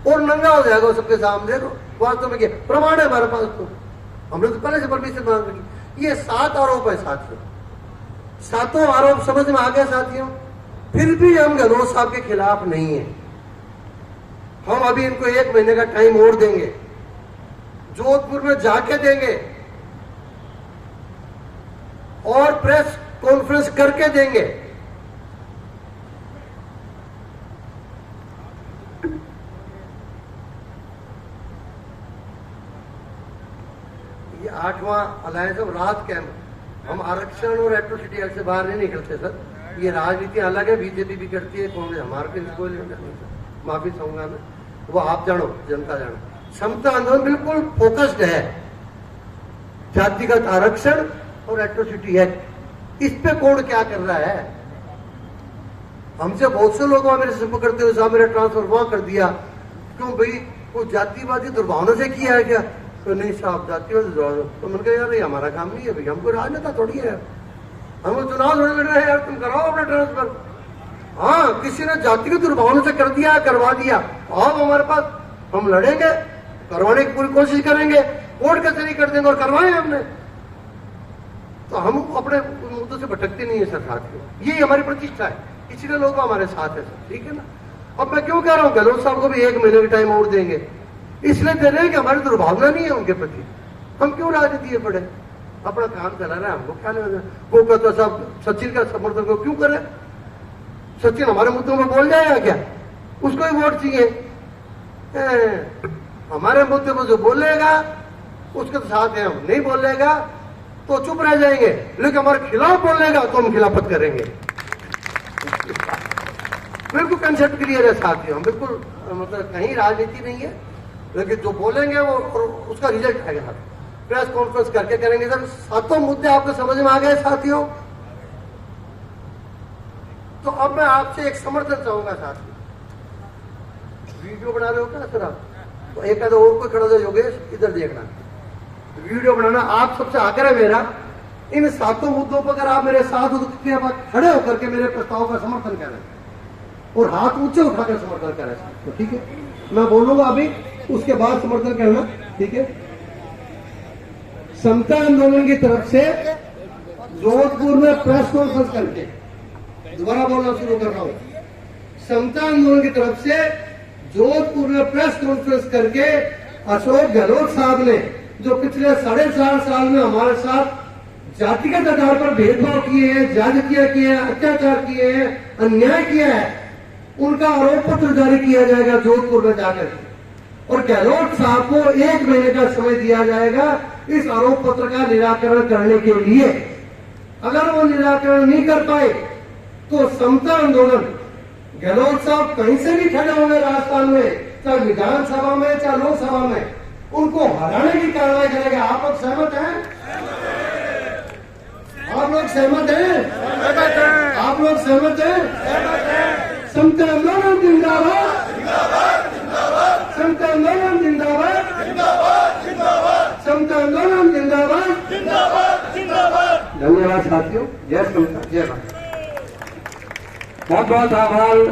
[SPEAKER 1] और नंगा हो जाएगा सबके सामने। तो वास्तव में क्या प्रमाण है हमारे पास, तो हमने तो पहले से परमिशन मांग रही। ये 7 आरोप है साथियों, 7 आरोप समझ में आ गया साथियों। फिर भी हम गहलोत साहब के खिलाफ नहीं है। हम अभी इनको 1 महीने का टाइम और देंगे, जोधपुर में जाके देंगे और प्रेस कॉन्फ्रेंस करके देंगे। ये 8वां अलायंस ऑफ राहत कैंप। हम आरक्षण और एट्रोसिटी एक्ट से बाहर नहीं निकलते सर। ये राजनीति अलग है, बीजेपी भी करती है, कांग्रेस हमारे को कोई नहीं। माफी चाहूंगा मैं, वो आप जानो, जनता जानो। समता आंदोलन बिल्कुल फोकस्ड है जातिगत आरक्षण और एट्रोसिटी एक्ट। इस पे कौन क्या कर रहा है? हमसे बहुत से लोग वहां मेरे संपर्क करते हुए साहब मेरा ट्रांसफर वहां कर दिया, क्यों भाई वो जातिवादी दुर्भावना से किया है क्या? तो नहीं साहब जातिवादी दुर्भावना। तो मैंने कहा यार ये हमारा काम नहीं है भाई, हमको राजनेता थोड़ी है, हमको चुनाव थोड़ी लड़ रहे हैं यार, तुम कराओ अपना ट्रांसफर। हाँ, किसी ने जाति की दुर्भावना से कर दिया, करवा दिया, आओ हमारे पास, हम लड़ेंगे, करवाने की पूरी कोशिश करेंगे, कोर्ट कचहरी कर देंगे और करवाएं हमने। तो हम अपने मुद्दों से भटकते नहीं है सर साथियों, ये हमारी प्रतिष्ठा है, इसलिए लोग हमारे साथ है सर, ठीक है ना। अब मैं क्यों कह रहा हूँ गहलोत साहब को भी 1 महीने का टाइम और देंगे, इसलिए दे रहे हैं कि हमारी दुर्भावना नहीं है उनके प्रति। हम क्यों राजनीति में पड़े, अपना काम चला रहा है, हमको क्या लेना। वो कहता साहब सचिन का समर्थन को क्यों करे, सचिन हमारे मुद्दों में बोल जाएगा क्या, उसको ही वोट चाहिए। हमारे मुद्दे में जो बोलेगा उसके साथ है, हम नहीं बोलेगा तो चुप रह जाएंगे, लेकिन हमारे खिलाफ बोलेगा तो हम खिलाफत करेंगे। बिल्कुल कंसेप्ट क्लियर है साथियों, हम बिल्कुल मतलब कहीं राजनीति नहीं है, लेकिन जो बोलेंगे वो उसका रिजल्ट आएगा। प्रेस कॉन्फ्रेंस करके करेंगे सर। 7 मुद्दे आपको समझ में आ गए साथियों। तो अब मैं आपसे एक समर्थन चाहूंगा साथियों, वीडियो बना रहे हो क्या सर आप? तो एक आधा और कोई खड़ा था, योगेश इधर देखना, वीडियो बनाना। आप सबसे आग्रह है मेरा, इन 7 मुद्दों पर अगर आप मेरे साथ खड़े होकर के मेरे प्रस्ताव का समर्थन करें और हाथ ऊंचे उठाकर समर्थन करें तो ठीक है, मैं बोलूंगा अभी, उसके बाद समर्थन करना, ठीक है। समता आंदोलन की तरफ से जोधपुर में प्रेस कॉन्फ्रेंस करके, दोबारा बोलना शुरू कर रहा हूं, समता आंदोलन की तरफ से जोधपुर में प्रेस कॉन्फ्रेंस करके अशोक गहलोत साहब ने जो पिछले 4.5 साल में हमारे साथ जातिगत आधार पर भेदभाव किए हैं, जातियां किए हैं, अत्याचार किए हैं, अन्याय किया है, उनका आरोप पत्र जारी किया जाएगा जोधपुर में जाकर, और गहलोत साहब को 1 महीने का समय दिया जाएगा इस आरोप पत्र का निराकरण करने के लिए। अगर वो निराकरण नहीं कर पाए तो समता आंदोलन, गहलोत साहब कहीं से भी खड़े होंगे राजस्थान में, चाहे विधानसभा में चाहे लोकसभा में, उनको हराने की कार्रवाई करेगा। आप लोग सहमत हैं? आप लोग सहमत हैं? आप लोग सहमत हैं? समता आंदोलन जिंदाबाद, समता आंदोलन जिंदाबाद, समता आंदोलन जिंदाबाद। धन्यवाद साथियों, जय समता, जय भारत। बहुत बहुत आभार।